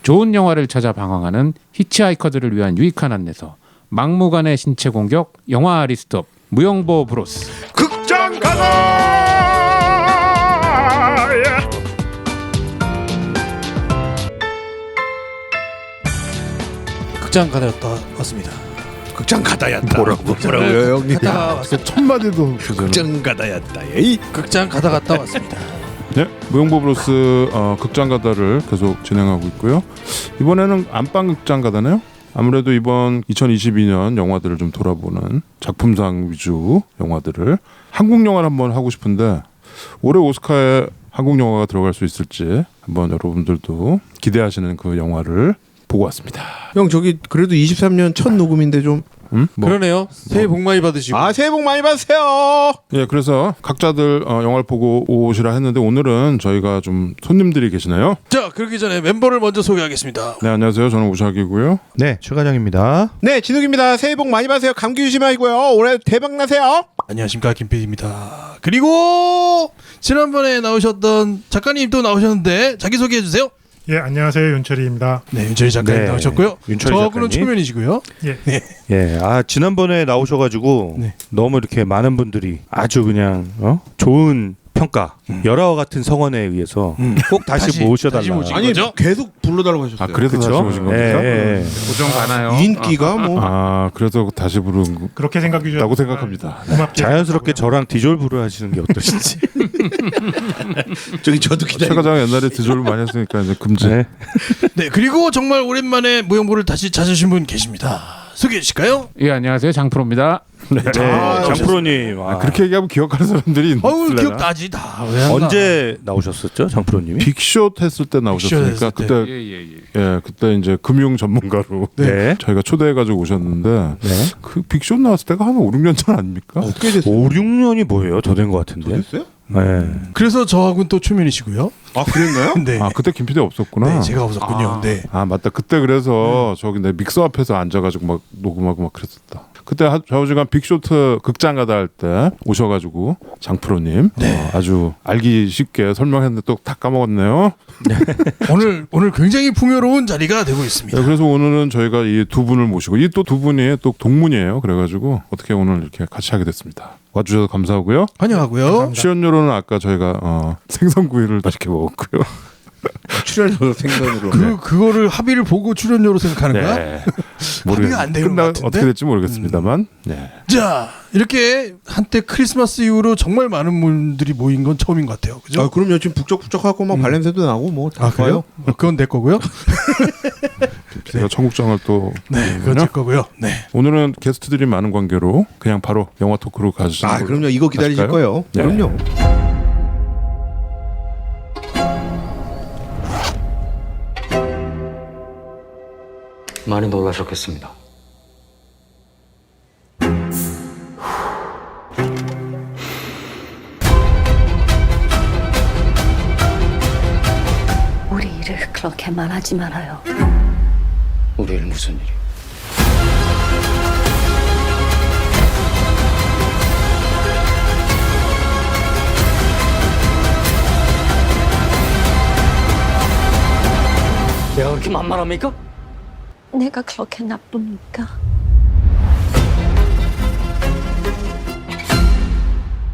좋은 영화를 찾아 방황하는 히치하이커들을 위한 유익한 안내서 막무가내 신체 공격 영화 리스트업 무용보 브로스 극장 가다. 극장 가다였다 왔습니다. 극장 가다였다. 뭐라고요 형님? 가다가 왔습니다. 첫 마디도 극장 가다였다. 에이. 극장 가다 갔다 왔습니다. 네, 무용보 브로스 극장 가다를 계속 진행하고 있고요. 이번에는 안방 극장 가다네요. 아무래도 이번 2022년 영화들을 좀 돌아보는 작품상 위주 영화들을 한국 영화를 한번 하고 싶은데 올해 오스카에 한국 영화가 들어갈 수 있을지 한번 여러분들도 기대하시는 그 영화를 보고 왔습니다. 형 저기 그래도 23년 첫 녹음인데 좀. 뭐. 그러네요. 새해 복 많이 받으시고. 아 새해 복 많이 받으세요. 예, 그래서 각자들 영화를 보고 오시라 했는데 오늘은 저희가 좀 손님들이 계시네요. 자, 그러기 전에 멤버를 먼저 소개하겠습니다. 네, 안녕하세요. 저는 우샥이고요. 네, 최과장입니다. 네 진욱입니다. 새해 복 많이 받으세요. 감기 조심하시고요. 올해 대박 나세요. 안녕하십니까, 김PD입니다. 그리고 지난번에 나오셨던 작가님 또 나오셨는데 자기 소개해 주세요. 예, 안녕하세요. 윤철이입니다. 네, 윤철이 작가님 네, 나오셨고요. 윤철이 저하고는 작가님. 초면이시고요. 예, 지난번에 나오셔가지고 네. 너무 이렇게 많은 분들이 아주 그냥 좋은 평가, 열화와 같은 성원에 의해서 꼭 다시 모셔달라. 다시 모시고. 아니 그죠? 계속 불러달라고 하셨어요. 아, 그래서 다시 오신 겁니까? 예, 예. 고정 가나요? 인기가 뭐. 아, 그래서 다시 부른 그렇게 생각이 라고 생각합니다. 고맙게 자연스럽게 저랑 디졸브를 하시는 게 어떠신지. 저기 저도 최 기다리고. 과장 옛날에 디졸 많이 했으니까 이제 금지. 네. 네, 그리고 정말 오랜만에 무용보를 다시 찾으신 분 계십니다. 소개해 주실까요? 예, 안녕하세요. 장프로입니다. 네, 장프로님. 그렇게 얘기하면 기억하는 사람들이 어우, 있을래나? 기억나지 다. 왜 안 나? 언제 나오셨었죠, 장프로님이? 빅쇼트 했을 때 나오셨으니까 빅쇼트 했을 때. 그때 예예예. 예, 그때 이제 금융 전문가로 네. 저희가 초대해가지고 오셨는데 네. 그 빅쇼트 나왔을 때가 한 5, 6년 전 아닙니까? 어떻게 됐어요? 5, 6년이 뭐예요? 더 된 것 같은데. 됐어요? 네. 그래서 저하고는 또 초면이시고요. 아 그랬나요? 네. 아, 그때 김 PD 없었구나. 네, 제가 없었군요. 네. 아, 맞다. 그때 그래서 저기 내 믹서 앞에서 앉아가지고 막 녹음하고 막 그랬었다. 그때 좌우지간 빅쇼트 극장 가다 할 때 오셔가지고 장프로님 아주 알기 쉽게 설명했는데 또 다 까먹었네요. 오늘 굉장히 풍요로운 자리가 되고 있습니다. 네, 그래서 오늘은 저희가 이 두 분을 모시고 이 또 두 분이 또 동문이에요. 그래가지고 어떻게 오늘 이렇게 같이 하게 됐습니다. 와주셔서 감사하고요. 환영하고요. 출연료로는 아까 저희가 생선구이를 맛있게 먹었고요. 출연료 생선으로. 그거를 합의를 보고 출연료로 생각하는 거야? 네. 합의가 안 되는 것 같은데? 어떻게 될지 모르겠습니다만. 네. 자, 이렇게 한때 크리스마스 이후로 정말 많은 분들이 모인 건 처음인 것 같아요. 그죠? 아 그럼요. 지금 북적북적하고 막 발냄새도 나고 뭐. 아, 그래요? 그건 내 거고요. 제가 청국장을 또 네, 그건 제 거고요. 네. 오늘은 게스트들이 많은 관계로 그냥 바로 영화 토크로 가시죠. 아 그럼요. 이거 기다리실 거예요. 네. 그럼요. 많이 놀라셨겠습니다. 우리 일을 그렇게 말하지 말아요. 우리 일 무슨 일이? 내가 그렇게 만만합니까? 내가 그렇게 나쁩니까?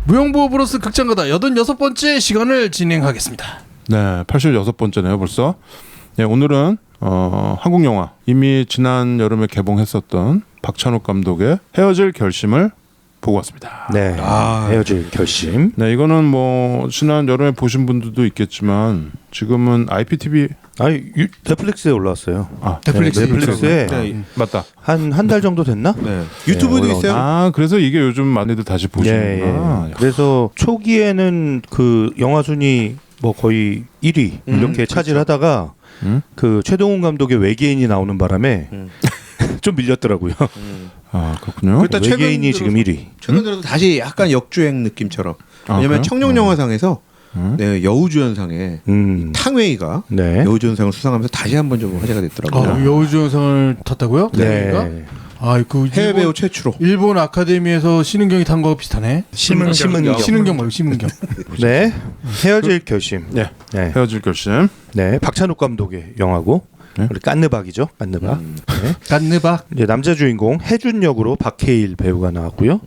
무용보호 브로스 극장가다 86번째 시간을 진행하겠습니다. 네, 86번째네요 벌써. 네, 오늘은 한국 영화 이미 지난 여름에 개봉했었던 박찬욱 감독의 헤어질 결심을 보고 왔습니다. 네. 헤어질 결심. 네, 이거는 뭐 지난 여름에 보신 분들도 있겠지만 지금은 IPTV 넷플릭스에 올라왔어요. 넷플릭스에 네. 맞다. 한 달 정도 됐나? 네. 유튜브도 올라오네. 있어요. 아, 그래서 이게 요즘 많이들 다시 보시는구나. 예. 그래서 초기에는 그 영화 순위 뭐 거의 1위 이렇게 차지하다가 그 최동훈 감독의 외계인이 나오는 바람에 좀 밀렸더라고요. 아, 그렇군요. 그렇다 외계인이 최근 지금 1위. 최근 들어서 다시 약간 역주행 느낌처럼. 아, 왜냐면 그래요? 청룡영화상에서 네, 여우주연상에 탕웨이가 네. 여우주연상을 수상하면서 다시 한번 좀 화제가 됐더라고요. 여우주연상을 탔다고요? 네. 아, 그 해외 배우 최초로. 일본 아카데미에서 신은경이 탄 거하고 비슷하네. 신은경. 신은경 말고 신은경. 네. 헤어질 결심. 네. 네. 헤어질 결심. 네. 박찬욱 감독의 영화고 네? 우리 깐느박이죠. 깐느박. 네. 깐느박. 이제 남자 주인공 해준 역으로 박해일 배우가 나왔고요.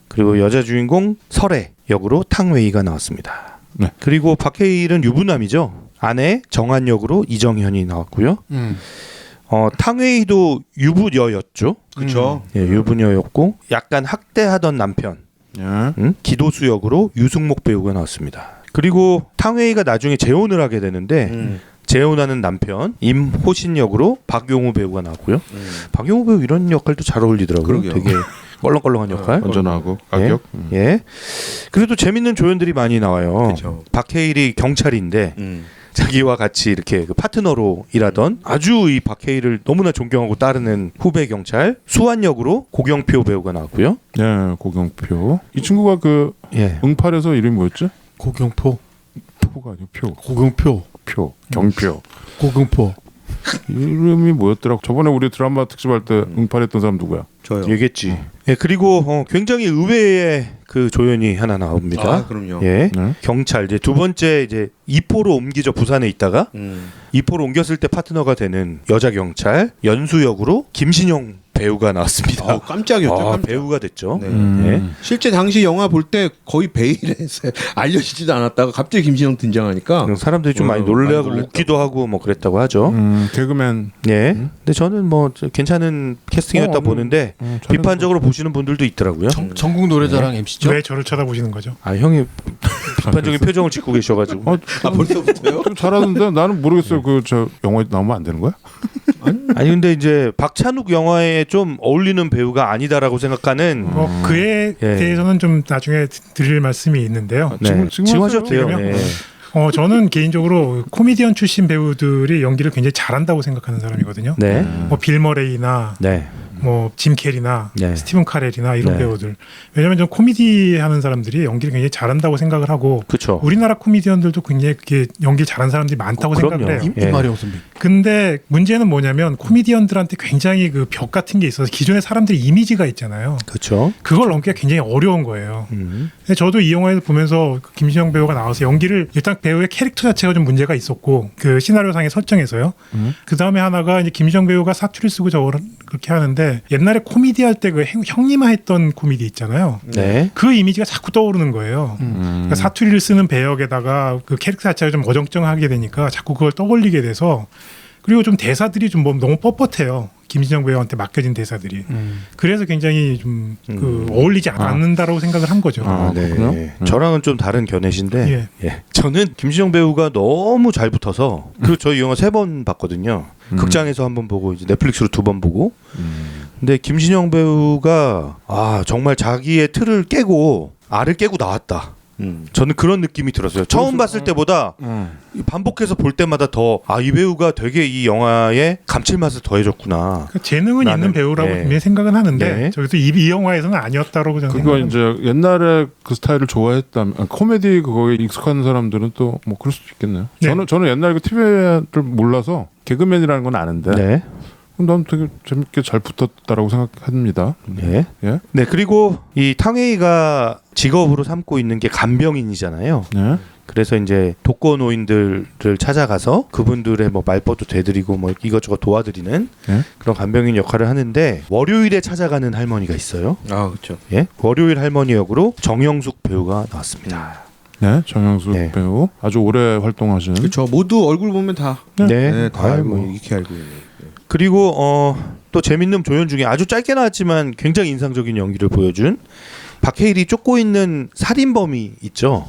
그리고 여자 주인공 설애 역으로 탕웨이가 나왔습니다. 네. 그리고 박해일은 유부남이죠. 아내 정한 역으로 이정현이 나왔고요. 탕웨이도 유부녀였죠. 그렇죠. 예, 유부녀였고 약간 학대하던 남편 예. 기도수 역으로 유승목 배우가 나왔습니다. 그리고 탕웨이가 나중에 재혼을 하게 되는데 재혼하는 남편 임호신 역으로 박용우 배우가 나왔고요. 박용우 배우 이런 역할도 잘 어울리더라고요. 그러게요. 되게 껄렁껄렁한 역할. 안전하고 악역. 예. 그래도 재밌는 조연들이 많이 나와요. 그쵸. 박해일이 경찰인데 자기와 같이 이렇게 그 파트너로 일하던 아주 이 박해일을 너무나 존경하고 따르는 후배 경찰 수완 역으로 고경표 배우가 나왔고요. 네, 고경표. 이 친구가 그 예. 응팔에서 이름이 뭐였지? 고경포. 표가 아니고 표. 고경표. 표. 경표. 고경포. 이름이 뭐였더라? 저번에 우리 드라마 특집할 때 응팔했던 사람 누구야? 저요. 얘겠지. 예, 그리고 굉장히 의외의 그 조연이 하나 나옵니다. 아, 그럼요. 예. 네. 경찰 이제 두 번째 이제 이포로 옮기죠. 부산에 있다가 이포로 옮겼을 때 파트너가 되는 여자 경찰 연수 역으로 김신영 배우가 나왔습니다. 깜짝이었죠. 깜짝. 배우가 됐죠. 네. 예. 실제 당시 영화 볼 때 거의 베일에서 알려지지도 않았다가 갑자기 김신영 등장하니까 사람들이 좀 많이 놀래고 많이 웃기도 하고 뭐 그랬다고 하죠. 개그맨. 예. 근데 저는 뭐 괜찮은 캐스팅이었다 보는데 비판적으로 보시는 분들도 있더라고요. 전국 노래자랑 MC죠? 왜 저를 쳐다보시는 거죠? 아 형이 비판적인 표정을 짓고 계셔가지고. 벌써부터요? 좀 잘하는데 나는 모르겠어요. 그 저 영화에 나오면 안 되는 거야? 아니 근데 이제 박찬욱 영화에 좀 어울리는 배우가 아니다라고 생각하는. 그에 예. 대해서는 좀 나중에 드릴 말씀이 있는데요. 네. 지금 하셔도 돼요. 그러면? 네. 저는 개인적으로 코미디언 출신 배우들이 연기를 굉장히 잘한다고 생각하는 사람이거든요. 네. 뭐 빌 머레이나 네. 뭐 짐 캐리나 네. 스티븐 카렐이나 이런 네. 배우들. 왜냐하면 좀 코미디 하는 사람들이 연기를 굉장히 잘한다고 생각을 하고 그렇죠. 우리나라 코미디언들도 굉장히 그게 연기 잘하는 사람들이 많다고 그럼요. 생각을 해요. 예. 이마령 선배. 근데 문제는 뭐냐면 코미디언들한테 굉장히 그 벽 같은 게 있어서 기존의 사람들의 이미지가 있잖아요. 그렇죠. 그걸 넘기가 굉장히 어려운 거예요. 음. 근데 저도 이 영화에서 보면서 그 김신영 배우가 나와서 연기를 일단 배우의 캐릭터 자체가 좀 문제가 있었고 그 시나리오상의 설정에서요. 그 다음에 하나가 이제 김신영 배우가 사투리 쓰고 저걸 그렇게 하는데 옛날에 코미디 할 때 그 형님화했던 코미디 있잖아요. 네. 그 이미지가 자꾸 떠오르는 거예요. 그러니까 사투리를 쓰는 배역에다가 그 캐릭터 자체가 좀 어정쩡하게 되니까 자꾸 그걸 떠올리게 돼서 그리고 좀 대사들이 좀 너무 뻣뻣해요. 김신영 배우한테 맡겨진 대사들이. 그래서 굉장히 좀 그 어울리지 않는다라고 생각을 한 거죠. 아, 네. 그렇군요. 저랑은 좀 다른 견해신데 예. 저는 김신영 배우가 너무 잘 붙어서 그리고 저 이 영화 3번 봤거든요. 극장에서 한 번 보고 이제 넷플릭스로 2번 보고. 근데 김신영 배우가 정말 자기의 틀을 깨고 알을 깨고 나왔다. 저는 그런 느낌이 들었어요. 처음 봤을 때보다 반복해서 볼 때마다 더 이 배우가 되게 이 영화에 감칠맛을 더해줬구나. 그러니까 재능은 나는, 있는 배우라고 네. 분명히 생각은 하는데 네. 저기서 이 영화에서는 아니었다라고 저는 그거 생각합니다. 이제 옛날에 그 스타일을 좋아했다면 코미디 그거에 익숙한 사람들은 또 뭐 그럴 수도 있겠네요. 네. 저는 옛날에 그 TV를 몰라서 개그맨이라는 건 아는데 네. 난 되게 재밌게 잘 붙었다라고 생각합니다. 네. 예? 네. 그리고 이 탕웨이가 직업으로 삼고 있는 게 간병인이잖아요. 네. 그래서 이제 독거노인들을 찾아가서 그분들의 뭐 말벗도 대드리고 뭐 이것저것 도와드리는 네? 그런 간병인 역할을 하는데 월요일에 찾아가는 할머니가 있어요. 아, 그렇죠. 예, 월요일 할머니 역으로 정영숙 배우가 나왔습니다. 네, 정영수 네. 배우 아주 오래 활동하신. 그렇죠. 모두 얼굴 보면 다 다 아유, 알고 뭐. 익히 알고 있는. 그리고 또 재밌는 조연 중에 아주 짧게 나왔지만 굉장히 인상적인 연기를 보여준 박해일이 쫓고 있는 살인범이 있죠.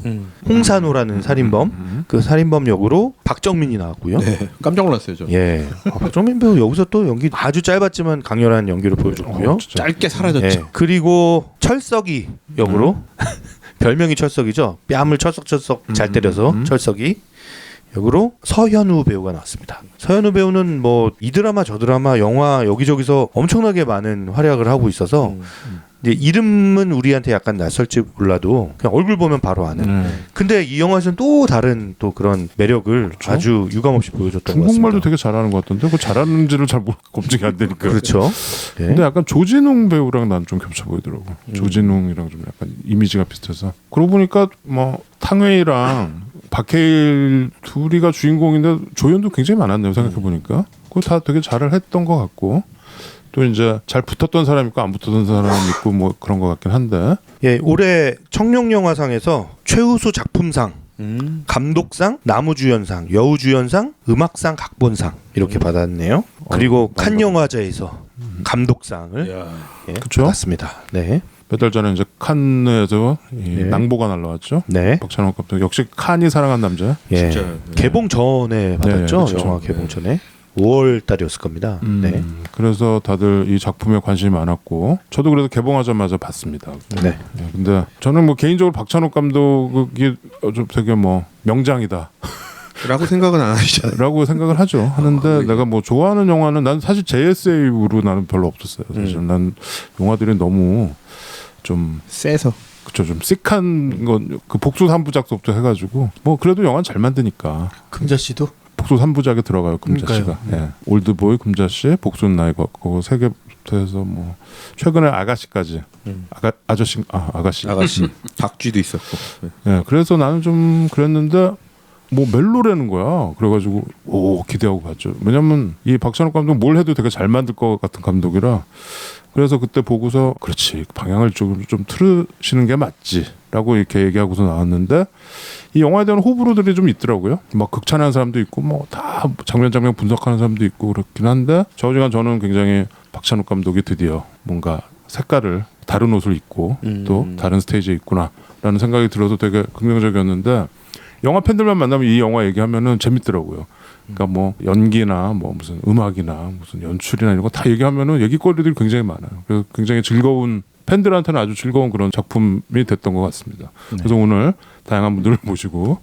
홍산호라는 살인범. 그 살인범 역으로 박정민이 나왔고요. 네, 깜짝 놀랐어요, 저. 예, 박정민 배우 여기서 또 연기 아주 짧았지만 강렬한 연기를 보여줬고요. 진짜. 짧게 사라졌죠. 예, 그리고 철석이 역으로 별명이 철석이죠. 뺨을 철썩철썩 잘 때려서 철석이 역으로 서현우 배우가 나왔습니다. 서현우 배우는 뭐 이 드라마 저 드라마 영화 여기저기서 엄청나게 많은 활약을 하고 있어서 이제 이름은 우리한테 약간 낯설지 몰라도 그냥 얼굴 보면 바로 아는. 근데 이 영화에서는 또 다른 또 그런 매력을 아주 유감없이 보여줬던 것 같습니다. 중국말도 되게 잘하는 것 같던데 그 잘하는지를 잘 검증이 안 되니까. 그렇죠. 예. 근데 약간 조진웅 배우랑 난 좀 겹쳐 보이더라고. 조진웅이랑 좀 약간 이미지가 비슷해서. 그러고 보니까 뭐 탕웨이랑 박해일 둘이가 주인공인데 조연도 굉장히 많았네요. 생각해 보니까. 그거 다 되게 잘을 했던 것 같고 또 이제 잘 붙었던 사람 있고 안 붙었던 사람 있고 뭐 그런 것 같긴 한데 예, 올해 청룡영화상에서 최우수 작품상, 감독상, 나무주연상, 여우주연상, 음악상, 각본상 이렇게 받았네요. 그리고 칸 영화제에서 감독상을 예, 그쵸? 받았습니다. 네. 몇 달 전에 이제 칸에서 이 네. 낭보가 날라왔죠. 네. 박찬욱 감독 역시 칸이 사랑한 남자. 예. 진짜, 개봉 전에 받았죠. 그렇죠. 영화 개봉 전에 5월 달이었을 겁니다. 네. 그래서 다들 이 작품에 관심이 많았고 저도 그래서 개봉하자마자 봤습니다. 네. 예, 근데 저는 뭐 개인적으로 박찬욱 감독이 좀 되게 뭐 명장이다. 라고 생각은 안 하시잖아요. 라고 생각을 하죠. 하는데 내가 뭐 좋아하는 영화는 난 사실 JSA로 나는 별로 없었어요. 사실 난 영화들이 너무 좀 세서. 그쵸 좀 씩한 건 그 복수 3부작부터 해가지고 뭐 그래도 영화는 잘 만드니까 금자 씨도 복수 3부작에 들어가요 금자 그러니까요. 씨가. 예. 올드보이, 금자 씨, 복수는 나의 것 그거 세 개부터 해서 뭐 최근에 아가씨까지 아저씨 아가씨. 박쥐도 있었고. 예. 그래서 나는 좀 그랬는데. 뭐 멜로라는 거야. 그래가지고 오 기대하고 봤죠. 왜냐면 이 박찬욱 감독 뭘 해도 되게 잘 만들 것 같은 감독이라 그래서 그때 보고서 그렇지 방향을 좀 틀으시는 게 맞지라고 이렇게 얘기하고서 나왔는데 이 영화에 대한 호불호들이 좀 있더라고요. 막 극찬하는 사람도 있고 뭐 다 장면 분석하는 사람도 있고 그렇긴 한데 저지간 저는 굉장히 박찬욱 감독이 드디어 뭔가 색깔을 다른 옷을 입고 또 다른 스테이지에 있구나라는 생각이 들어서 되게 긍정적이었는데. 영화 팬들만 만나면 이 영화 얘기하면은 재밌더라고요. 그러니까 뭐 연기나 뭐 무슨 음악이나 무슨 연출이나 이런 거 다 얘기하면은 얘기거리들이 굉장히 많아요. 그래서 굉장히 즐거운 팬들한테는 아주 즐거운 그런 작품이 됐던 것 같습니다. 그래서 오늘 다양한 분들을 모시고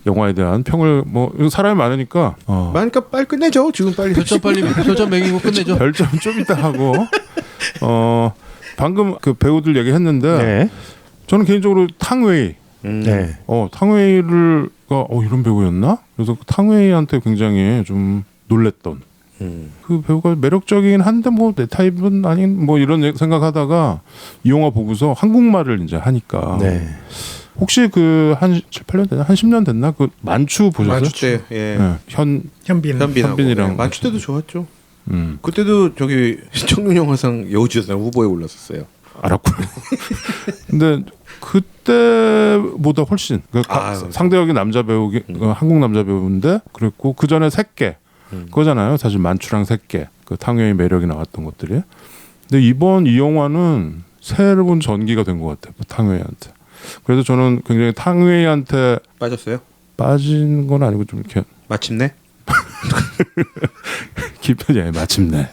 영화에 대한 평을 뭐 사람이 많으니까 많으니까 빨리 끝내죠. 지금 빨리. 별점 매기고 끝내죠. 별점 좀 이따 하고 방금 그 배우들 얘기했는데 네. 저는 개인적으로 탕웨이 네. 탕웨이가 이런 배우였나? 그래서 탕웨이한테 굉장히 좀 놀랬던 그 배우가 매력적이긴 한데 뭐 내 타입은 아닌 뭐 이런 생각하다가 이 영화 보고서 한국말을 이제 하니까 네. 혹시 그 한 7, 8년 됐나? 한 10년 됐나? 그 만추 보셨어요? 만추 때 예. 네. 현빈이랑 만추 때도 좋았죠. 음. 그때도 저기 청룡영화상 여우주연상 후보에 올랐었어요. 알았고요. 근데 그때보다 훨씬 상대역이 남자 배우 한국 남자 배우인데 그랬고 그 전에 새끼 그거잖아요. 사실 만추랑 새끼 그 탕웨이 매력이 나왔던 것들이. 근데 이번 이 영화는 새로운 전기가 된 것 같아요. 탕웨이한테. 그래서 저는 굉장히 탕웨이한테 빠졌어요? 빠진 건 아니고 좀 이렇게 마침내? 깊은 마침내.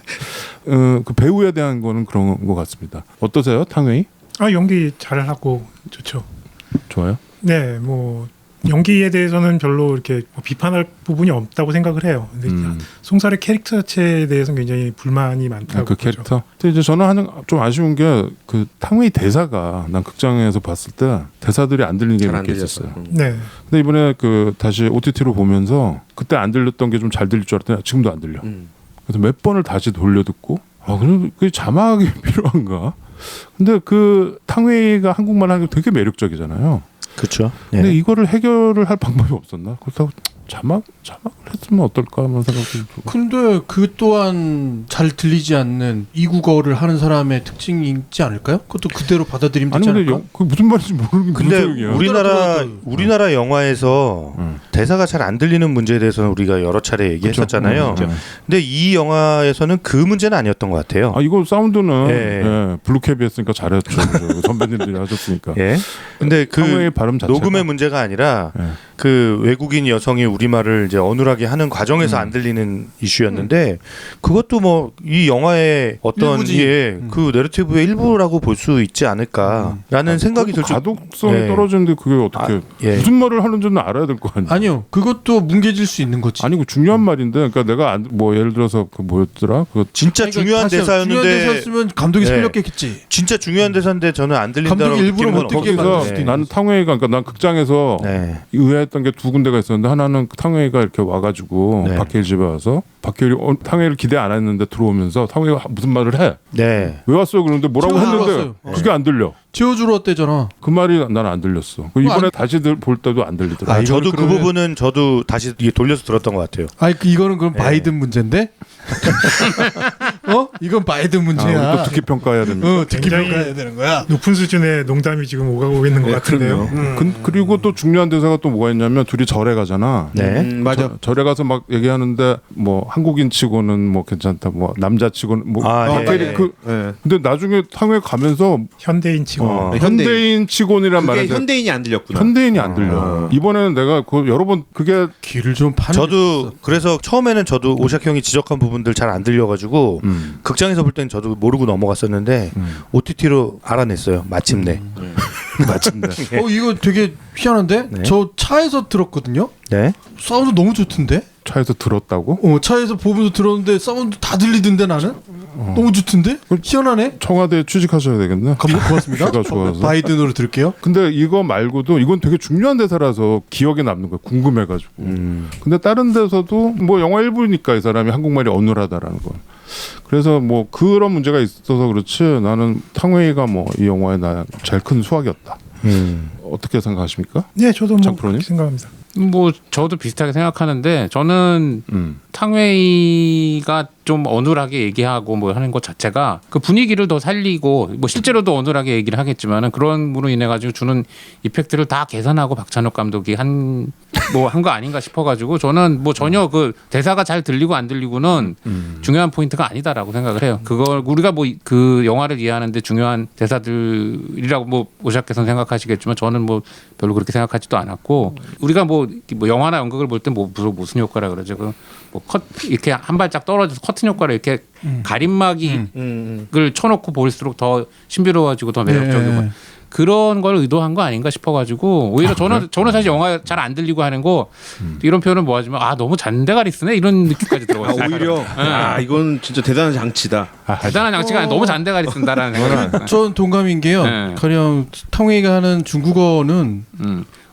그 배우에 대한 거는 그런 것 같습니다. 어떠세요, 탕웨이? 연기 잘하고 좋죠. 좋아요? 네, 뭐 연기에 대해서는 별로 이렇게 뭐 비판할 부분이 없다고 생각을 해요. 근데 송설의 캐릭터 자체에 대해서는 굉장히 불만이 많다고. 그 캐릭터. 근데 이제 저는 좀 아쉬운 게 그 탕웨이 대사가 난 극장에서 봤을 때 대사들이 안 들리는 게 몇 개 있었어요. 네. 근데 이번에 그 다시 OTT로 보면서 그때 안 들렸던 게 좀 잘 들릴 줄 알았더니 지금도 안 들려. 그래서 몇 번을 다시 돌려 듣고 그럼 그 자막이 필요한가? 근데 그 탕웨이가 한국말 하는 게 되게 매력적이잖아요. 그렇죠. 근데 네. 이거를 해결을 할 방법이 없었나? 그렇다고 자막을 했으면 어떨까 하는 생각도 들고. 근데 그 또한 잘 들리지 않는 이국어를 하는 사람의 특징이 있지 않을까요? 그것도 그대로 받아들이면 아니 되지 근데 않을까? 그 무슨 말인지 모르는 근데 무슨 소리야. 우리나라 영화에서 대사가 잘 안 들리는 문제에 대해서는 우리가 여러 차례 얘기했었잖아요. 근데 이 영화에서는 그 문제는 아니었던 것 같아요. 이거 사운드는 예. 블루캡이 했으니까 잘했죠. 선배님들이 하셨으니까. 예. 근데 그 탕웨이 발음 자체가 녹음의 문제가 아니라 예. 그 외국인 여성이 우리말을 이제 어눌하게 하는 과정에서 안 들리는 이슈였는데 그것도 뭐 이 영화의 어떤 일부지. 그 내러티브의 일부라고 볼 수 있지 않을까라는 생각이 들 줄. 가독성이 예. 떨어지는데 그게 어떻게 예. 무슨 말을 하는지는 알아야 될 거 아니야. 아니요, 그것도 뭉개질 수 있는 거지. 아니고 중요한 말인데, 그러니까 내가 뭐 예를 들어서 그 뭐였더라? 그 진짜 중요한 대사였는데 중요한 대사였으면 감독이 네. 살렸겠지. 진짜 중요한 대사인데 저는 안 들린다고 감독이 일부러 못 듣게 거기서 만들 수도 있는 나는 탕웨이가 그러니까 난 극장에서 네. 의아했던 게 두 군데가 있었는데 하나는 탕웨이가 이렇게 와가 와가지고 네. 박해일 집에 와서 박해일이 탕웨이를 기대 안 했는데 들어오면서 탕웨이가 무슨 말을 해? 네. 왜 왔어요? 그런데 뭐라고 지워주러 했는데 왔어요. 그게 안 들려. 지워주러 왔대잖아. 그 말이 난 안 들렸어. 이번에 다시 볼 때도 안 들리더라고. 아, 이거는 저도 그 그러면- 부분은 저도 다시 이게 돌려서 들었던 것 같아요. 아니 이거는 그럼 네. 바이든 문제인데? 이건 바이든 문제야. 또 듣기 평가해야 됩니다. 듣기 굉장히 평가해야 되는 거야. 높은 수준의 농담이 지금 오가고 있는 것 같은데요. 그리고 또 중요한 대사가 또 뭐가 있냐면 둘이 절에 가잖아. 네. 맞아. 절에 가서 막 얘기하는데 뭐 한국인치고는 뭐 괜찮다. 뭐 남자치고는 뭐 박해일이 네. 그 네. 근데 나중에 탕웨이 가면서 현대인 치고 현대인 치곤이란 그게 말인데 현대인이 안 들렸구나. 현대인이 안 들려. 이번에는 내가 그 여러 번 그게 귀를 좀 파는. 저도 그래서 처음에는 저도 오샥 형이 지적한 부분들 잘 안 들려가지고 극장에서 볼 때는 저도 모르고 넘어갔었는데 OTT로 알아냈어요. 마침내. 마침내. 이거 되게 희한한데? 네. 저 차에서 들었거든요. 네. 사운드 너무 좋던데? 차에서 들었다고? 차에서 보면서 들었는데 사운드 다 들리던데 나는? 너무 좋던데? 희한하네. 청와대에 취직하셔야 되겠네. 고맙습니다. 귀가 좋아서. 바이든으로 들을게요. 근데 이거 말고도 이건 되게 중요한 대사라서 기억에 남는 거야. 궁금해가지고. 근데 다른 데서도 뭐 영화 일부니까 이 사람이 한국말이 어눌하다라는 거. 그래서 뭐 그런 문제가 있어서 그렇지 나는 탕웨이가 뭐 이 영화의 나 제일 큰 수확이었다. 어떻게 생각하십니까? 네, 저도 뭐 장프로님? 그렇게 생각합니다. 뭐 저도 비슷하게 생각하는데 저는 탕웨이가 좀 어눌하게 얘기하고 뭐 하는 것 자체가 그 분위기를 더 살리고 뭐 실제로도 어눌하게 얘기를 하겠지만은 그런 으로 인해 가지고 주는 이펙트를 다 계산하고 박찬욱 감독이 한 거 아닌가 싶어가지고 저는 뭐 전혀 그 대사가 잘 들리고 안 들리고는 중요한 포인트가 아니다라고 생각을 해요. 그걸 우리가 뭐 그 영화를 이해하는데 중요한 대사들이라고 뭐 오샥께서는 생각하시겠지만 저는 뭐 별로 그렇게 생각하지도 않았고 우리가 뭐 영화나 연극을 볼 때 뭐 무슨 효과라 그러죠. 그뭐컷 이렇게 한 발짝 떨어져서 커튼 효과를 이렇게 가림막이를 쳐놓고 볼수록 더 신비로워지고 더 매력적이고 네. 그런 걸 의도한 거 아닌가 싶어가지고 오히려 저는 사실 영화 잘 안 들리고 하는 거 이런 표현은 뭐하지만 너무 잔대가리 쓰네 이런 느낌까지 들어갔어요. 오히려 이건 진짜 대단한 장치다. 대단한 장치가 아니라 너무 잔대가리 쓴다라는 생각이 전 동감인 게요. 네. 가령 탕웨이가 하는 중국어는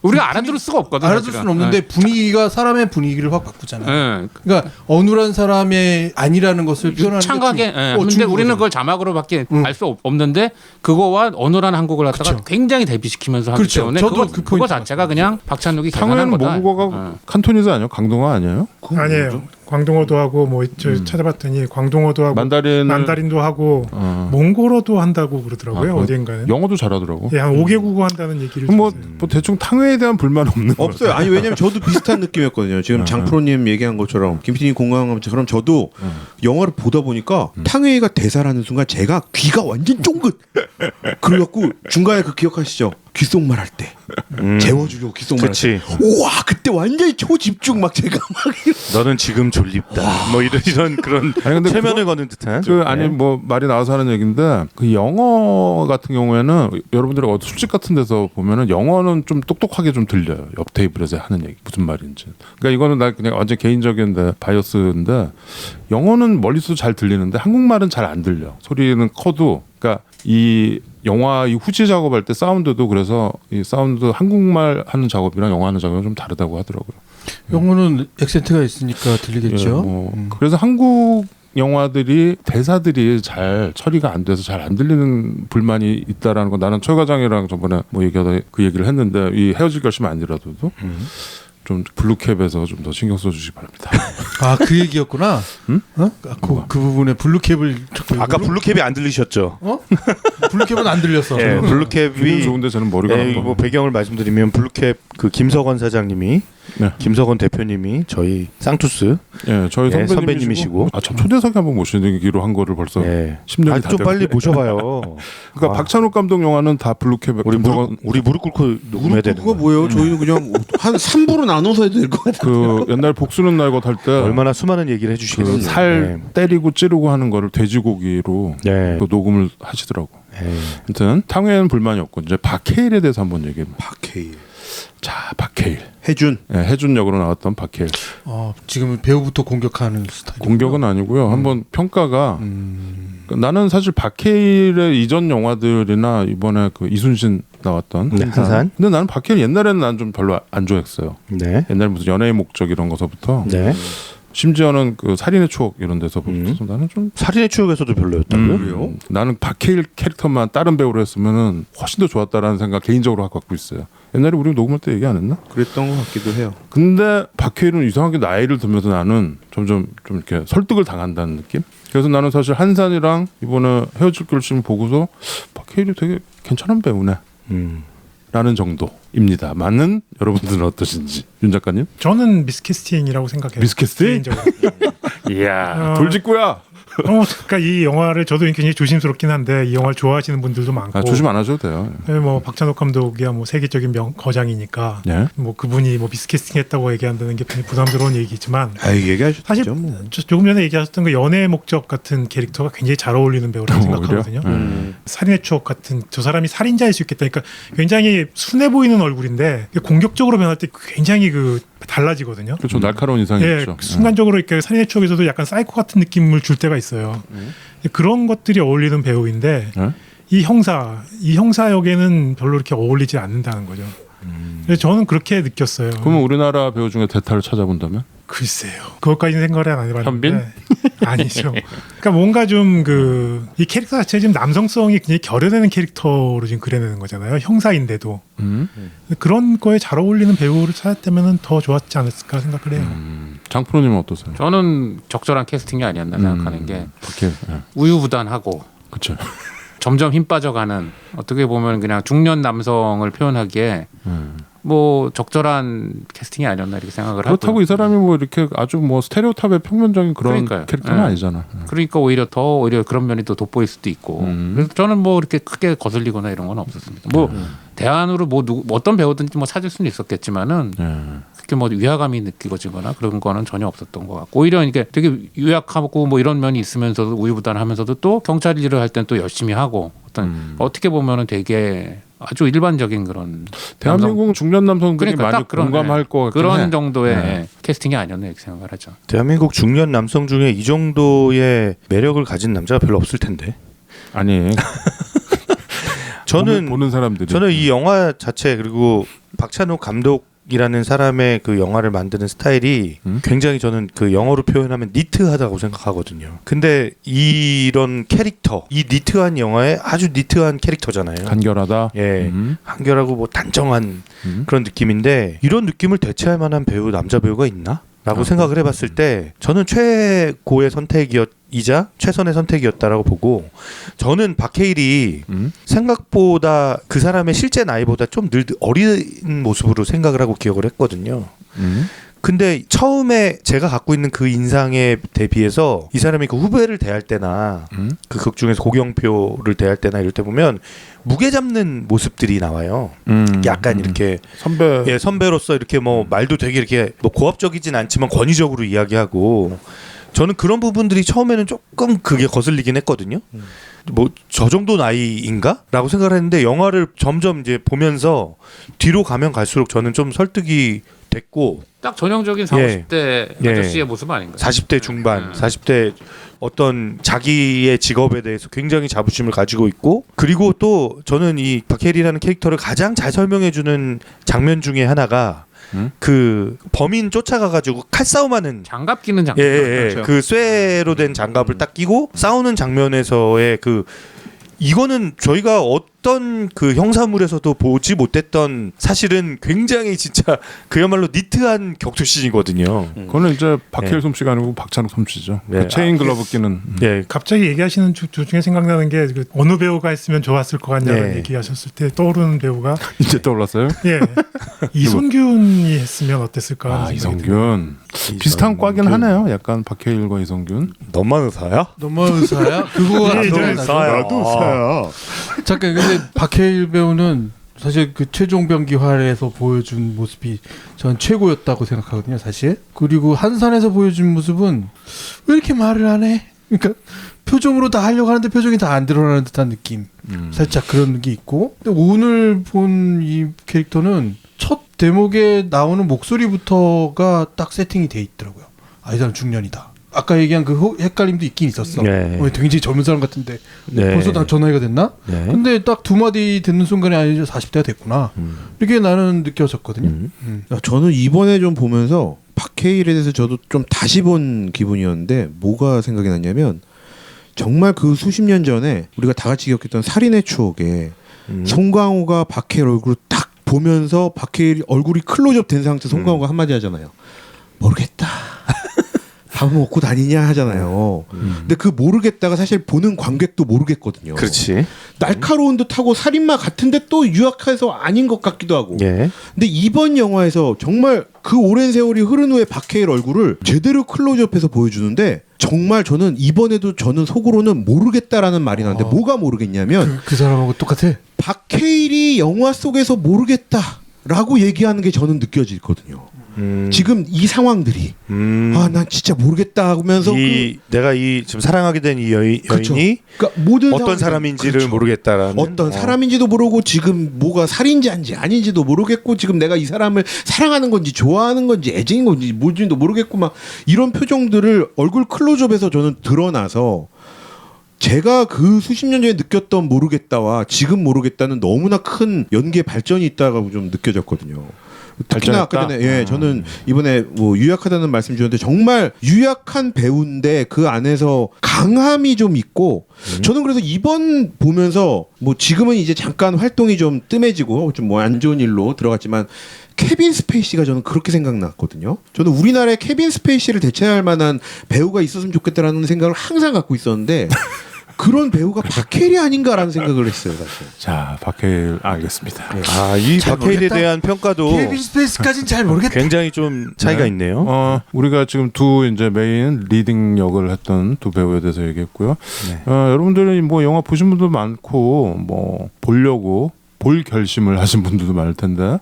우리가 알아들을 수가 없거든. 알아들 사실은. 수는 없는데 분위기가 사람의 분위기를 확 바꾸잖아요. 네. 그러니까 어눌한 사람의 아니라는 것을 표현하는 창가게. 게 근데 우리는 중국어잖아요. 그걸 자막으로밖에 알 수 없는데 그거와 어눌한 한국을 갖다가 그쵸. 굉장히 대비시키면서 하기 그렇죠. 때문에 저도 그거 포인트 자체가 그냥 박찬욱이 계산한 탕웨이는 거다. 모국어가 칸토니즈 아니에요? 강동어 아니에요? 아니에요. 광동어도 하고 뭐 저 찾아봤더니 광동어도 하고 만다린도 하고 몽골어도 한다고 그러더라고요. 어디인가는. 영어도 잘하더라고. 예, 한 5개국어 한다는 얘기를 뭐, 들었어요. 뭐 대충 탕웨이에 대한 불만 없는 거 없어요. 아니 왜냐면 저도 비슷한 느낌이었거든요. 지금 장프로님 얘기한 것처럼 김PD님 공감한 것처럼 저도 영화를 보다 보니까 탕웨이가 대사라는 순간 제가 귀가 완전 쫑긋. 그래갖고 중간에 그 기억하시죠? 귓속말 할 때 재워주려고 귓속말 할 때. 그치. 우와 그때 완전히 초집중 막 제가 막 너는 지금 졸립다. 뭐 이런 그런 아니, 근데 최면을 거는 듯한. 아니 뭐 말이 나와서 하는 얘기인데 그 영어 같은 경우에는 여러분들이 어디 술집 같은 데서 보면은 영어는 좀 똑똑하게 좀 들려요. 옆 테이블에서 하는 얘기 무슨 말인지. 그러니까 이거는 나 그냥 완전 개인적인 바이어스인데 영어는 멀리서도 잘 들리는데 한국말은 잘 안 들려. 소리는 커도 그러니까 이 영화 이 후지 작업할 때 사운드도 그래서 이 사운드 한국말 하는 작업이랑 영어 하는 작업이 좀 다르다고 하더라고요. 영어는 액센트가 있으니까 들리겠죠. 예, 뭐 그래서 한국 영화들이 대사들이 잘 처리가 안 돼서 잘 안 들리는 불만이 있다라는 거 나는 최 과장이랑 저번에 뭐 얘기하다 그 얘기를 했는데 이 헤어질 결심 아니라도 좀 블루캡에서 좀 더 신경 써주시기 바랍니다. 그 얘기였구나. 그 부분에 블루캡을 아까 블루캡이 안 들리셨죠? 블루캡은 안 들렸어. 예, 블루캡이 기분 좋은데 저는 머리가 예, 뭐 배경을 말씀드리면 블루캡 그 김석원 사장님이 네. 김석원 대표님이 저희 쌍투스 예, 저희 예, 선배님이시고 선배님이시고. 참 초대석에 한번 모시기로 한 거를 벌써 예. 10년이 다 좀 돼가지고. 빨리 모셔봐요. 그러니까 박찬욱 감독 영화는 다 블루캡 우리 무릎 꿇고 녹음해야 되는 그거 거. 뭐예요? 저희는 그냥 한 3부로 나눠서 해도 될 것 같아요. 그 옛날 복수는 날 것 할 때 얼마나 수많은 얘기를 해주시겠어요. 그 살 때리고 찌르고 하는 거를 돼지고기로 네. 또 녹음을 하시더라고. 네. 아무튼 탕웨이는 불만이 없고 이제 박해일에 대해서 한번 얘기해. 박해일, 자, 박해일. 해준. 예, 해준 역으로 나왔던 박해일. 지금은 배우부터 공격하는 스타일. 공격은 아니고요. 한번 평가가 나는 사실 박해일의 이전 영화들이나 이번에 그 이순신 나왔던 네, 한산. 근데 나는 박해일 옛날에는 난 좀 별로 안 좋아했어요. 네. 옛날 무슨 연애의 목적 이런 거서부터 네. 심지어는 그 살인의 추억 이런 데서부터 나는 좀 살인의 추억에서도 별로였다고요? 나는 박해일 캐릭터만 다른 배우로 했으면은 훨씬 더 좋았다라는 생각 개인적으로 갖고 있어요. 옛날에 우리 녹음할 때 얘기 안 했나? 그랬던 것 같기도 해요. 근데 박해일은 이상하게 나이를 들면서 나는 점점 좀 이렇게 설득을 당한다는 느낌? 그래서 나는 사실 한산이랑 이번에 헤어질 결심 보고서 박해일이 되게 괜찮은 배우네 라는 정도입니다만은 여러분들은 어떠신지. 윤 작가님? 저는 미스캐스팅이라고 생각해요. 미스캐스팅? 개인적으로. 이야 돌직구야. 그러니까 이 영화를 저도 굉장히 조심스럽긴 한데 이 영화를 좋아하시는 분들도 많고. 조심 안 하셔도 돼요. 뭐 박찬욱 감독이야 뭐 세계적인 거장이니까 예? 뭐 그분이 뭐 미스캐스팅했다고 얘기한다는 게 굉장히 부담스러운 얘기지만 얘기하셨죠. 사실 뭐. 조금 전에 얘기하셨던 그 연애의 목적 같은 캐릭터가 굉장히 잘 어울리는 배우라고 생각하거든요. 살인의 추억 같은 저 사람이 살인자일 수 있겠다. 그러니까 굉장히 순해 보이는 얼굴인데 공격적으로 변할 때 굉장히 그 달라지거든요. 그렇죠. 날카로운 인상이 예, 있죠. 순간적으로 이렇게 살인의 추억에서도 약간 사이코 같은 느낌을 줄 때가 있어요. 그런 것들이 어울리는 배우인데 이 형사 역에는 별로 이렇게 어울리지 않는다는 거죠. 그래서 저는 그렇게 느꼈어요. 그러면 우리나라 배우 중에 대타를 찾아본다면? 글쎄요. 그것까지는 생각을 안 해봤는데. 현빈? 아니죠. 그러니까 뭔가 좀 이 캐릭터 자체가 지금 남성성이 굉장히 결여되는 캐릭터로 지금 그려내는 거잖아요. 형사인데도. 그런 거에 잘 어울리는 배우를 찾았다면 더 좋았지 않았을까 생각을 해요. 장프로님은 어떠세요? 저는 적절한 캐스팅이 아니었나 생각하는 게 박해일. 우유부단하고 그렇죠. 점점 힘 빠져가는 어떻게 보면 그냥 중년 남성을 표현하기에 뭐 적절한 캐스팅이 아니었나 이렇게 생각을 하고 그렇다고 이 사람이 뭐 이렇게 아주 뭐 스테레오타입의 평면적인 그런 그러니까요. 캐릭터는 네. 아니잖아. 그러니까 오히려 그런 면이 또 돋보일 수도 있고 그래서 저는 뭐 이렇게 크게 거슬리거나 이런 건 없었습니다. 뭐 대안으로 뭐 어떤 배우든지 뭐 찾을 수는 있었겠지만은 그렇게 뭐 위화감이 느껴지거나 그런 거는 전혀 없었던 것 같고 오히려 이게 되게 유약하고 뭐 이런 면이 있으면서도 우유부단하면서도 또 경찰 일을 할 때는 또 열심히 하고 어떻게 보면은 되게 아주 일반적인 그런 대한민국 중년 남성들이 그러니까 많이 딱 그런, 공감할 것 같긴 그런 해. 정도의 캐스팅이 아니었나 이렇게 생각을 하죠. 대한민국 중년 남성 중에 이 정도의 매력을 가진 남자가 별로 없을 텐데. 아니. 저는 보는 사람들이. 저는 이 영화 자체 그리고 박찬욱 감독이라는 사람의 그 영화를 만드는 스타일이 굉장히 저는 그 영어로 표현하면 니트하다고 생각하거든요. 근데 이런 캐릭터, 이 니트한 영화에 아주 니트한 캐릭터잖아요. 간결하다. 예, 한결하고 뭐 단정한 그런 느낌인데 이런 느낌을 대체할 만한 배우 남자 배우가 있나? 라고 생각을 해봤을 때 저는 최고의 선택이자 최선의 선택이었다라고 보고 저는 박해일이 생각보다 그 사람의 실제 나이보다 좀 늘 어린 모습으로 생각을 하고 기억을 했거든요. 근데 처음에 제가 갖고 있는 그 인상에 대비해서 이 사람이 그 후배를 대할 때나 그 극 중에서 고경표를 대할 때나 이럴 때 보면 무게 잡는 모습들이 나와요. 약간 이렇게 선배. 예, 선배로서 이렇게 뭐 말도 되게 이렇게 뭐 고압적이진 않지만 권위적으로 이야기하고 저는 그런 부분들이 처음에는 조금 그게 거슬리긴 했거든요. 뭐 저 정도 나이인가? 라고 생각을 했는데 영화를 점점 이제 보면서 뒤로 가면 갈수록 저는 좀 설득이 됐고 딱 전형적인 40, 50대 아저씨의 모습 아닌가요? 40대 중반, 40대 어떤 자기의 직업에 대해서 굉장히 자부심을 가지고 있고 그리고 또 저는 이 박해일이라는 캐릭터를 가장 잘 설명해주는 장면 중에 하나가 그 범인 쫓아가가지고 칼싸움하는 장갑 끼는 장면. 그렇죠. 그 쇠로 된 장갑을 딱 끼고 싸우는 장면에서의 그 이거는 저희가 어떤 그 형사물에서도 보지 못했던 사실은 굉장히 진짜 그야말로 니트한 격투씬이거든요. 그거는 이제 박해일 솜씨가 아니고 박찬욱 솜씨죠. 네. 그 체인 글러브 끼는. 네. 갑자기 얘기하시는 중에 생각나는 게 그 어느 배우가 했으면 좋았을 것 같냐는 네. 얘기하셨을 때 떠오르는 배우가 이제 떠올랐어요? 예 이성균이 했으면 어땠을까? 아 이성균. 비슷한 과긴 하네요. 약간 박해일과 이성균. 너만 의사야? 너만 의사야? 그거 예, 이제 의사야. 잠깐 근데 박해일 배우는 사실 그 최종 병기활에서 보여준 모습이 전 최고였다고 생각하거든요, 사실. 그리고 한산에서 보여준 모습은 왜 이렇게 말을 안 해? 그러니까 표정으로 다 하려고 하는데 표정이 다 안 드러나는 듯한 느낌. 살짝 그런 게 있고. 근데 오늘 본 이 캐릭터는 첫 대목에 나오는 목소리부터가 딱 세팅이 돼 있더라고요. 아, 이 사람 중년이다. 아까 얘기한 그 헷갈림도 있긴 있었어. 네. 굉장히 젊은 사람 같은데 네. 벌써 다 전화이가 됐나? 네. 근데 딱 두 마디 듣는 순간에 아 이제 40대가 됐구나. 이렇게 나는 느껴졌거든요. 야, 저는 이번에 좀 보면서 박해일에 대해서 저도 좀 다시 본 기분이었는데 뭐가 생각이 났냐면 정말 그 수십 년 전에 우리가 다 같이 기억했던 살인의 추억에 송강호가 박해일 얼굴을 딱 보면서 박해일 얼굴이 클로즈업 된 상태 송강호가 한마디 하잖아요. 모르겠다. 밥 먹고 다니냐 하잖아요. 근데 그 모르겠다가 사실 보는 관객도 모르겠거든요. 그렇지. 날카로운 듯하고 살인마 같은데 또 유약해서 아닌 것 같기도 하고. 예. 근데 이번 영화에서 정말 그 오랜 세월이 흐른 후에 박해일 얼굴을 제대로 클로즈업해서 보여주는데 정말 저는 이번에도 저는 속으로는 모르겠다라는 말이 나는데 뭐가 모르겠냐면 그 사람하고 똑같아. 박해일이 영화 속에서 모르겠다라고 얘기하는 게 저는 느껴지거든요. 지금 이 상황들이 아 난 진짜 모르겠다 하면서 내가 이 지금 사랑하게 된 이 여인이 그러니까 모든 어떤 사람인지를 모르겠다라는 어떤 사람인지도 모르고 지금 뭐가 살인자인지 아닌지도 모르겠고 지금 내가 이 사람을 사랑하는 건지 좋아하는 건지 애정인 건지 뭔지도 모르겠고 막 이런 표정들을 얼굴 클로즈업에서 저는 드러나서 제가 그 수십 년 전에 느꼈던 모르겠다와 지금 모르겠다는 너무나 큰 연계 발전이 있다고 좀 느껴졌거든요. 특히나 아까 전에 저는 이번에 뭐 유약하다는 말씀 주셨는데 정말 유약한 배우인데 그 안에서 강함이 좀 있고 저는 그래서 이번 보면서 뭐 지금은 이제 잠깐 활동이 좀 뜸해지고 좀 뭐 안 좋은 일로 들어갔지만 케빈 스페이시가 저는 그렇게 생각났거든요. 저는 우리나라에 케빈 스페이시를 대체할 만한 배우가 있었으면 좋겠다라는 생각을 항상 갖고 있었는데 그런 배우가 박해일이 아닌가라는 생각을 했어요. 사실. 자, 박해일 알겠습니다. 이 잘 박해일에 모르겠다. 대한 평가도 케빈 스페이스까지는 잘 모르겠다. 굉장히 좀 차이가 있네요. 우리가 지금 두 이제 메인 리딩 역을 했던 두 배우에 대해서 얘기했고요. 여러분들이 뭐 영화 보신 분도 많고 뭐 보려고 볼 결심을 하신 분들도 많을 텐데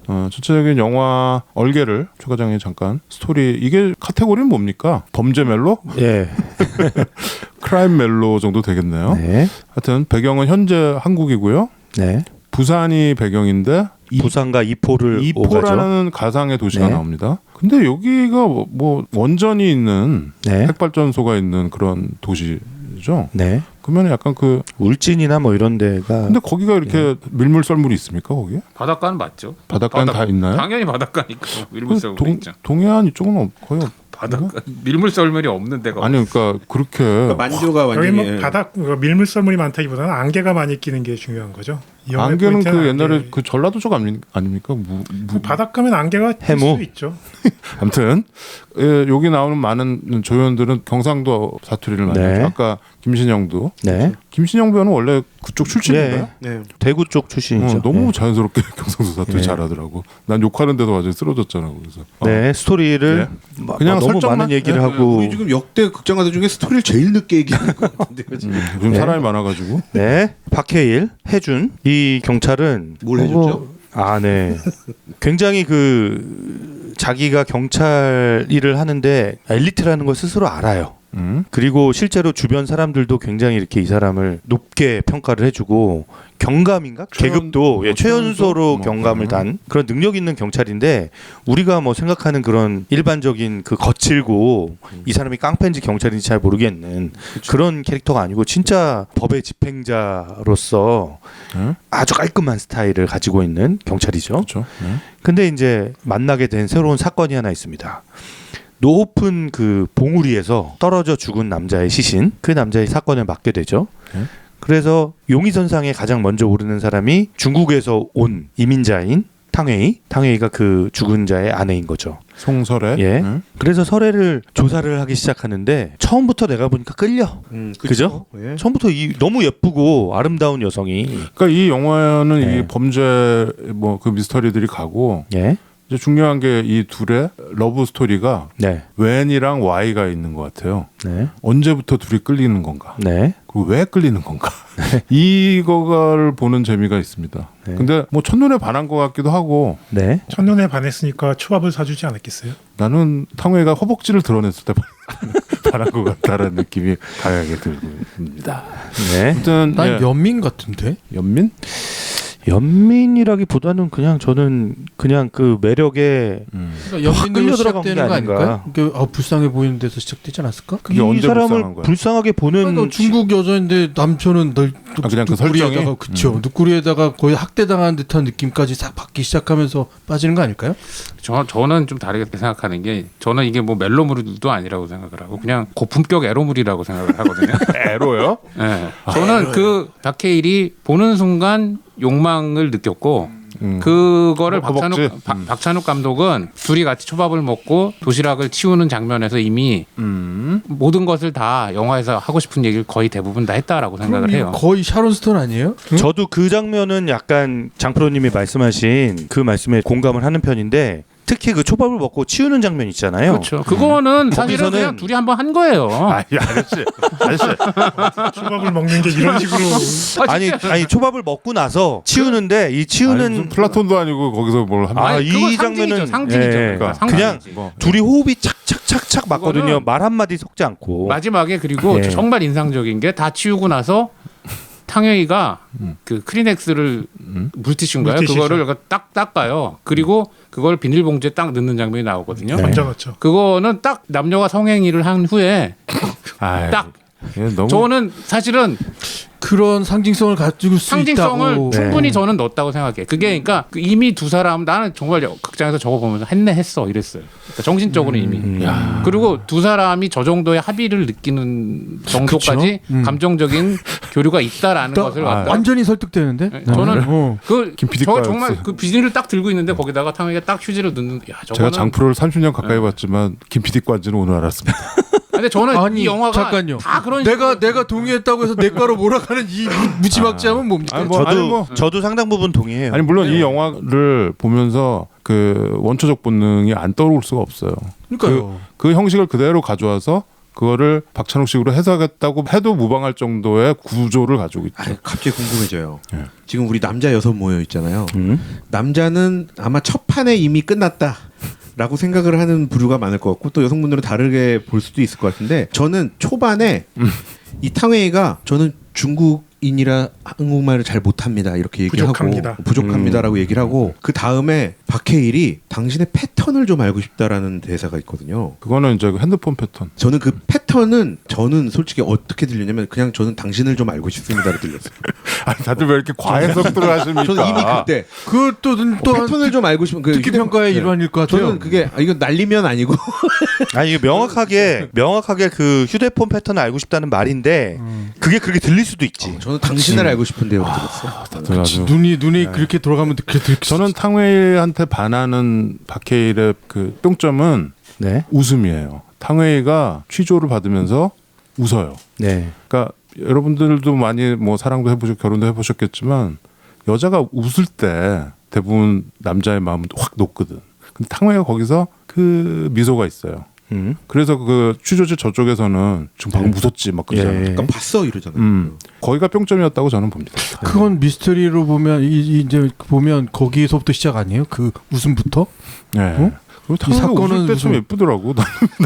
전체적인 영화 얼개를 최 과장이 잠깐 스토리 이게 카테고리는 뭡니까? 범죄 멜로? 예. 크라임 멜로 정도 되겠네요. 네. 하여튼 배경은 현재 한국이고요. 네. 부산이 배경인데 부산과 이포를 오가죠. 이포라는 가상의 도시가 네. 나옵니다. 근데 여기가 뭐 원전이 있는 네. 핵발전소가 있는 그런 도시죠. 네. 그러면 약간 그 울진이나 뭐 이런 데가 근데 거기가 이렇게 밀물 썰물이 있습니까 거기? 바닷가는 맞죠? 바닷가는 다 있나요? 당연히 바닷가니까 밀물 썰물이 있죠. 동해안 이쪽은 거의 바닷가 밀물 썰물이 없는 데가 아니 그러니까 그렇게 그러니까 만조가 여기 완전히 뭐 바닥 밀물 썰물이 많다기보다는 안개가 많이 끼는 게 중요한 거죠. 이 영화의 안개는 그 포인트는 옛날에 안개. 그 전라도 쪽 아닙니까? 바닷가면 안개가 낄 해무. 수 있죠. 아무튼 여기 나오는 많은 조연들은 경상도 사투리를 많이 네. 하죠. 아까 김신영도 네. 김신영 배우는 원래 그쪽 출신인가요? 네. 대구 쪽 출신이죠. 너무 네. 자연스럽게 경상도 사투리 네. 잘하더라고. 난 욕하는 데도 완전히 쓰러졌잖아. 그래서 네, 스토리를 그냥 너무 설정만- 많은 얘기를 네, 하고 우리 지금 역대 극장가들 중에 스토리를 제일 늦게 얘기하는 것 같은데요. 지금. 요즘 네. 사람이 많아가지고 네. 박해일, 해준 이 경찰은 뭘 해줬죠? 네. 굉장히 그 자기가 경찰 일을 하는데 엘리트라는 걸 스스로 알아요. 그리고 실제로 주변 사람들도 굉장히 이렇게 이 사람을 높게 평가를 해주고 경감인가? 계급도 최연소로 뭐 경감을 단 그런 능력 있는 경찰인데 우리가 뭐 생각하는 그런 일반적인 그 거칠고 이 사람이 깡패인지 경찰인지 잘 모르겠는 그런 캐릭터가 아니고 진짜 법의 집행자로서 아주 깔끔한 스타일을 가지고 있는 경찰이죠. 그렇죠. 근데 이제 만나게 된 새로운 사건이 하나 있습니다. 높은 그 봉우리에서 떨어져 죽은 남자의 시신, 그 남자의 사건을 맡게 되죠. 그래서 용의선상에 가장 먼저 오르는 사람이 중국에서 온 이민자인 탕웨이가 그 죽은 자의 아내인 거죠. 송설에. 예. 그래서 설애를 조사를 하기 시작하는데 처음부터 내가 보니까 끌려. 그죠? 예. 처음부터 너무 예쁘고 아름다운 여성이. 그러니까 이 영화는 네. 이 범죄 뭐 그 미스터리들이 가고 예. 이제 중요한 게 이 둘의 러브 스토리가 네. 웬이랑 Y가 있는 것 같아요. 네. 언제부터 둘이 끌리는 건가? 네. 그리고 왜 끌리는 건가? 이거를 보는 재미가 있습니다. 네. 근데 뭐 첫눈에 반한 것 같기도 하고 네. 첫눈에 반했으니까 초밥을 사주지 않았겠어요? 나는 탕웨이가 허벅지를 드러냈을 때 반한 것 같다라는 느낌이 강하게 듭니다. 네. 아무튼 난 예. 연민 같은데. 연민? 연민이라기보다는 그냥 저는 그냥 그 매력에 그러니까 확 연민으로 끌려 들어간 게 시작되는 거 아닌가. 아닐까요? 그러니까 불쌍해 보이는 데서 시작되지 않았을까? 그게 이 언제 사람을 불쌍한 거야? 불쌍하게 보는 그러니까 중국 여자인데 남편은 널 그냥 그 누꾸리에다가 설정이? 그쵸 누꾸리에다가 거의 학대당한 듯한 느낌까지 싹 받기 시작하면서 빠지는 거 아닐까요? 저는 좀 다르게 생각하는 게 저는 이게 뭐 멜로물도 아니라고 생각을 하고 그냥 고품격 에로물이라고 생각을 하거든요. 에로요? 네. 저는 그 박해일이 보는 순간 욕망을 느꼈고 그거를 허벅지? 박찬욱 감독은 둘이 같이 초밥을 먹고 도시락을 치우는 장면에서 이미 모든 것을 다 영화에서 하고 싶은 얘기를 거의 대부분 다 했다라고 생각을 그럼 해요. 거의 샤론 스톤 아니에요? 저도 그 장면은 약간 장프로님이 말씀하신 그 말씀에 공감을 하는 편인데 특히 그 초밥을 먹고 치우는 장면 있잖아요. 그렇죠. 그거는 사실은 거기서는- 그냥 둘이 한번 한 거예요. 아저씨. 초밥을 먹는 게 이런 식으로 아니 초밥을 먹고 나서 치우는데 이 치우는 무슨 플라톤도 아니고 거기서 뭘 합니까? 아, 아니, 이 그건 장면은 상징이죠. 예, 그러니까 그냥 상징이지. 둘이 호흡이 착착착착 맞거든요. 그거는 말 한마디 섞지 않고. 마지막에 그리고 예. 정말 인상적인 게 다 치우고 나서 탕웨이가 그 크리넥스를 물티슈인가요? 물티슈죠. 그거를 딱 닦아요. 그리고 그걸 비닐봉지에 딱 넣는 장면이 나오거든요. 네. 얹어 넣죠. 그거는 딱 남녀가 성행위를 한 후에 딱 너무 저는 사실은 그런 상징성을 가지고 수 상징성을 있다고. 충분히 네. 저는 넣었다고 생각해. 그게 그러니까 이미 두 사람 나는 정말 극장에서 저거 보면서 했어 이랬어요. 그러니까 정신적으로 이미. 그리고 두 사람이 저 정도의 합의를 느끼는 정도까지 감정적인 교류가 있다라는 것을 갖다 완전히 설득되는데. 네, 저는 그 김 PD 저 거였어. 정말 그 비닐을 딱 들고 있는데 거기다가 탕웨이가 딱 휴지를 넣는 야 제가 저거는 장프로를 30년 가까이 봤지만 김 PD 과인지는 오늘 알았습니다. 근데 저는 아니 이 영화가 잠깐요. 다 그런 내가 동의했다고 해서 내과로 몰아가는 이 무지막지함은 뭡니까? 아니, 뭐, 저도 저도 상당 부분 동의해요. 아니 물론 이 영화를 보면서 그 원초적 본능이 안 떠오를 수가 없어요. 그러니까요. 그 형식을 그대로 가져와서 그거를 박찬욱식으로 해석했다고 해도 무방할 정도의 구조를 가지고 있죠. 아, 갑자기 궁금해져요. 예. 지금 우리 남자 여섯 모여 있잖아요. 음? 남자는 아마 첫 판에 이미 끝났다. 라고 생각을 하는 부류가 많을 것 같고 또 여성분들은 다르게 볼 수도 있을 것 같은데 저는 초반에 이 탕웨이가 저는 중국인이라 한국말을 잘 못합니다 이렇게 부족합니다. 얘기하고 부족합니다라고 얘기를 하고 그 다음에 박해일이 당신의 패턴을 좀 알고 싶다라는 대사가 있거든요. 그거는 이제 그 핸드폰 패턴. 저는 그 패턴은 저는 솔직히 어떻게 들리냐면 그냥 저는 당신을 좀 알고 싶습니다로 들렸어요. 아니 다들 왜 이렇게 과해석들을 하십니까? 저는 이미 그때 그것도 또한 패턴을 좀 알고 싶은 그 듣기 평가의 네. 일환일 것 같아요. 저는 그게 이거 날리면 아니고 아니 이게 명확하게 그 휴대폰 패턴을 알고 싶다는 말인데 그게 그렇게 들릴 수도 있지. 저는 당신을 알고 싶은데요 들었어. 다들 아주 눈이 그렇게 돌아가면 그렇게 저는 탕웨이한테 반하는 박해일의 그 뿅점은 네. 웃음이에요. 탕웨이가 취조를 받으면서 웃어요. 네. 그러니까 여러분들도 많이 뭐 사랑도 해보셨고 결혼도 해보셨겠지만 여자가 웃을 때 대부분 남자의 마음은 확 녹거든. 근데 탕웨이가 거기서 그 미소가 있어요. 그래서 그 취조지 저쪽에서는 지금 방금 웃었지 막 그러잖아요. 예. 잠깐 봤어 이러잖아요. 거기가 뿅점이었다고 저는 봅니다. 그건 미스터리로 보면 이제 보면 거기서부터 시작 아니에요? 그 웃음부터? 네. 어? 그리고 이 탕웨이가 사건은 웃을 때 좀 무슨- 예쁘더라고.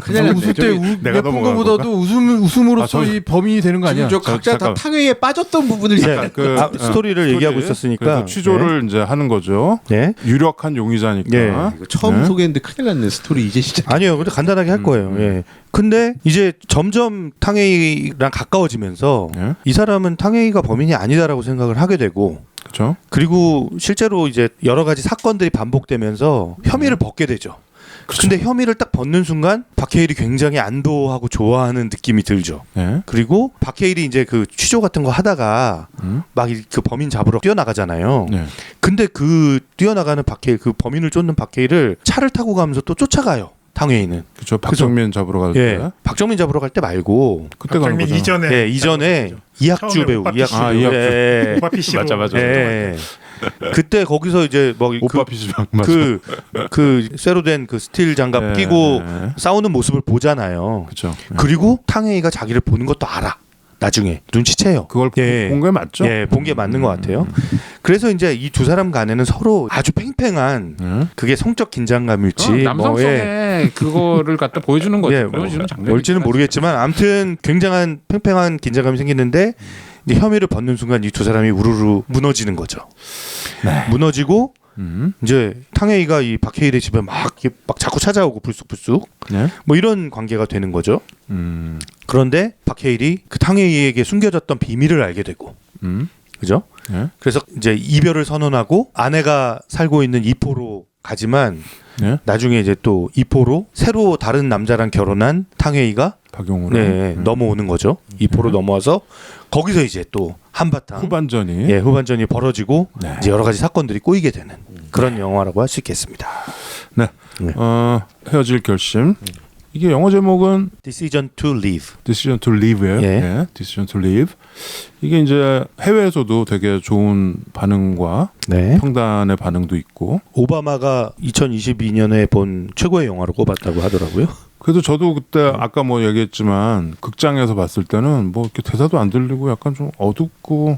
큰일 났네. 웃을 때 저기 내가 예쁜 넘어간 거보다도 웃음으로써 아, 저- 이 범인이 되는 거 아니야? 지금 저 각자 다 잠깐. 탕웨이에 빠졌던 부분을 네. 그 스토리를 얘기하고 있었으니까. 그래서 취조를 이제 하는 거죠. 네. 유력한 용의자니까. 예. 이거 처음 네. 소개했는데 큰일 났네. 스토리 이제 시작. 아니요, 근데 간단하게 할 거예요. 예. 근데 이제 점점 탕웨이랑 가까워지면서 예. 이 사람은 탕웨이가 범인이 아니다라고 생각을 하게 되고 그렇죠. 그리고 실제로 이제 여러 가지 사건들이 반복되면서 혐의를 벗게 되죠. 근데 혐의를 딱 벗는 순간 박해일이 굉장히 안도하고 좋아하는 느낌이 들죠. 예. 그리고 박해일이 이제 그 취조 같은 거 하다가 막 그 범인 잡으러 뛰어나가잖아요. 네. 근데 그 뛰어나가는 박해일, 그 범인을 쫓는 박해일을 차를 타고 가면서 또 쫓아가요. 탕웨이는. 그렇죠. 박정민 잡으러 갈 때. 예. 박정민 잡으러 갈 때 말고 그때 가는 박정민 거죠. 이전에 예, 이전에 이학주 처음에 배우, 오빠 이학주 아, 배우. 이학주. 예. 오빠 PC로 맞아. 예. 그때 거기서 이제 뭐 오빠 피지방 맞아. 그 쇠로 된 그 스틸 장갑 예, 끼고 예. 싸우는 모습을 보잖아요. 그렇죠. 그리고 탕웨이가 자기를 보는 것도 알아. 나중에 눈치채요. 그걸 예. 본 게 맞죠? 예, 본 게 맞는 것 같아요. 그래서 이제 이 두 사람 간에는 서로 아주 팽팽한 예. 그게 성적 긴장감일지 남성성의 그거를 갖다 보여주는 거죠. 예, 보여주는 장면. 뭘지는 모르겠지만 아무튼 굉장한 팽팽한 긴장감이 생기는데 이제 혐의를 벗는 순간 이 두 사람이 우르르 무너지는 거죠. 무너지고 이제 탕웨이가 이 박해일의 집에 막 자꾸 찾아오고 불쑥불쑥 네. 뭐 이런 관계가 되는 거죠. 그런데 박해일이 그 탕웨이에게 숨겨졌던 비밀을 알게 되고, 그죠? 네. 그래서 이제 이별을 선언하고 아내가 살고 있는 이포로 가지만 네. 나중에 이제 또 이포로 새로 다른 남자랑 결혼한 탕웨이가 박용우로 넘어오는 거죠. 이포로 넘어와서 거기서 이제 또 한바탕 후반전이 후반전이 벌어지고 네. 이제 여러 가지 사건들이 꼬이게 되는 그런 영화라고 할 수 있겠습니다. 네. 네. 헤어질 결심. 이게 영어 제목은 Decision to Leave. Decision to Leave예요. 예. 예. Decision to Leave. 이게 이제 해외에서도 되게 좋은 반응과 네. 평단의 반응도 있고. 오바마가 2022년에 본 최고의 영화로 꼽았다고 하더라고요. 그래도 저도 그때 아까 뭐 얘기했지만 극장에서 봤을 때는 뭐 이렇게 대사도 안 들리고 약간 좀 어둡고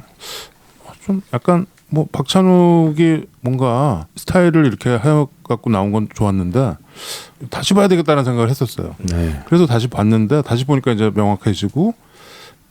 좀 약간 뭐 박찬욱이 뭔가 스타일을 이렇게 해갖고 나온 건 좋았는데 다시 봐야 되겠다는 생각을 했었어요. 네. 그래서 다시 봤는데 다시 보니까 이제 명확해지고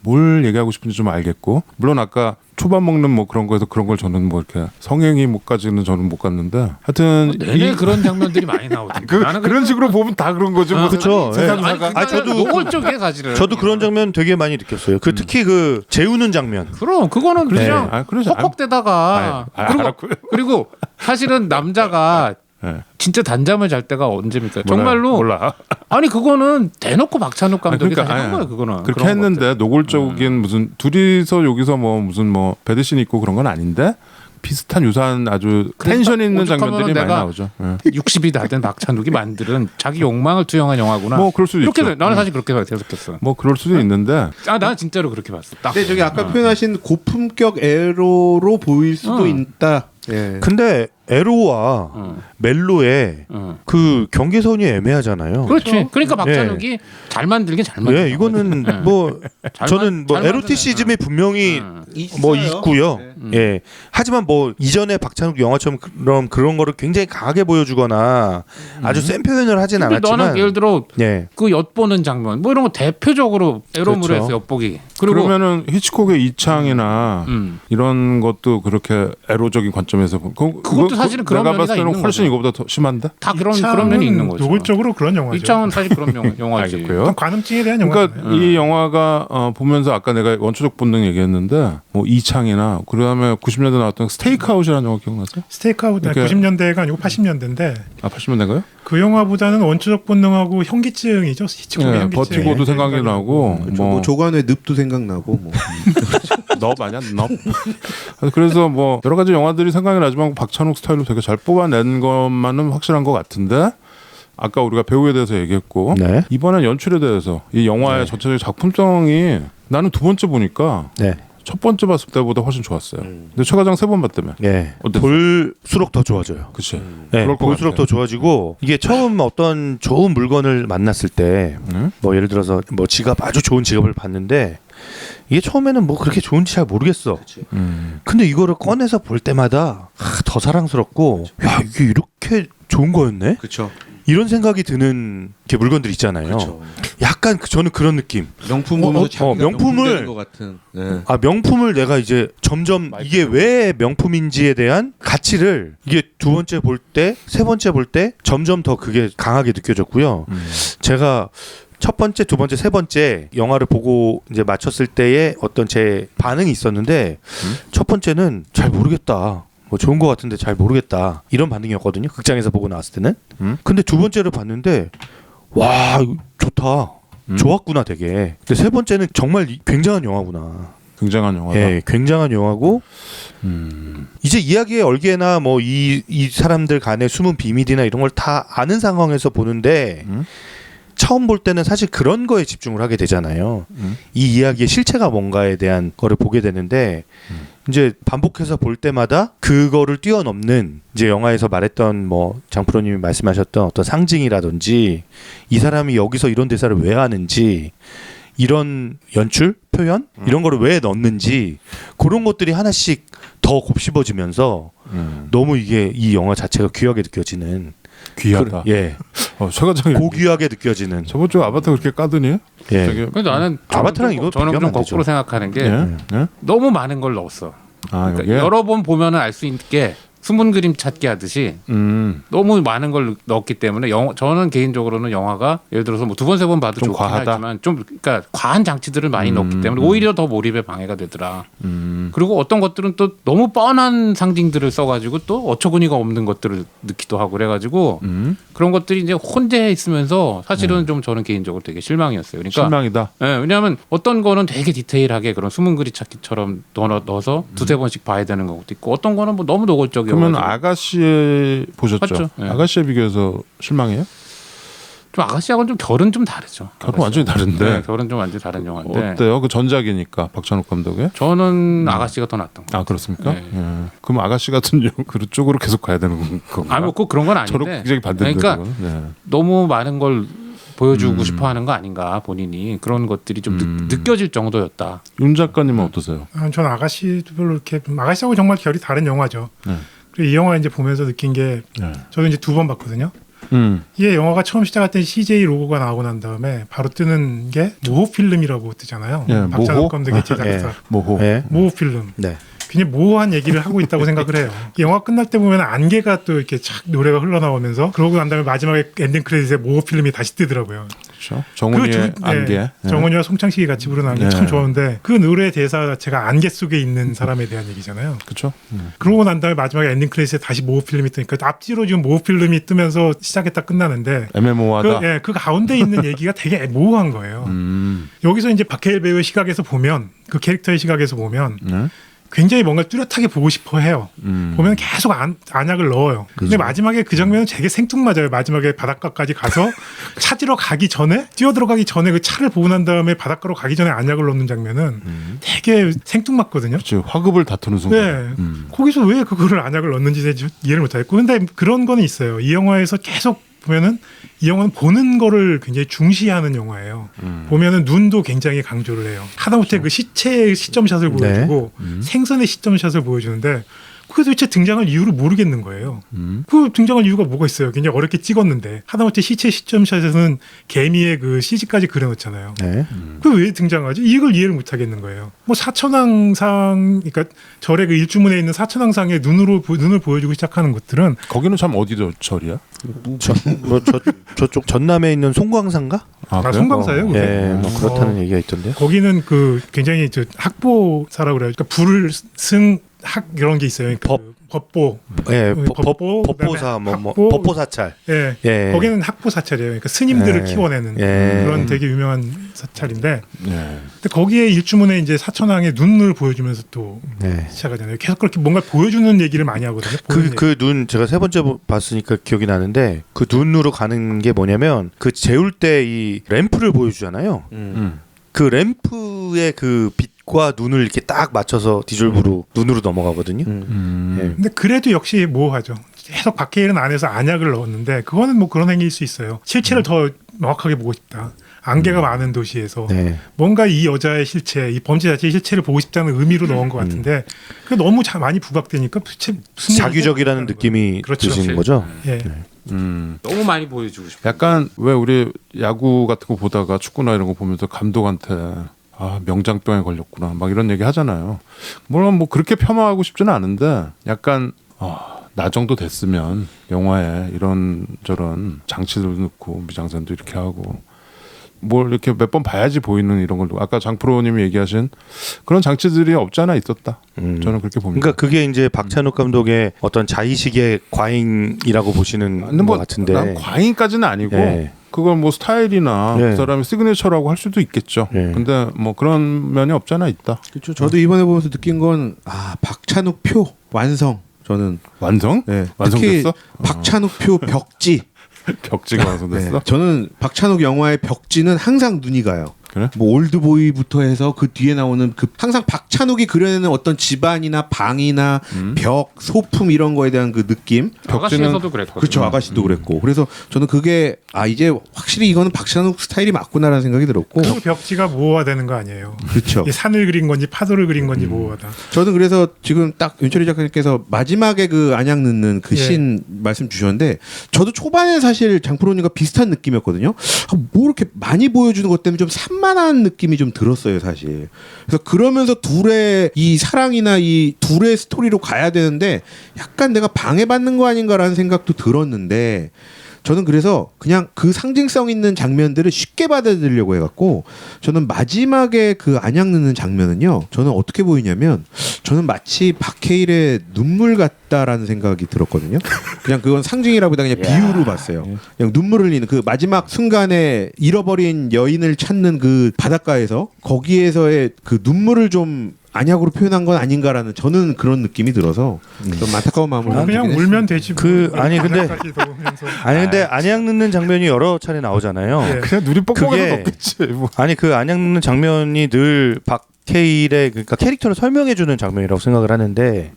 뭘 얘기하고 싶은지 좀 알겠고, 물론 아까 초밥 먹는 뭐 그런 거에서 그런 걸 저는 뭐 이렇게 성행위 뭐까지는 저는 못 갔는데 하여튼 내내 그런 장면들이 많이 나오던데. 나는 그런 식으로 보면 다 그런 거지 뭐. 그쵸. 세상사가 아니, 저도 노골적이야 사실은. 저도 그런 장면 되게 많이 느꼈어요. 그 특히 그 재우는 장면. 그럼 그거는 그래. 그냥 아, 그러지. 헉헉대다가 알았고요. 그리고 사실은 남자가 네. 진짜 단잠을 잘 때가 언제입니까? 정말로 몰라. 아니 그거는 대놓고 박찬욱 감독이 그러니까, 다 해놓은 아니, 거야 그거는. 그렇게 그런 했는데 것들. 노골적인 무슨 둘이서 여기서 뭐 무슨 뭐 배드신 있고 그런 건 아닌데 비슷한 유사한 아주 텐션 있는 오죽하면은 장면들이 많이 내가 나오죠. 예. 60이 다 된 박찬욱이 만드는 자기 욕망을 투영한 영화구나. 뭐 그럴 수도 이렇게 있죠. 나는 사실 그렇게 해석했어. 뭐 그럴 수도 있는데 나는 진짜로 그렇게 봤어. 딱. 근데 저기 아까 표현하신 고품격 에로로 보일 수도 있다. 예. 근데 에로와 멜로의 그 경계선이 애매하잖아요. 그렇지. 그러니까 박찬욱이 잘 만들긴 잘 만든. 예, 이거는 뭐 저는 뭐 잘 에로티시즘이 분명히 있어요. 뭐 있고요. 네. 예. 하지만 뭐 이전에 박찬욱 영화처럼 그런 거를 굉장히 강하게 보여주거나 아주 센 표현을 하진 근데 않았지만 너는 예를 들어 예. 그 엿보는 장면 뭐 이런 거 대표적으로 에로물에서 그렇죠. 엿보기. 그리고 그러면은 히치콕의 이창이나 이런 것도 그렇게 에로적인 관점에서 그것도 사실은 그런 내가 면이 봤을 때는 있는 훨씬 거죠. 이거보다 더 심한데. 다 그런 면이 있는 거죠. 노골적으로 그런 영화죠. 이창은 사실 그런 영화지. 알겠고요. 어떤 관음증에 대한 그러니까 영화잖아요. 이 영화가 보면서 아까 내가 원초적 본능 얘기했는데 뭐 이창이나 그다음에 90년대 나왔던 스테이크아웃이라는 영화 기억나세요? 스테이크아웃 이렇게- 90년대가 아니고 80년대인데 아 80년대인가요? 그 영화보다는 원초적 본능하고 현기증이죠. 히치콕의 네, 현기증. 버티고도 생각이 나고 뭐 조간의 늪도 생각나고 뭐. 넙 아니야 넙. 그래서 뭐 여러 가지 영화들이 생각이 나지만 박찬욱 스타일로 되게 잘 뽑아낸 것만은 확실한 것 같은데 아까 우리가 배우에 대해서 얘기했고 네. 이번엔 연출에 대해서 이 영화의 전체적인 작품성이 나는 두 번째 보니까 네. 첫 번째 봤을 때보다 훨씬 좋았어요. 근데 최 과장 세 번 봤다며. 예. 어땠어요? 볼수록 더 좋아져요. 그치. 네, 그럴 것 볼수록 같아. 더 좋아지고 이게 처음 어떤 좋은 물건을 만났을 때 뭐 예를 들어서 뭐 지갑 아주 좋은 지갑을 봤는데 이게 처음에는 뭐 그렇게 좋은지 잘 모르겠어. 근데 이거를 꺼내서 볼 때마다 더 사랑스럽고 야 이게 이렇게 좋은 거였네? 그렇죠. 이런 생각이 드는 게 물건들 있잖아요. 그렇죠. 약간 저는 그런 느낌. 명품 보면서 자기가 명품 명품을- 되는 것 같은. 네. 아 명품을 내가 이제 점점 이게 왜 명품인지에 대한 가치를 이게 두 번째 볼 때, 세 번째 볼 때 점점 더 그게 강하게 느껴졌고요. 제가 첫 번째, 두 번째, 세 번째 영화를 보고 이제 마쳤을 때의 어떤 제 반응이 있었는데 첫 번째는 잘 모르겠다. 뭐 좋은 것 같은데 잘 모르겠다. 이런 반응이었거든요. 극장에서 보고 나왔을 때는. 근데 두 번째를 봤는데 와 이거 좋다. 좋았구나 되게. 근데 세 번째는 정말 굉장한 영화구나. 굉장한 영화다. 예, 굉장한 영화고 이제 이야기의 얼개나 뭐 이 사람들 간의 숨은 비밀이나 이런 걸 다 아는 상황에서 보는데 처음 볼 때는 사실 그런 거에 집중을 하게 되잖아요. 이 이야기의 실체가 뭔가에 대한 거를 보게 되는데 이제 반복해서 볼 때마다 그거를 뛰어넘는 이제 영화에서 말했던 뭐 장프로님이 말씀하셨던 어떤 상징이라든지 이 사람이 여기서 이런 대사를 왜 하는지 이런 연출, 표현 이런 거를 왜 넣는지 그런 것들이 하나씩 더 곱씹어지면서 너무 이게 이 영화 자체가 귀하게 느껴지는 귀하다. 예. 최 과장님 고귀하게 느껴지는. 저번 주 아바타 그렇게 까더니 예. 저기 근데 나는 아바타랑 이거 저는 비교하면 좀 안 되죠. 거꾸로 생각하는 게 예? 예? 너무 많은 걸 넣었어. 그러니까 여기에? 여러 번 보면은 알 수 있게 숨은 그림 찾기 하듯이 너무 많은 걸 넣었기 때문에 저는 개인적으로는 영화가 예를 들어서 뭐 2번, 3번 봐도 좀 좋긴 과하다? 하지만 좀 그러니까 과한 장치들을 많이 넣었기 때문에 오히려 더 몰입에 방해가 되더라. 그리고 어떤 것들은 또 너무 뻔한 상징들을 써가지고 또 어처구니가 없는 것들을 넣기도 하고 그래가지고 그런 것들이 이제 혼재 있으면서 사실은 좀 저는 개인적으로 되게 실망이었어요. 그러니까 실망이다. 예, 왜냐하면 어떤 거는 되게 디테일하게 그런 숨은 그림 찾기처럼 넣어서 2-3번씩 봐야 되는 것도 있고 어떤 거는 뭐 너무 노골적이어서 그러면 아가씨에 보셨죠? 봤죠. 예. 아가씨에 비교해서 실망해요? 좀 아가씨하고는 좀 결은 좀 다르죠. 결은 완전히 다른데. 네, 결은 좀 완전히 다른 영화인데 어때요? 그 전작이니까 박찬욱 감독의. 저는 아가씨가 더 낫던 거. 아 그렇습니까? 네. 예. 그럼 아가씨 같은 그쪽으로 계속 가야 되는 건가? 아니 뭐 그런 건 저는 아닌데. 굉장히 반대인데. 그러니까 그거는. 예. 너무 많은 걸 보여주고 싶어하는 거 아닌가 본인이 그런 것들이 좀 느껴질 정도였다. 윤 작가님은 어떠세요? 전 아가씨도 별로 이렇게 아가씨하고 정말 결이 다른 영화죠. 네. 그리고 이 영화 이제 보면서 느낀 게 네. 저도 이제 2번 봤거든요. 음. 이게 영화가 처음 시작할 때 CJ 로고가 나오고 난 다음에 바로 뜨는 게 모호 필름이라고 뜨잖아요. 예, 모호? 박찬욱 감독의 제작사 모호. 예. 모호 필름. 네. 굉장히 모호한 얘기를 하고 있다고 생각을 해요. 이 영화 끝날 때 보면 안개가 또 이렇게 착 노래가 흘러나오면서 그러고 난 다음에 마지막에 엔딩 크레딧에 모호 필름이 다시 뜨더라고요. 그렇죠. 정훈이의 안개. 네, 정훈이와 송창식이 같이 부르는 안개 네. 참 좋았는데 그 노래 대사 자체가 안개 속에 있는 사람에 대한 얘기잖아요. 그렇죠. 그러고 난 다음에 마지막에 엔딩 크레딧에 다시 모호 필름이 뜨니까 앞뒤로 지금 모호 필름이 뜨면서 시작했다 끝나는데 애매모호하다. 그 가운데 있는 얘기가 되게 모호한 거예요. 여기서 이제 박해일 배우의 시각에서 보면 그 캐릭터의 시각에서 보면 네? 굉장히 뭔가 뚜렷하게 보고 싶어 해요. 보면 계속 안약을 넣어요. 근데 마지막에 그 장면은 되게 생뚱맞아요. 마지막에 바닷가까지 가서 찾으러 가기 전에 뛰어들어가기 전에 그 차를 보고 난 다음에 바닷가로 가기 전에 안약을 넣는 장면은 되게 생뚱맞거든요. 그렇죠. 화급을 다투는 순간. 네. 거기서 왜 그거를 안약을 넣는지 이해를 못하겠고 근데 그런 거는 있어요. 이 영화에서 계속 보면은 이 영화는 보는 거를 굉장히 중시하는 영화예요. 보면은 눈도 굉장히 강조를 해요. 하다못해 그 시체의 시점샷을 보여주고 생선의 시점샷을 보여주는데 그게 도대체 등장할 이유를 모르겠는 거예요. 그 등장할 이유가 뭐가 있어요? 굉장히 어렵게 찍었는데 하다못해 시체 시점샷에서는 개미의 그 CG까지 그려놓잖아요. 네. 그 왜 등장하지? 이걸 이해를 못하겠는 거예요. 뭐 사천왕상, 그러니까 절의 그 일주문에 있는 사천왕상의 눈을 보여주고 시작하는 것들은 거기는 참 어디죠 절이야? 저쪽 전남에 있는 송광산가? 그래요? 송광사예요. 그게? 예, 뭐 그렇다는 얘기가 있던데요. 거기는 그 굉장히 저 학보사라고 그래요. 그러니까 불을 승 학 이런 게 있어요. 그러니까 그 법보. 예, 법보, 법보사 그다음에 뭐 학보, 법보 사찰. 예. 예. 거기는 학보 사찰이에요. 그러니까 스님들을 예. 키워내는 예. 그런 되게 유명한 사찰인데, 예. 근데 거기에 일주문에 이제 사천왕의 눈을 보여주면서 또 네. 시작하잖아요. 계속 그렇게 뭔가 보여주는 얘기를 많이 하거든요. 보여주는 그 눈 제가 3번째 봤으니까 기억이 나는데 그 눈으로 가는 게 뭐냐면 그 재울 때 이 램프를 보여주잖아요. 그 램프의 그 빛과 눈을 이렇게 딱 맞춰서 디졸브로 눈으로 넘어가거든요. 예. 근데 그래도 역시 모호하죠. 계속 박해일은 안에서 안약을 넣었는데 그거는 뭐 그런 행위일 수 있어요. 실체를 더 명확하게 보고 싶다. 안개가 많은 도시에서 네. 뭔가 이 여자의 실체, 이 범죄 자체의 실체를 보고 싶다는 의미로 넣은 것 같은데 그게 너무 많이 부각되니까 도대체 무슨 자규적이라는 얘기가 느낌이 그렇죠. 드시는 거죠. 예. 너무 많이 보여주고 싶어. 약간 왜 우리 야구 같은 거 보다가 축구나 이런 거 보면서 감독한테 명장병에 걸렸구나 막 이런 얘기 하잖아요. 물론 뭐 그렇게 폄하하고 싶지는 않은데 약간 나 정도 됐으면 영화에 이런 저런 장치들 넣고 미장센도 이렇게 하고 뭘 이렇게 몇 번 봐야지 보이는 이런 걸 아까 장프로님이 얘기하신 그런 장치들이 없지 않아 있었다. 저는 그렇게 봅니다. 그러니까 그게 이제 박찬욱 감독의 어떤 자의식의 과잉이라고 보시는 것 같은데. 난 과잉까지는 아니고 예. 그걸 뭐 스타일이나 예. 그 사람의 시그니처라고 할 수도 있겠죠. 예. 근데 뭐 그런 면이 없지 않아 있다. 그렇죠. 저도 이번에 보면서 느낀 건 박찬욱 표 완성. 저는 완성? 네. 완성됐어? 특히 박찬욱 표 벽지. 벽지가 완성됐어? 네. 저는 박찬욱 영화의 벽지는 항상 눈이 가요. 그래? 뭐 올드보이부터 해서 그 뒤에 나오는 그 항상 박찬욱이 그려내는 어떤 집안이나 방이나 벽, 소품 이런 거에 대한 그 느낌. 아가씨에서도 그랬거든요. 그렇죠. 아가씨도 그랬고. 그래서 저는 그게 이제 확실히 이거는 박찬욱 스타일이 맞구나라는 생각이 들었고. 그 벽지가 모호화 되는 거 아니에요. 그렇죠. 이 산을 그린 건지 파도를 그린 건지 모호하다. 저는 그래서 지금 딱 윤철희 작가님께서 마지막에 그 안약 넣는 그 예. 씬 말씀 주셨는데 저도 초반에 사실 장프로님과 비슷한 느낌이었거든요. 뭐 이렇게 많이 보여주는 것 때문에 좀 산만한 느낌이 좀 들었어요, 사실. 그래서 그러면서 둘의 이 사랑이나 이 둘의 스토리로 가야 되는데 약간 내가 방해받는 거 아닌가라는 생각도 들었는데 저는 그래서 그냥 그 상징성 있는 장면들을 쉽게 받아들이려고 해갖고 저는 마지막에 그 안약 넣는 장면은요 저는 어떻게 보이냐면 저는 마치 박해일의 눈물 같다라는 생각이 들었거든요. 그냥 그건 상징이라보다 그냥 비유로 봤어요. 그냥 눈물 흘리는 그 마지막 순간에 잃어버린 여인을 찾는 그 바닷가에서 거기에서의 그 눈물을 좀 안약으로 표현한 건 아닌가라는 저는 그런 느낌이 들어서 좀 안타까운 마음을 그냥 느끼긴 했어요. 울면 되지. 아니, 근데- 근데 근데 안약 넣는 장면이 여러 차례 나오잖아요. 예. 그냥 눈이 뻑뻑해서 그게- 넣겠지. 뭐. 아니 그 안약 넣는 장면이 늘 박해일의 그러니까 캐릭터를 설명해주는 장면이라고 생각을 하는데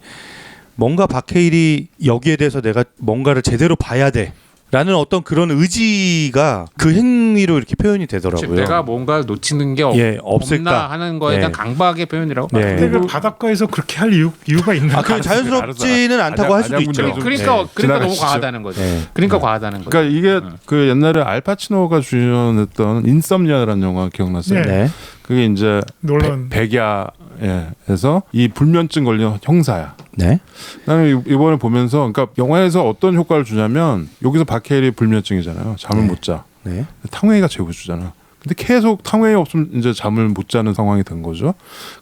뭔가 박해일이 여기에 대해서 내가 뭔가를 제대로 봐야 돼. 라는 어떤 그런 의지가 그 행위로 이렇게 표현이 되더라고요. 내가 뭔가 놓치는 게 예, 없을까? 없나 하는 거에 대한 예. 강박의 표현이라고 네. 봐요. 근데 그 바닷가에서 그렇게 할 이유가 있나? 그 자연스럽지는 않다고 할 수도 안약 있죠. 문제가 그러니까 네. 그러니까 너무 지나가시죠. 과하다는 거죠. 네. 그러니까 과하다는 거죠. 그러니까 이게 그 옛날에 알파치노가 주연했던 인썸니아라는 영화 기억났어요? 네. 네. 그게 이제 놀란. 백야에서 이 불면증 걸린 형사야. 네. 나는 이번에 보면서 그러니까 영화에서 어떤 효과를 주냐면 여기서 박해일이 불면증이잖아요. 잠을 네. 못 자. 네. 탕웨이가 재워주잖아. 근데 계속 탕웨이 없으면 이제 잠을 못 자는 상황이 된 거죠.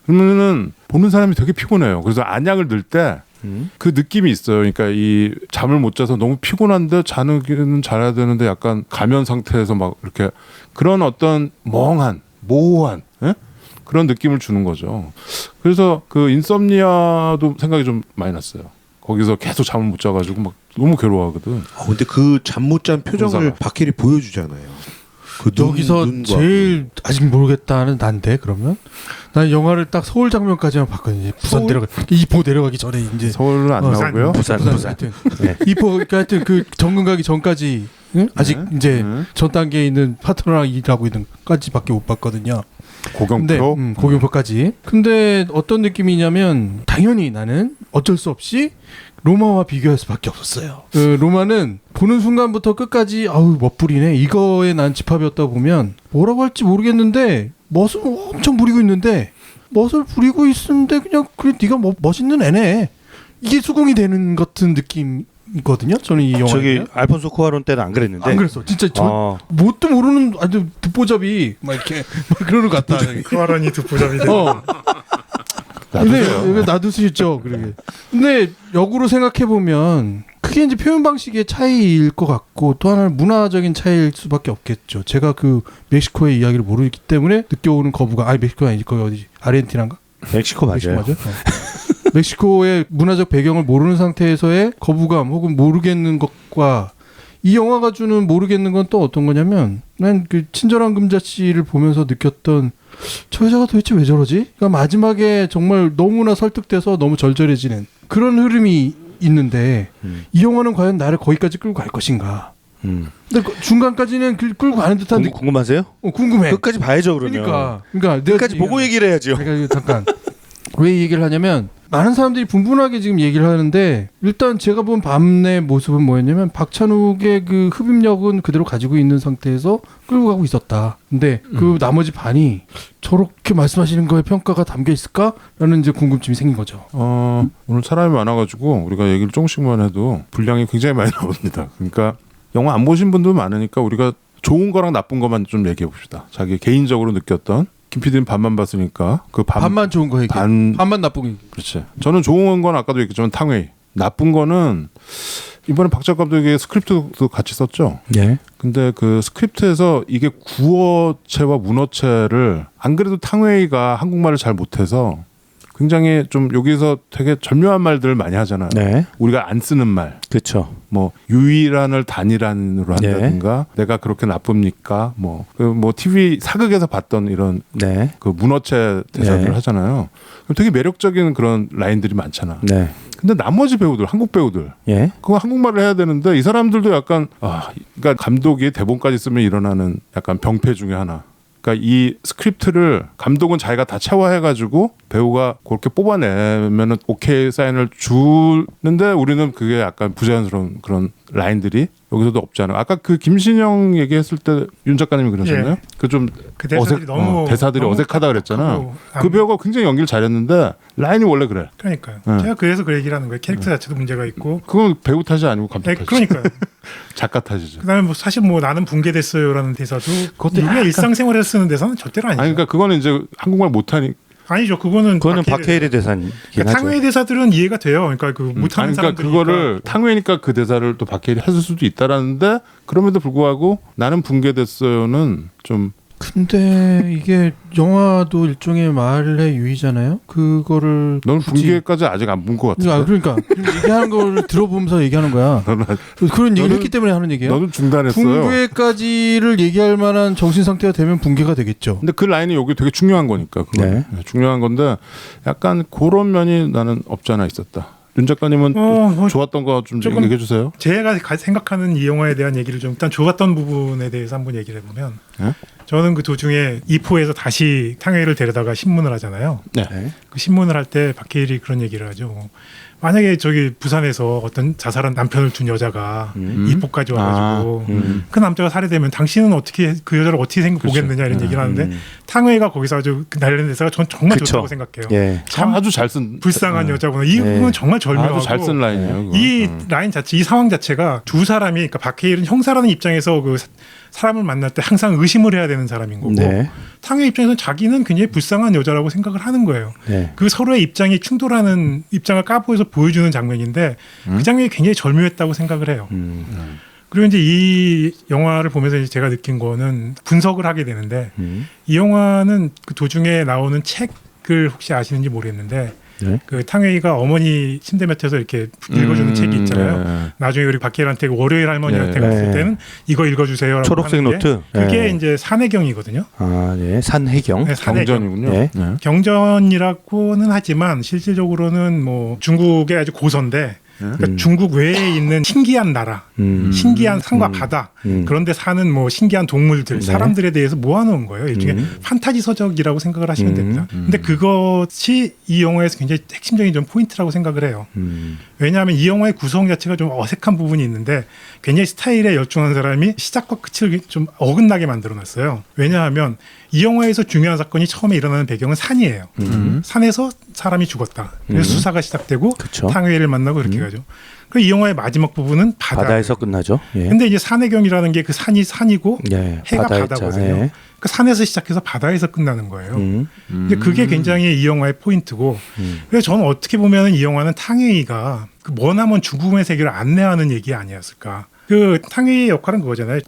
그러면은 보는 사람이 되게 피곤해요. 그래서 안약을 넣을 때 그 느낌이 있어요. 그러니까 이 잠을 못 자서 너무 피곤한데 자는 자야 되는데 약간 가면 상태에서 막 이렇게 그런 어떤 멍한 모호한 예? 그런 느낌을 주는 거죠. 그래서 그 인썸니아도 생각이 좀 많이 났어요. 거기서 계속 잠을 못 자가지고 막 너무 괴로워하거든. 근데 그 잠 못 잔 표정을 형사가. 박해일이 보여주잖아요. 그 여기서 눈과 제일 아직 모르겠다는 난데 그러면 난 영화를 딱 서울 장면까지만 봤거든요. 부산 서울? 내려가 이포 내려가기 전에 이제 서울은 안 부산, 나오고요. 부산. 하여튼 네. 이포 그러니까 하여튼 그 정근 가기 전까지 응? 아직 이제 네. 전 단계에 있는 파트너랑 일하고 있는 까지밖에 못 봤거든요. 근데 고경표. 고경표까지. 근데 어떤 느낌이냐면 당연히 나는 어쩔 수 없이 로마와 비교할 수밖에 없었어요. 그 로마는 보는 순간부터 끝까지 아우 멋부리네. 이거에 난 집합이었다 보면 뭐라고 할지 모르겠는데 멋을 엄청 부리고 있는데 멋을 부리고 있는데 그냥 그래 네가 멋있는 애네. 이게 수긍이 되는 같은 느낌이거든요. 저는 이 영화. 저기 알폰소 쿠아론 때는 안 그랬는데. 안 그랬어. 진짜 저 뭣도 모르는 아주 듣보잡이 막 이렇게 막 그러는 것 같다. 크와런이 듣보잡이 돼. 근데 왜 놔두시죠? 그러게. 근데 역으로 생각해 보면 그게 이제 표현 방식의 차이일 것 같고 또 하나는 문화적인 차이일 수밖에 없겠죠. 제가 그 멕시코의 이야기를 모르기 때문에 느껴오는 거부감. 아니 멕시코가 아니지 거기 어디지? 아르헨티나인가? 멕시코 맞아요. 맞아요? 멕시코의 문화적 배경을 모르는 상태에서의 거부감 혹은 모르겠는 것과 이 영화가 주는 모르겠는 건 또 어떤 거냐면 난 그 친절한 금자씨를 보면서 느꼈던 저 여자가 도대체 왜 저러지? 그러니까 마지막에 정말 너무나 설득돼서 너무 절절해지는 그런 흐름이 있는데 이 영화는 과연 나를 거기까지 끌고 갈 것인가? 근데 그 중간까지는 끌고 가는 듯한 느낌. 궁금하세요? 궁금해. 끝까지 봐야죠 그러면. 그러니까 끝까지 보고 얘기를 해야죠. 그러니까 잠깐 왜 이 얘기를 하냐면 많은 사람들이 분분하게 지금 얘기를 하는데 일단 제가 본 밤의 모습은 뭐였냐면 박찬욱의 그 흡입력은 그대로 가지고 있는 상태에서 끌고 가고 있었다. 근데 그 나머지 반이 저렇게 말씀하시는 거에 평가가 담겨 있을까라는 이제 궁금증이 생긴 거죠. 오늘 사람이 많아가지고 우리가 얘기를 조금씩만 해도 분량이 굉장히 많이 나옵니다. 그러니까 영화 안 보신 분도 많으니까 우리가 좋은 거랑 나쁜 것만 좀 얘기해 봅시다. 자기 개인적으로 느꼈던. 김 PD는 반만 봤으니까 그 반만 좋은 거 얘기. 반만 나쁜 거. 그렇지. 저는 좋은 건 아까도 얘기했지만 탕웨이. 나쁜 거는 이번에 박작 감독의 스크립트도 같이 썼죠. 네. 근데 그 스크립트에서 이게 구어체와 문어체를 안 그래도 탕웨이가 한국말을 잘 못해서 굉장히 좀 여기서 되게 절묘한 말들을 많이 하잖아요. 네. 우리가 안 쓰는 말. 그렇죠. 뭐 유일한을 단일한으로 한다든가 내가 그렇게 나쁩니까? 뭐 TV 사극에서 봤던 이런 네. 그 문어체 대사들을 네. 하잖아요. 그럼 되게 매력적인 그런 라인들이 많잖아. 네. 근데 나머지 배우들, 한국 배우들, 예. 그거 한국말을 해야 되는데 이 사람들도 약간 그러니까 감독이 대본까지 쓰면 일어나는 약간 병폐 중에 하나. 그러니까 이 스크립트를 감독은 자기가 다 체화해가지고 배우가 그렇게 뽑아내면은 오케이 사인을 주는데 우리는 그게 약간 부자연스러운 그런 라인들이 여기서도 없지 않아. 아까 그 김신영 얘기했을 때 윤 작가님이 그러셨나요? 예. 그 좀 그 대사들이 대사들이 너무 어색하다 그랬잖아. 크고 그 배우가 굉장히 연기를 잘했는데 라인이 원래 그래. 그러니까요. 네. 제가 그래서 그 얘기를 하는 거예요. 캐릭터 자체도 문제가 있고. 그건 배우 탓이 아니고 감독 네, 탓이지. 그러니까요. 작가 탓이지. 그다음에 뭐 사실 뭐 나는 붕괴됐어요라는 대사도 그것도 우리가 약간- 일상생활에서 쓰는 대사는 절대로 아니죠. 아니 그러니까 그거는 이제 한국말 못하니. 아니죠. 그거는 박해일의 대사긴 그러니까 하죠. 탕웨이 대사들은 이해가 돼요. 그러니까 그 못하는 아니, 그러니까 사람들이니까. 그거를 탕웨이니까 그 대사를 또 박해일이 했을 수도 있다라는데 그럼에도 불구하고 나는 붕괴됐어요는 좀 근데 이게 영화도 일종의 말의 유의잖아요. 그거를 너는 굳이- 붕괴까지 아직 안 본 것 같은데. 그러니까 지금 얘기하는 걸 들어보면서 얘기하는 거야. 그런 얘기를 했기 때문에 하는 얘기예요. 너는 중단했어요. 붕괴까지를 얘기할 만한 정신 상태가 되면 붕괴가 되겠죠. 근데 그 라인이 여기 되게 중요한 거니까. 그건. 네. 중요한 건데 약간 그런 면이 나는 없지 않아 있었다. 윤 작가님은 뭐 좋았던 거 좀 조금- 얘기해 주세요. 제가 생각하는 이 영화에 대한 얘기를 좀 일단 좋았던 부분에 대해서 한번 얘기를 해보면 네? 저는 그 도중에 이포에서 다시 탕웨이를 데려다가 신문을 하잖아요. 네. 그 신문을 할 때 박해일이 그런 얘기를 하죠. 만약에 저기 부산에서 어떤 자살한 남편을 둔 여자가 이포까지 와가지고 그 남자가 살해되면 당신은 어떻게 그 여자를 어떻게 보겠느냐 이런 얘기를 하는데 탕웨이가 거기서 아주 그 날리는 대사가 전 정말 그쵸. 좋다고 생각해요. 예. 참 아주 잘 쓴 불쌍한 네. 여자구나. 이 부분은 정말 절묘하고 아주 잘 쓴 라인이에요. 그거. 이 라인 자체, 이 상황 자체가 두 사람이, 그러니까 박해일은 형사라는 입장에서 그 사람을 만날 때 항상 의심을 해야 되는 사람인 거고, 네. 탕웨이 입장에서는 자기는 굉장히 불쌍한 여자라고 생각을 하는 거예요. 네. 그 서로의 입장이 충돌하는 입장을 까보에서 보여주는 장면인데 그 장면이 굉장히 절묘했다고 생각을 해요. 그리고 이제 이 영화를 보면서 이제 제가 느낀 거는 분석을 하게 되는데 이 영화는 그 도중에 나오는 책을 혹시 아시는지 모르겠는데 네. 그 탕웨이가 어머니 침대 밑에서 이렇게 읽어주는 책이 있잖아요. 네. 나중에 우리 박해일한테 월요일 할머니한테 네. 갔을 때는 이거 읽어주세요라고 초록색 하는데 노트. 그게 네. 이제 산해경이거든요. 아, 네. 산해경. 네, 산해경. 경전이군요. 네. 네. 경전이라고는 하지만 실질적으로는 뭐 중국의 아주 고서인데 그러니까 중국 외에 있는 신기한 나라, 신기한 산과 바다 그런데 사는 뭐 신기한 동물들, 네. 사람들에 대해서 모아놓은 거예요. 일종의 판타지 서적이라고 생각을 하시면 됩니다. 근데 그것이 이 영화에서 굉장히 핵심적인 좀 포인트라고 생각을 해요. 왜냐하면 이 영화의 구성 자체가 좀 어색한 부분이 있는데 굉장히 스타일에 열중한 사람이 시작과 끝을 좀 어긋나게 만들어놨어요. 왜냐하면 이 영화에서 중요한 사건이 처음에 일어나는 배경은 산이에요. 산에서 사람이 죽었다. 그래서 수사가 시작되고 그쵸. 탕웨이를 만나고 그렇게 가죠. 그리고 이 영화의 마지막 부분은 바다. 바다에서 끝나죠. 예. 근데 이제 산해경이라는 게 그 산이 산이고 예. 해가 바다였죠. 바다거든요. 예. 그 산에서 시작해서 바다에서 끝나는 거예요. 근데 그게 굉장히 이 영화의 포인트고 그래서 저는 어떻게 보면 이 영화는 탕웨이가 그 머나먼 죽음의 세계를 안내하는 얘기 아니었을까. 그 탕웨이의 역할은 그거잖아요.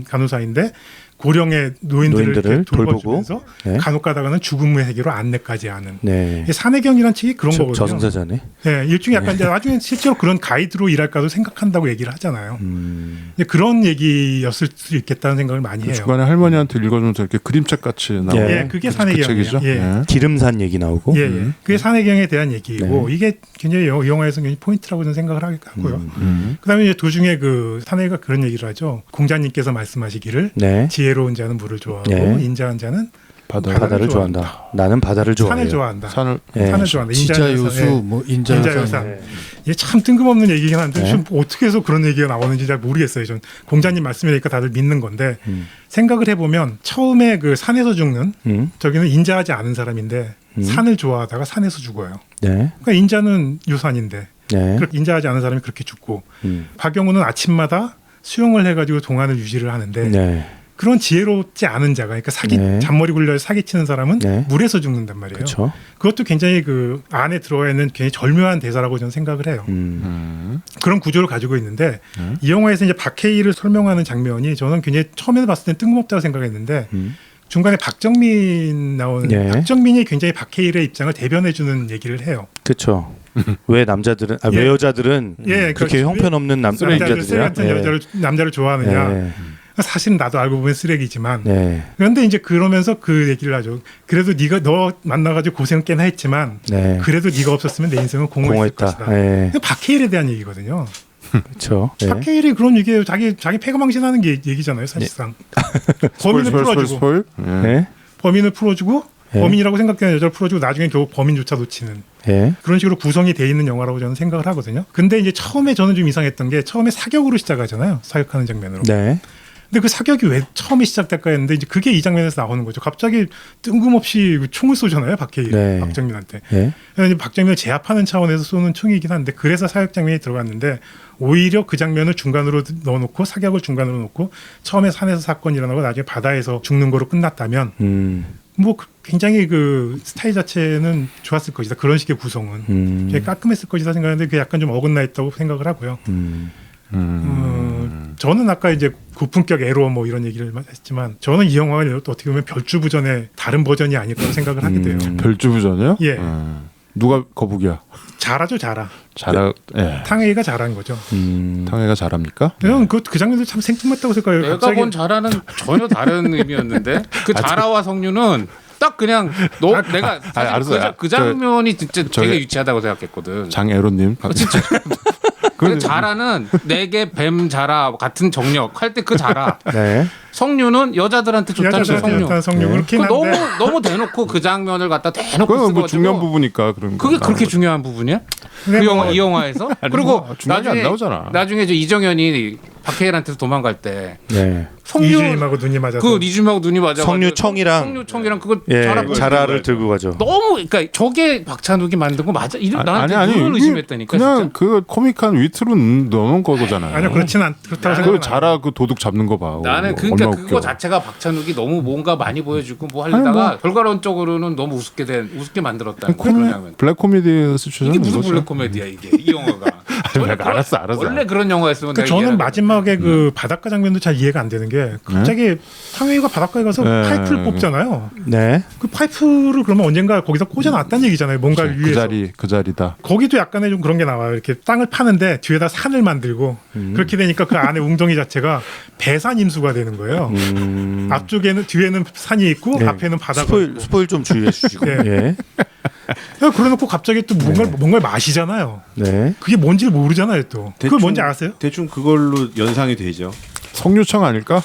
간호사인데 고령의 노인들을 이렇게 돌봐주면서 네. 간혹 가다가는 죽음의 세계로 안내까지 하는. 네. 산해경이라는 책이 그런 거거든요. 저승사자네. 네, 일종의 약간 이제 나중에 실제로 그런 가이드로 일할까도 생각한다고 얘기를 하잖아요. 이제 그런 얘기였을 수 있겠다는 생각을 많이 해요. 중간에 할머니한테 읽어주면서 이렇게 그림책 같이 나오는 예, 그게 산해경이에요. 책이죠. 예. 예. 기름산 얘기 나오고. 예, 예. 그게 산해경에 대한 얘기고 네. 이게 굉장히 이 영화에서 굉장히 포인트라고 저는 생각을 하고요. 그다음에 이제 도중에 그 산해가 그런 얘기를 하죠. 공자님께서 말씀하시기를 네. 지혜로운 자는 물을 좋아하고 네. 인자한 자는 바다를 좋아한다. 나는 바다를 좋아해요. 산을 좋아한다. 산을 예. 산을 좋아한다. 진짜 인자여산. 요수, 예. 뭐 인자 인자 요산. 이게 참 뜬금없는 얘기긴 한데 네. 좀 어떻게 해서 그런 얘기가 나오는지 잘 모르겠어요. 전 공자님 말씀이니까 다들 믿는 건데 생각을 해보면 처음에 그 산에서 죽는 저기는 인자하지 않은 사람인데 산을 좋아하다가 산에서 죽어요. 네. 그러니까 인자는 유산인데 네. 그렇게 인자하지 않은 사람이 그렇게 죽고 박영우는 아침마다 수영을 해가지고 동안을 유지를 하는데 네. 그런 지혜롭지 않은 자가 그러니까 네. 잔머리 굴려 사기치는 사람은 네. 물에서 죽는단 말이에요. 그렇죠. 그것도 굉장히 그 안에 들어와 있는 굉장히 절묘한 대사라고 저는 생각을 해요. 그런 구조를 가지고 있는데 이 영화에서 이제 박해일을 설명하는 장면이 저는 굉장히 처음에 봤을 땐 뜬금없다고 생각했는데 중간에 박정민 나오는 예. 박정민이 굉장히 박해일의 입장을 대변해주는 얘기를 해요. 그렇죠. 왜 남자들은 왜 예. 여자들은 예, 그렇게 그렇죠. 형편없는 남자들 쓰레기 남자들이야. 같은 남자를 좋아하느냐. 예. 사실은 나도 알고 보면 쓰레기지만 네. 그런데 이제 그러면서 그 얘기를 하죠. 그래도 네가 너 만나가지고 고생 꽤나 했지만 네. 그래도 네가 없었으면 내 인생은 공허했을 것이다. 예. 박해일에 대한 얘기거든요. 그렇죠. 예. 박해일이 그런 얘기예요. 자기 패거망신하는 게 얘기잖아요. 사실상 범인을 풀어주고 스포일. 예. 예. 범인을 풀어주고 예. 범인이라고 생각되는 여자를 풀어주고 나중에 결국 범인조차 놓치는 예. 그런 식으로 구성이 돼 있는 영화라고 저는 생각을 하거든요. 근데 이제 처음에 저는 좀 이상했던 게 처음에 사격으로 시작하잖아요. 사격하는 장면으로. 네. 근데 그 사격이 왜 처음에 시작될까 했는데 이제 그게 이 장면에서 나오는 거죠. 갑자기 뜬금없이 총을 쏘잖아요. 박해일 네. 박정민한테. 예. 그래서 박정민을 제압하는 차원에서 쏘는 총이긴 한데 그래서 사격 장면이 들어갔는데 오히려 그 장면을 중간으로 넣어놓고 사격을 중간으로 놓고 처음에 산에서 사건이 일어나고 나중에 바다에서 죽는 거로 끝났다면 뭐 굉장히 그 스타일 자체는 좋았을 것이다. 그런 식의 구성은 되게 깔끔했을 것이다 생각하는데 그게 약간 좀 어긋나 있다고 생각을 하고요. 저는 아까 이제 고품격 에로 뭐 이런 얘기를 했지만 저는 이 영화가 어떻게 보면 별주부전의 다른 버전이 아닐까 생각을 하게 돼요. 별주부전이요? 예. 누가 거북이야? 잘하죠, 잘하. 예. 탕웨이가 잘한 거죠. 탕웨이가 잘합니까? 저는 그 장면도 참 생뚱맞다고 생각해요. 내가 갑자기 본 자라는 전혀 다른 의미였는데 그 자라와 성류는 딱 그냥 너 내가 사실 알았어요. 그 장면이 진짜 저기- 되게 유치하다고 생각했거든. 장애로님. 진짜. 그 자라는 내게 뱀 자라 같은 정력 할 때 그 자라. 네. 성류는 여자들한테 좋다는 여자들한테 성류. 좋다는 성류 그렇긴 그 한데 너무 대놓고 그 장면을 갖다 대놓고 그건 뭐 쓰고 중요한 부분이니까 그런 거. 그게 그렇게 중요한 부분이야? 근데 그 뭐- 영화 이 영화에서? 아니, 그리고 뭐 중간에 안 나오잖아. 나중에 저 이정현이 박해일한테서 도망갈 때 네. 이주임하고 눈이 맞아서 그 리줌하고 눈이 맞아. 성류총이랑 그거 예. 자라 자라를 들고 가죠. 너무 그러니까 저게 박찬욱이 만든 거 맞아? 나한테 아니 그걸 이게 의심했다니까 그냥 진짜. 그 코믹한 위트로 넣은 거잖아요. 아니요 그렇다고 그 생각해요. 자라 그 도둑 잡는 거 봐. 나는 그러니까 그거 자체가 박찬욱이 너무 뭔가 많이 보여주고 뭐 하려다가 결과론적으로는 너무 우습게 만들었다는 거 그런 장면. 블랙 코미디 수준은 이게 무슨 블랙 코미디야 이게 이 영화가. 알았어. 원래 그런 영화였으면 그 내가 저는 이해를 마지막에 그 바닷가 장면도 잘 이해가 안 되는 게 갑자기 탕웨이가 바닷가에 가서 네. 파이프를 뽑잖아요. 네. 그 파이프를 그러면 언젠가 거기서 꽂아놨다는 얘기잖아요. 뭔가 그 위에서. 그 자리다. 거기도 약간의 좀 그런 게 나와요. 이렇게 땅을 파는데 뒤에다 산을 만들고 그렇게 되니까 그 안에 웅덩이 자체가 배산 임수가 되는 거예요. 앞쪽에는 뒤에는 산이 있고 네. 앞에는 바다가 스포일 좀 주의해 주시고. 예. 예. 그래놓고 갑자기 또 뭔가를 마시잖아요. 네. 그게 뭔지를 모르잖아요. 또 그거 뭔지 아세요? 대충 그걸로 연상이 되죠. 성류청 아닐까?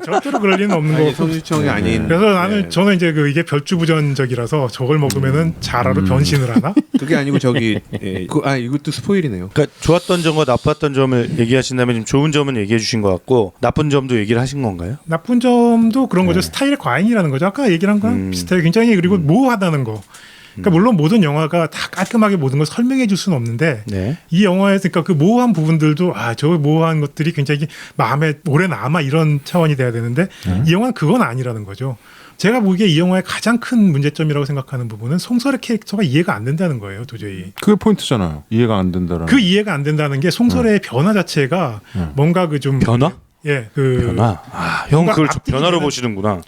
절대로 그럴 리는 없는 아니, 거고. 성유청이 아닌. 그래서 나는 네. 저는 이제 이게 별주부전적이라서 저걸 먹으면은 자라로 변신을 하나? 그게 아니고 저기 이것도 스포일이네요. 그러니까 좋았던 점과 나빴던 점을 얘기하신다면 지금 좋은 점은 얘기해 주신 것 같고 나쁜 점도 얘기를 하신 건가요? 나쁜 점도 그런 거죠. 스타일의 과잉이라는 거죠. 아까 얘기한 거랑 비슷해요. 굉장히 그리고 모호하다는 거. 그러니까 물론 모든 영화가 다 깔끔하게 모든 걸 설명해 줄 수는 없는데 네. 이 영화에서 그러니까 그 모호한 부분들도 저 모호한 것들이 굉장히 마음에 오래 남아 이런 차원이 돼야 되는데 이 영화는 그건 아니라는 거죠. 제가 보기에 이 영화의 가장 큰 문제점이라고 생각하는 부분은 송설의 캐릭터가 이해가 안 된다는 거예요. 도저히. 그게 포인트잖아요. 이해가 안 된다라는. 그 이해가 안 된다는 게 송설의 변화 자체가 뭔가 그 좀 변화? 예, 그 변화. 형 그걸 뭔가 변화로 앞뒤지는- 보시는구나.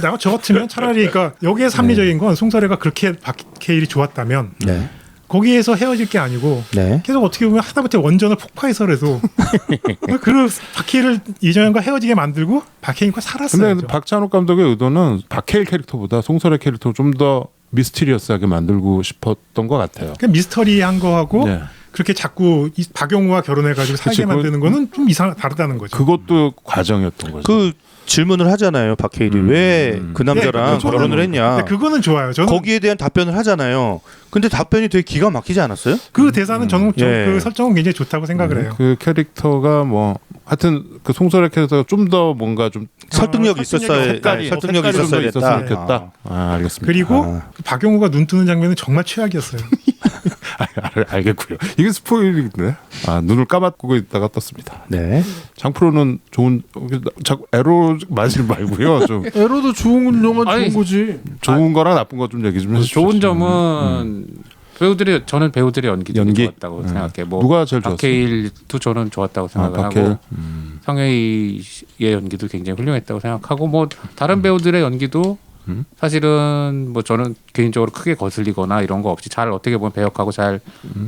내가 저 같으면 차라리 그러니까 여기에 합리적인 건 송설애가 그렇게 박해일이 좋았다면 네. 거기에서 헤어질 게 아니고 네. 계속 어떻게 보면 하다못해 원전을 폭파해서라도 그 박해일을 이정현과 헤어지게 만들고 박해일과 살았어요. 근데 박찬욱 감독의 의도는 박해일 캐릭터보다 송설의 캐릭터를 좀 더 미스티리어스하게 만들고 싶었던 것 같아요. 그 미스터리한 거하고 네. 그렇게 자꾸 박용우와 결혼해가지고 살게 그치, 만드는 거는 좀 다르다는 거죠. 그것도 과정이었던 거죠. 그 질문을 하잖아요. 박해일이 왜 그 남자랑 그거는- 결혼을 했냐. 근데 그거는 좋아요. 저는 거기에 대한 답변을 하잖아요. 근데 답변이 되게 기가 막히지 않았어요? 그 대사는 저는 예. 그 설정은 굉장히 좋다고 생각을 해요. 그 캐릭터가 뭐 하여튼 그 송설의 캐릭터가 좀 더 뭔가 좀 설득력이 있었어야 색깔이 설득력이 좀 더 있었어야 있었으면 됐다. 좋겠다. 알겠습니다. 그리고 그 박용우가 눈 뜨는 장면은 정말 최악이었어요. 알겠고요. 이게 스포일인데 눈을 까맣고 있다가 떴습니다. 네. 장프로는 좋은 자꾸 에로 마시지 말고요. 좀 에러도 좋은 영화 아니, 좋은 거지. 좋은 거랑 나쁜 거 좀 얘기 좀 해주시죠. 좋은 점은 저는 배우들의 연기도 좋았다고 생각해. 뭐 누가 제일 좋았어요? 박해일도 저는 좋았다고 생각을 하고 성혜이의 연기도 굉장히 훌륭했다고 생각하고 뭐 다른 배우들의 연기도 사실은 뭐 저는 개인적으로 크게 거슬리거나 이런 거 없이 잘 어떻게 보면 배역하고 잘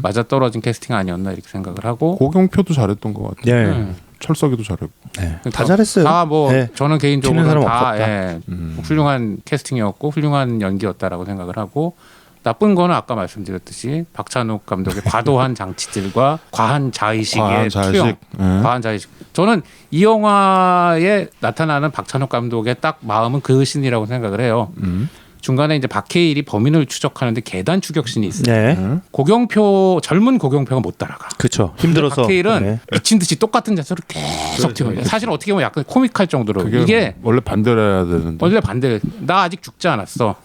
맞아떨어진 캐스팅 아니었나 이렇게 생각을 하고 고경표도 잘했던 것 같아요. 네. 철석이도 잘했고. 네. 다 잘했어요. 다 뭐 네. 저는 튀는 개인적으로 사람 다 없었다. 예, 훌륭한 캐스팅이었고 훌륭한 연기였다라고 생각을 하고 나쁜 거는 아까 말씀드렸듯이 박찬욱 감독의 과도한 장치들과 과한 자의식의 과한 자의식. 투영, 네. 과한 자의식. 저는 이 영화에 나타나는 박찬욱 감독의 딱 마음은 그 신이라고 생각을 해요. 중간에 이제 박해일이 범인을 추적하는데 계단 추격신이 있어요. 네. 고경표 젊은 고경표가 못 따라가. 그렇죠. 힘들어서. 박해일은 네. 미친 듯이 똑같은 자세로 계속 튀어요. 사실 어떻게 보면 약간 코믹할 정도로 그게 이게 원래 반대로 해야 되는데. 원래 반대. 나 아직 죽지 않았어.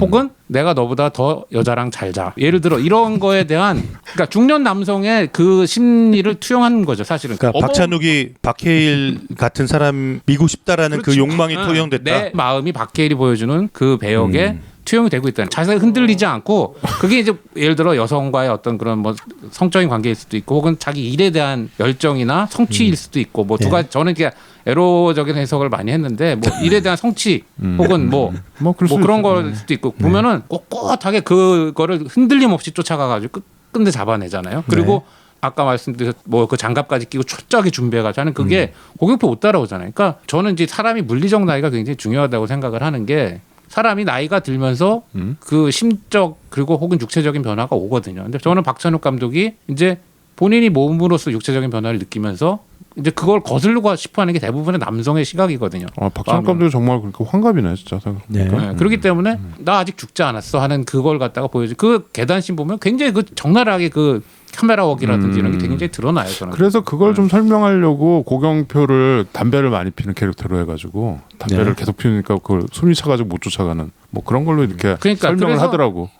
혹은 내가 너보다 더 여자랑 잘 자. 예를 들어 이런 거에 대한 그러니까 중년 남성의 그 심리를 투영하는 거죠, 사실은. 그러니까 박찬욱이 박해일 같은 사람이고 싶다라는 그 그렇죠. 욕망이 투영됐다. 내 마음이 박해일이 보여주는 그 배역에 투영이 되고 있다는 자세가 흔들리지 않고 그게 이제 예를 들어 여성과의 어떤 그런 뭐 성적인 관계일 수도 있고 혹은 자기 일에 대한 열정이나 성취일 수도 있고 뭐 두 가지 저는 이게 에로적인 해석을 많이 했는데 뭐 일에 대한 성취 혹은 뭐 그런 걸 수도 있고 보면은 꼿꼿하게 그거를 흔들림 없이 쫓아가가지고 끝내 잡아내잖아요. 그리고 아까 말씀드렸 뭐 그 장갑까지 끼고 초짜게 준비해가지고 하는 그게 고경표 못 따라오잖아요. 그러니까 저는 이제 사람이 물리적 나이가 굉장히 중요하다고 생각을 하는 게 사람이 나이가 들면서 그 심적 그리고 혹은 육체적인 변화가 오거든요. 근데 저는 박찬욱 감독이 이제 본인이 몸으로서 육체적인 변화를 느끼면서 이제 그걸 거슬르고 싶어하는 게 대부분의 남성의 시각이거든요. 박찬욱 감독이 정말 그러니까 환갑이네 진짜 생각해보니까. 네. 그렇기 때문에 나 아직 죽지 않았어 하는 그걸 갖다가 보여줘. 그 계단씬 보면 굉장히 그 적나라하게 그 카메라 웍이라든지 이런 게 굉장히 드러나요. 저는. 그래서 그걸 좀 설명하려고 고경표를 담배를 많이 피는 캐릭터로 해가지고 담배를 계속 피우니까 그걸 숨이 차가지고 못 쫓아가는 뭐 그런 걸로 이렇게 그러니까 설명을 하더라고.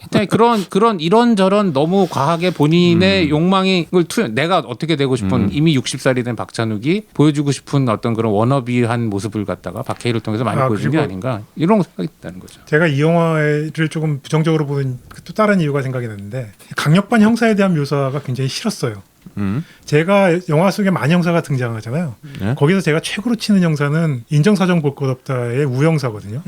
그런 이런저런 너무 과하게 본인의 욕망이 내가 어떻게 되고 싶은 이미 60살이 된 박찬욱이 보여주고 싶은 어떤 그런 워너비한 모습을 갖다가 박해일을 통해서 많이 보여준 게 아닌가 이런 생각이 있다는 거죠. 제가 이 영화를 조금 부정적으로 보는 또 다른 이유가 생각이 났는데 강력반 형사에 대한 묘사가 굉장히 싫었어요. 제가 영화 속에 만 형사가 등장하잖아요. 네? 거기서 제가 최고로 치는 형사는 인정사정 볼 것 없다의 우형사거든요.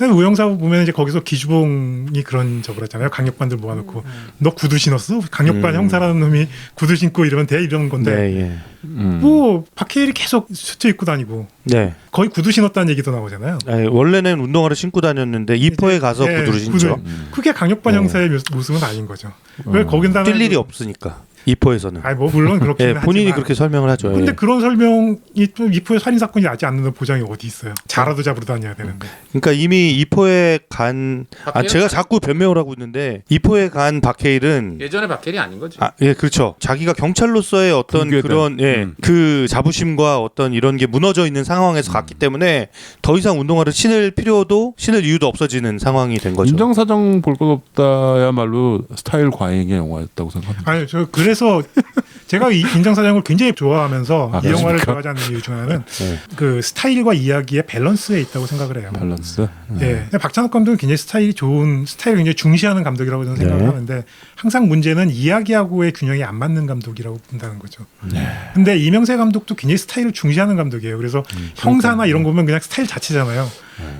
우형사 보면 이제 거기서 기주봉이 그런 적을 하잖아요. 강력반들 모아놓고 너 구두 신었어? 강력반 형사라는 놈이 구두 신고 이러면 돼 이런 건데 네, 뭐 박해일이 계속 수트 입고 다니고 네. 거의 구두 신었다는 얘기도 나오잖아요. 아니, 원래는 운동화를 신고 다녔는데 이포에 가서 구두를 신죠. 그게 강력반 형사의 모습은 아닌 거죠. 왜 거긴다는 뛸 일이 없으니까. 이포에서는. 아니 뭐 물론 그렇긴 하지만 본인이 그렇게 설명을 하죠. 근데 그런 설명이 또 이포의 살인 사건이 나지 않는 보장이 어디 있어요? 자라도 잡으러 다녀야 되는데. 그러니까 이미 이포에 간 제가 자꾸 변명을 하고 있는데 이포에 간 박해일은 예전에 박해일이 아닌 거지. 예, 그렇죠. 자기가 경찰로서의 어떤 그런 그 자부심과 어떤 이런 게 무너져 있는 상황에서 갔기 때문에 더 이상 운동화를 신을 이유도 없어지는 상황이 된 거죠. 인정사정 볼 것 없다야말로 스타일 과잉의 영화였다고 생각합니다. 아니 그래서 제가 이 인정사정을 굉장히 좋아하면서 이 영화를 좋아하지 않는 이유 중 하나는 그 스타일과 이야기의 밸런스에 있다고 생각을 해요. 밸런스. 네. 박찬욱 감독은 굉장히 스타일을 굉장히 중시하는 감독이라고 저는 생각을 하는데 항상 문제는 이야기하고의 균형이 안 맞는 감독이라고 본다는 거죠. 근데 이명세 감독도 굉장히 스타일을 중시하는 감독이에요. 그래서 형사나 이런 거 보면 그냥 스타일 자체잖아요.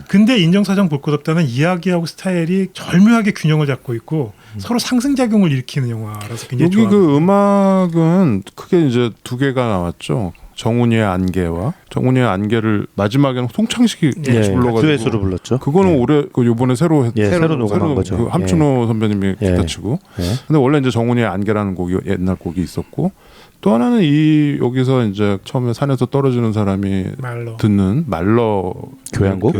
근데 인정사정 볼 것 없다는 이야기하고 스타일이 절묘하게 균형을 잡고 있고 서로 상승작용을 일으키는 영화라서 굉장히 여기 좋아합니다. 그 음악은 크게 이제 두 개가 나왔죠. 정훈이의 안개를 마지막에는 송창식이 불러가지고 듀엣으로 불렀죠. 그거는 올해 요번에 새로 녹음한 거죠. 그 함춘호 선배님이 기타 치고. 근데 원래 이제 정훈이의 안개라는 곡이 옛날 곡이 있었고 또 하나는 여기서 이제 처음에 산에서 떨어지는 사람이 듣는 말러 교향곡.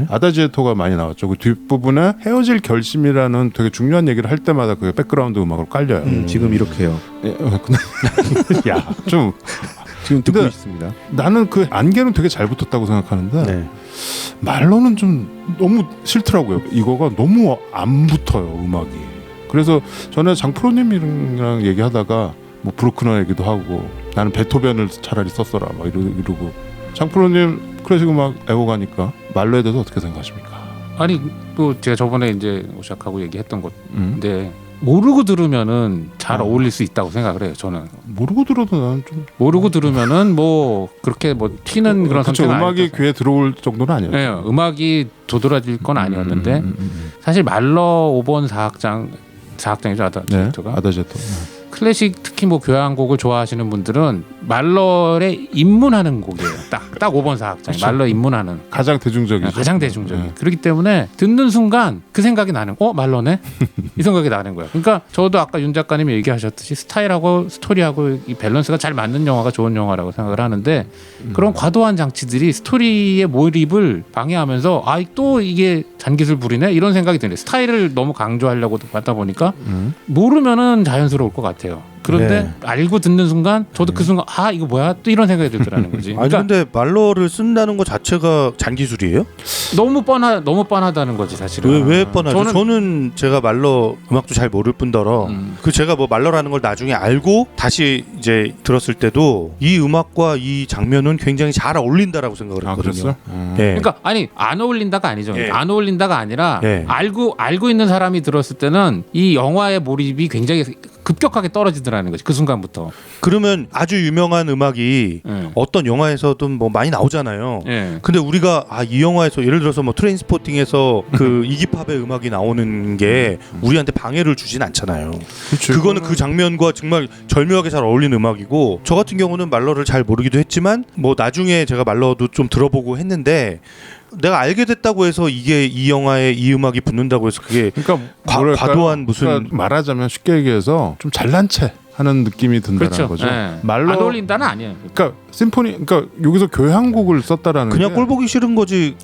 아다지에토가 많이 나왔죠. 그 뒷부분에 헤어질 결심이라는 되게 중요한 얘기를 할 때마다 그게 백그라운드 음악으로 깔려요. 지금 이렇게요. 야, 좀 지금 듣고 있습니다. 나는 그 안개는 되게 잘 붙었다고 생각하는데 말로는 좀 너무 싫더라고요. 이거가 너무 안 붙어요, 음악이. 그래서 전에 장프로님이랑 얘기하다가 뭐 브루크너 얘기도 하고 나는 베토벤을 차라리 썼어라 막 이러고 장프로님 클래식 음악 애호가니까 말로에 대해서 어떻게 생각하십니까? 아니 또 제가 저번에 이제 오샥하고 얘기했던 건데 모르고 들으면은 잘 어울릴 수 있다고 생각을 해요. 저는 모르고 들어도 나는 좀 모르고 들으면은 뭐 그렇게 뭐 튀는 그런 그쵸, 선택은 음악이 아니었어요. 귀에 들어올 정도는 아니었죠. 네, 음악이 도드라질 건 아니었는데 사실 말러 5번 4악장이죠 아다제토가. 네, 아다제토. 클래식 특히 뭐 교향곡을 좋아하시는 분들은 말러에 입문하는 곡이에요. 딱 5번 4악장 말러 입문하는 가장 대중적이죠. 가장 대중적인. 네. 그렇기 때문에 듣는 순간 그 생각이 나는 말러네 이 생각이 나는 거예요. 그러니까 저도 아까 윤 작가님이 얘기하셨듯이 스타일하고 스토리하고 이 밸런스가 잘 맞는 영화가 좋은 영화라고 생각을 하는데 그런 과도한 장치들이 스토리의 몰입을 방해하면서 또 이게 잔기술 부리네 이런 생각이 드네요. 스타일을 너무 강조하려고 받다 보니까 모르면은 자연스러울 것 같아요. 그런데 네. 알고 듣는 순간 저도 그 순간 이거 뭐야 또 이런 생각이 들더라는 거지. 아니 그러니까 근데 말러를 쓴다는 것 자체가 잔기술이에요? 너무 뻔하다는 거지 사실은. 왜 뻔하죠? 저는 제가 말러 음악도 잘 모를 뿐더러 그 제가 뭐 말러라는 걸 나중에 알고 다시 이제 들었을 때도 이 음악과 이 장면은 굉장히 잘 어울린다라고 생각을 했거든요. 그랬어요? 네. 그러니까 아니 안 어울린다가 아니죠. 예. 안 어울린다가 아니라 예. 알고 있는 사람이 들었을 때는 이 영화의 몰입이 굉장히 급격하게 떨어지더라는 거지 그 순간부터. 그러면 아주 유명한 음악이 예. 어떤 영화에서도 뭐 많이 나오잖아요. 예. 근데 우리가 이 영화에서 예를 들어서 뭐 트레인스포팅에서 그 이기팝의 음악이 나오는 게 우리한테 방해를 주진 않잖아요. 그쵸, 그거는 그 장면과 정말 절묘하게 잘 어울리는 음악이고 저 같은 경우는 말러를 잘 모르기도 했지만 뭐 나중에 제가 말러도 좀 들어보고 했는데 내가 알게 됐다고 해서 이게 이 영화에 이 음악이 붙는다고 해서 그게 그러니까 과도한 무슨 그러니까 말하자면 쉽게 얘기해서 좀 잘난 체 하는 느낌이 든다는 그렇죠. 거죠. 예. 말로 안 어울린다는 아니에요. 그러니까 심포니 그러니까 여기서 교향곡을 썼다라는 그냥 게 꼴 보기 싫은 거지.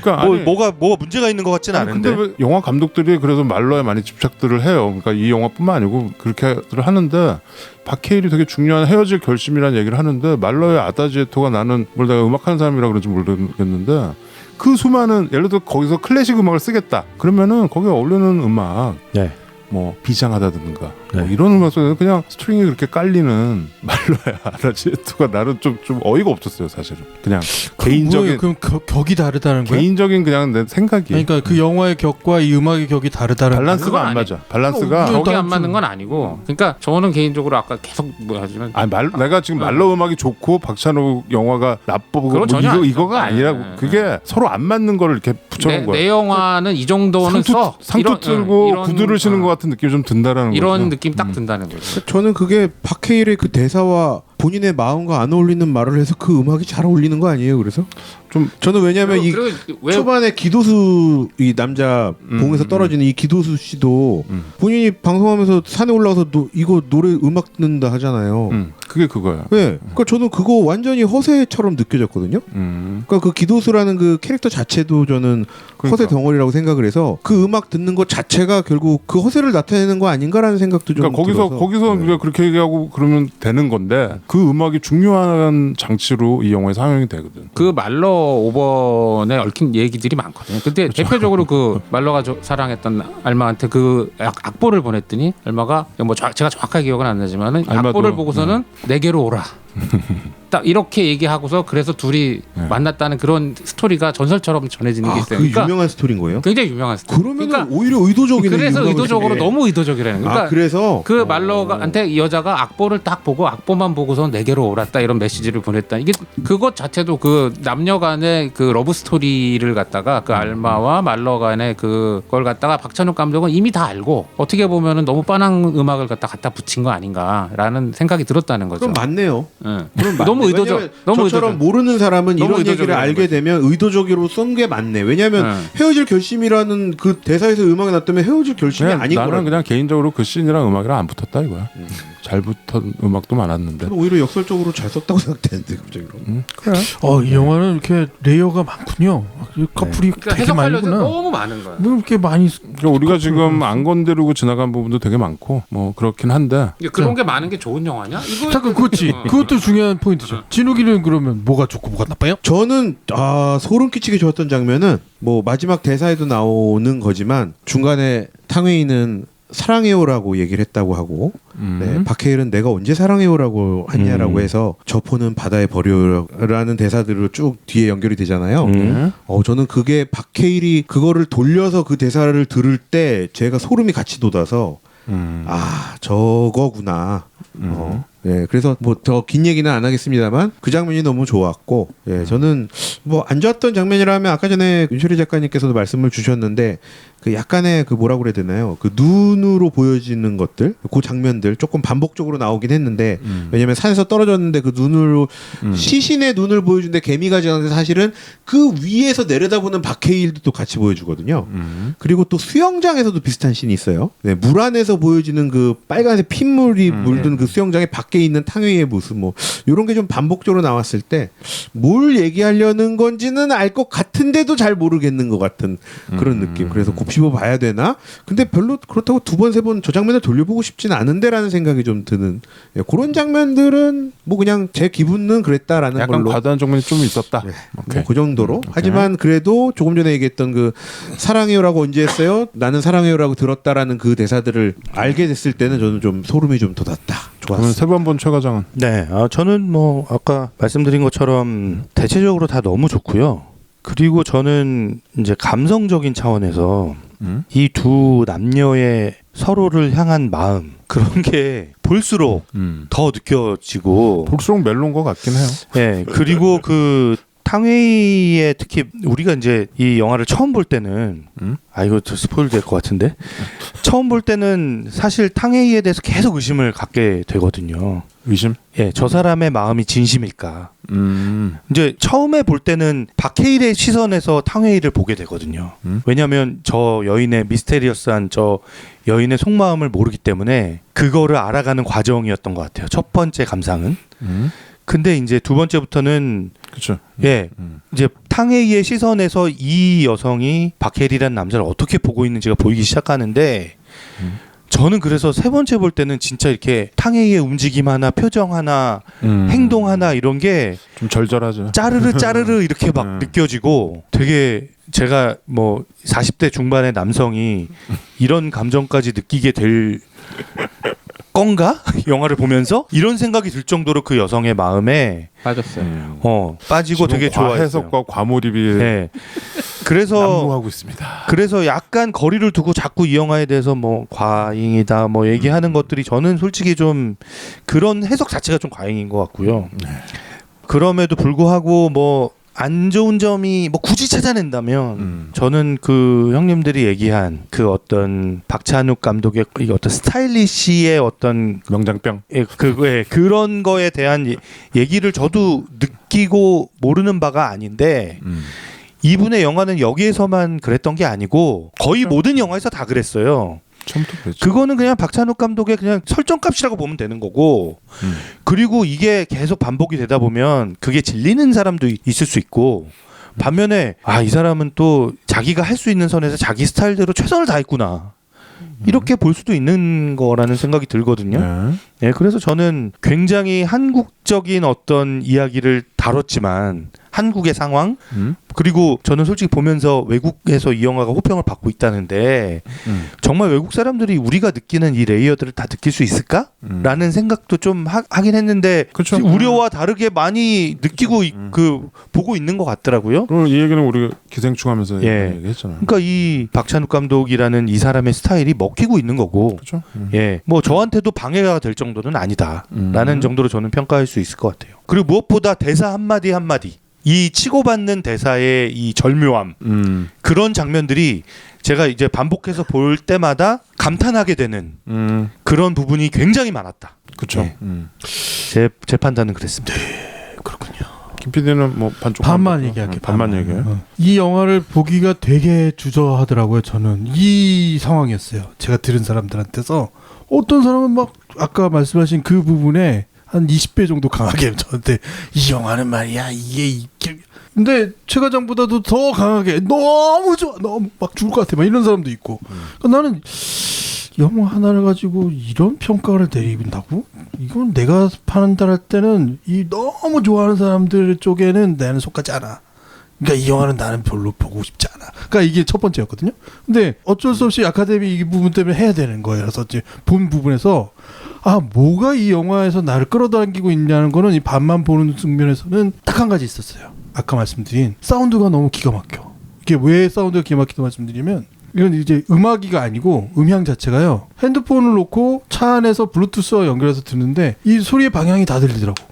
그러니까 뭐 아니, 뭐가 문제가 있는 것 같지는 않은데. 근데 왜 영화 감독들이 그래서 말러에 많이 집착들을 해요. 그러니까 이 영화뿐만 아니고 그렇게들 하는데 박해일이 되게 중요한 헤어질 결심이라는 얘기를 하는데 말러의 아다지에토가 나는 뭘 내가 음악하는 사람이라 그런지 모르겠는데 그 수많은 예를 들어 거기서 클래식 음악을 쓰겠다 그러면은 거기에 어울리는 음악 네. 뭐 비장하다든가 뭐 네. 이런 음악에서 그냥 스트링이 그렇게 깔리는 말로야 아다지에토가 나는 좀 어이가 없었어요 사실은. 그냥 개인적인 그럼 격이 다르다는 거예요? 개인적인 그냥 내 생각이. 그러니까 그 영화의 격과 이 음악의 격이 다르다는 밸런스가 그건 안 아니- 맞아. 밸런스가 격이 안 맞는 건 아니고. 그러니까 저는 개인적으로 아까 계속 뭐 하지만 내가 지금 말로 음악이 좋고 박찬욱 영화가 나쁘고 그건 뭐 전혀 아니죠. 이거가 아니라고. 네. 그게 서로 안 맞는 거를 이렇게 붙여놓은 거야. 내 영화는 이 정도는 써. 상투 틀고 이런- 구두를 신은 것 같은 느낌이 좀 든다라는 이런 거죠. 느낌 딱 든다는 거죠. 저는 그게 박해일의 그 대사와 본인의 마음과 안 어울리는 말을 해서 그 음악이 잘 어울리는 거 아니에요? 그래서 좀 저는 왜냐하면 이 그리고 왜 초반에 기도수 이 남자 봉에서 떨어지는 이 기도수 씨도 본인이 방송하면서 산에 올라가서 이거 노래 음악 듣는다 하잖아요. 그게 그거야. 네, 그러니까 저는 그거 완전히 허세처럼 느껴졌거든요. 그러니까 그 기도수라는 그 캐릭터 자체도 저는 허세 덩어리라고 생각을 해서 그 음악 듣는 것 자체가 결국 그 허세를 나타내는 거 아닌가라는 생각도 좀 그러니까 들어서. 거기서 네. 우리가 그렇게 얘기하고 그러면 되는 건데 그 음악이 중요한 장치로 이 영화에 사용이 되거든. 그 말러 5번에 얽힌 얘기들이 많거든요. 근데 대표적으로 그 말러가 사랑했던 알마한테 그 악보를 보냈더니 알마가 뭐 제가 정확하게 기억은 안 나지만은 알마도, 악보를 보고서는 내게로 오라. 딱 이렇게 얘기하고서 그래서 둘이 만났다는 그런 스토리가 전설처럼 전해지는 게 있어요. 그 그러니까 유명한 스토리인 거예요? 굉장히 유명한 스토리. 그러면 그러니까 오히려 의도적이네. 그래서 유명한 의도적으로 스토리에. 너무 의도적이라는 거예요. 그러니까 그래서 그 말러한테 이 여자가 악보를 딱 보고 악보만 보고서 내게로 오랐다 이런 메시지를 보냈다. 이게 그것 자체도 그 남녀간의 그 러브 스토리를 갖다가 그 알마와 말러 간의 그걸 갖다가 박찬욱 감독은 이미 다 알고 어떻게 보면은 너무 뻔한 음악을 갖다 붙인 거 아닌가라는 생각이 들었다는 거죠. 그럼 맞네요. 예. 그럼 맞네. 너무 의도적. 왜냐면 너무 저처럼 의도적. 모르는 사람은 너무 이런 얘기를 의도적이라는 알게 거지. 되면 의도적으로 쓴 게 맞네. 왜냐하면 네. 헤어질 결심이라는 그 대사에서 음악이 났다면 헤어질 결심이 아닌 나는 거라. 그냥 개인적으로 그 씬이랑 음악이랑 안 붙었다 이거야. 잘 붙은 음악도 많았는데. 오히려 역설적으로 잘 썼다고 생각되는데 갑자기 그럼. 그래. 이 영화는 이렇게 레이어가 많군요. 이 커플이 그러니까 되게 해석하려고 많구나. 너무 많은 거야. 뭐 이렇게 많이 그러니까 우리가 지금 안 건드리고 지나간 부분도 되게 많고 뭐 그렇긴 한데 이게 그런 게 많은 게 좋은 영화냐? 이거 잠깐 그렇지. 그것도 중요한 포인트죠. 진욱이는 그러면 뭐가 좋고 뭐가 나빠요? 저는 소름 끼치게 좋았던 장면은 뭐 마지막 대사에도 나오는 거지만 중간에 탕웨이는 사랑해요라고 얘기를 했다고 하고 네, 박해일은 내가 언제 사랑해요라고 했냐라고 해서 저 폰은 바다에 버려라는 대사들로 쭉 뒤에 연결이 되잖아요. 저는 그게 박해일이 그거를 돌려서 그 대사를 들을 때 제가 소름이 같이 돋아서 아 저거구나. 예, 그래서 뭐 더 긴 얘기는 안 하겠습니다만 그 장면이 너무 좋았고, 예, 저는 뭐 안 좋았던 장면이라면 아까 전에 윤철희 작가님께서도 말씀을 주셨는데 그 약간의 그 뭐라고 그래야 되나요? 그 눈으로 보여지는 것들, 그 장면들 조금 반복적으로 나오긴 했는데 왜냐면 산에서 떨어졌는데 그 눈으로 시신의 눈을 보여주는데 개미가 지나는데 사실은 그 위에서 내려다보는 박해일도 또 같이 보여주거든요. 그리고 또 수영장에서도 비슷한 씬이 있어요. 네, 물 안에서 보여지는 그 빨간색 핏물이 물든 그 수영장에 밖에 있는 탕웨이의 모습 뭐 이런 게 좀 반복적으로 나왔을 때 뭘 얘기하려는 건지는 알 것 같은데도 잘 모르겠는 것 같은 그런 느낌. 그래서 곱씹어 봐야 되나? 근데 별로 그렇다고 두 번 세 번 저 장면을 돌려보고 싶지는 않은데라는 생각이 좀 드는, 예, 그런 장면들은 뭐 그냥 제 기분은 그랬다라는 약간 걸로. 과도한 장면이 좀 있었다. 네, 뭐 그 정도로. 하지만 그래도 조금 전에 얘기했던 그 사랑해요라고 언제 했어요? 나는 사랑해요라고 들었다라는 그 대사들을 알게 됐을 때는 저는 좀 소름이 좀 돋았다. 그러면 좋았어요. 세 번 본 최 과장은 네, 저는 뭐 아까 말씀드린 것처럼 대체적으로 다 너무 좋고요. 그리고 저는 이제 감성적인 차원에서 이 두 남녀의 서로를 향한 마음 그런 게 볼수록 더 느껴지고 볼수록 멜로인 것 같긴 해요. 네, 그리고 그 탕웨이의 특히 우리가 이제 이 영화를 처음 볼 때는 이거 스포일 될 것 같은데 처음 볼 때는 사실 탕웨이에 대해서 계속 의심을 갖게 되거든요. 의심? 예, 저 사람의 마음이 진심일까? 이제 처음에 볼 때는 박해일의 시선에서 탕웨이를 보게 되거든요. 왜냐하면 저 여인의 미스테리어스한 저 여인의 속마음을 모르기 때문에 그거를 알아가는 과정이었던 것 같아요. 첫 번째 감상은. 근데 이제 두 번째부터는 그렇죠. 예, 이제 탕웨이의 시선에서 이 여성이 박해일이라는 남자를 어떻게 보고 있는지가 보이기 시작하는데 저는 그래서 세 번째 볼 때는 진짜 이렇게 탕웨이의 움직임 하나, 표정 하나, 행동 하나 이런 게 좀 절절하죠. 짜르르 짜르르 이렇게 막 느껴지고 되게 제가 뭐 40대 중반의 남성이 이런 감정까지 느끼게 될 건가? 영화를 보면서 이런 생각이 들 정도로 그 여성의 마음에 빠졌어요. 빠지고 되게 좋아했어요. 해석과 과몰입이 네. 그래서 난무하고 있습니다. 그래서 약간 거리를 두고 자꾸 이 영화에 대해서 뭐 과잉이다 뭐 얘기하는 것들이 저는 솔직히 좀 그런 해석 자체가 좀 과잉인 것 같고요. 그럼에도 불구하고 뭐 안 좋은 점이 뭐 굳이 찾아낸다면 저는 그 형님들이 얘기한 그 어떤 박찬욱 감독의 이 어떤 스타일리시의 어떤 명장병 그런 거에 대한 얘기를 저도 느끼고 모르는 바가 아닌데 이분의 영화는 여기에서만 그랬던 게 아니고 거의 모든 영화에서 다 그랬어요. 처음부터 그랬죠. 그거는 그냥 박찬욱 감독의 그냥 설정값이라고 보면 되는 거고 그리고 이게 계속 반복이 되다 보면 그게 질리는 사람도 있을 수 있고 반면에 이 사람은 또 자기가 할 수 있는 선에서 자기 스타일대로 최선을 다했구나 이렇게 볼 수도 있는 거라는 생각이 들거든요. 네, 그래서 저는 굉장히 한국적인 어떤 이야기를 다뤘지만 한국의 상황 그리고 저는 솔직히 보면서 외국에서 이 영화가 호평을 받고 있다는데 정말 외국 사람들이 우리가 느끼는 이 레이어들을 다 느낄 수 있을까? 라는 생각도 좀 하긴 했는데 그쵸. 우려와 다르게 많이 느끼고 보고 있는 것 같더라고요. 그럼 이 얘기는 우리가 기생충하면서 예. 얘기했잖아요. 그러니까 이 박찬욱 감독이라는 이 사람의 스타일이 먹히고 있는 거고 그렇죠. 예, 뭐 저한테도 방해가 될 정도는 아니다라는 정도로 저는 평가할 수 있을 것 같아요. 그리고 무엇보다 대사 한마디 한마디 이 치고받는 대사의 이 절묘함 그런 장면들이 제가 이제 반복해서 볼 때마다 감탄하게 되는 그런 부분이 굉장히 많았다. 그렇죠. 네. 제 판단은 그랬습니다. 그렇군요. 김 PD는 뭐 반만 얘기할게요. 반만 얘기해요. 이 영화를 보기가 되게 주저하더라고요. 저는 이 상황이었어요. 제가 들은 사람들한테서 어떤 사람은 막 아까 말씀하신 그 부분에 한 20배 정도 강하게 저한테 이 영화는 말이야 이게 근데 최 과장보다도 더 강하게 너무 좋아 너무 막 죽을 것 같아 막 이런 사람도 있고 그러니까 나는 영화 하나를 가지고 이런 평가를 내린다고? 이건 내가 판단할 때는 이 너무 좋아하는 사람들 쪽에는 나는 속하지 않아. 그러니까 이 영화는 나는 별로 보고 싶지 않아. 그러니까 이게 첫 번째였거든요. 근데 어쩔 수 없이 아카데미 이 부분 때문에 해야 되는 거예요. 그래서 이제 본 부분에서 뭐가 이 영화에서 나를 끌어당기고 있냐는 거는 이 반만 보는 측면에서는 딱 한 가지 있었어요. 아까 말씀드린 사운드가 너무 기가 막혀. 이게 왜 사운드가 기가 막히다고 말씀드리면 이건 이제 음악이가 아니고 음향 자체가요. 핸드폰을 놓고 차 안에서 블루투스와 연결해서 듣는데 이 소리의 방향이 다 들리더라고.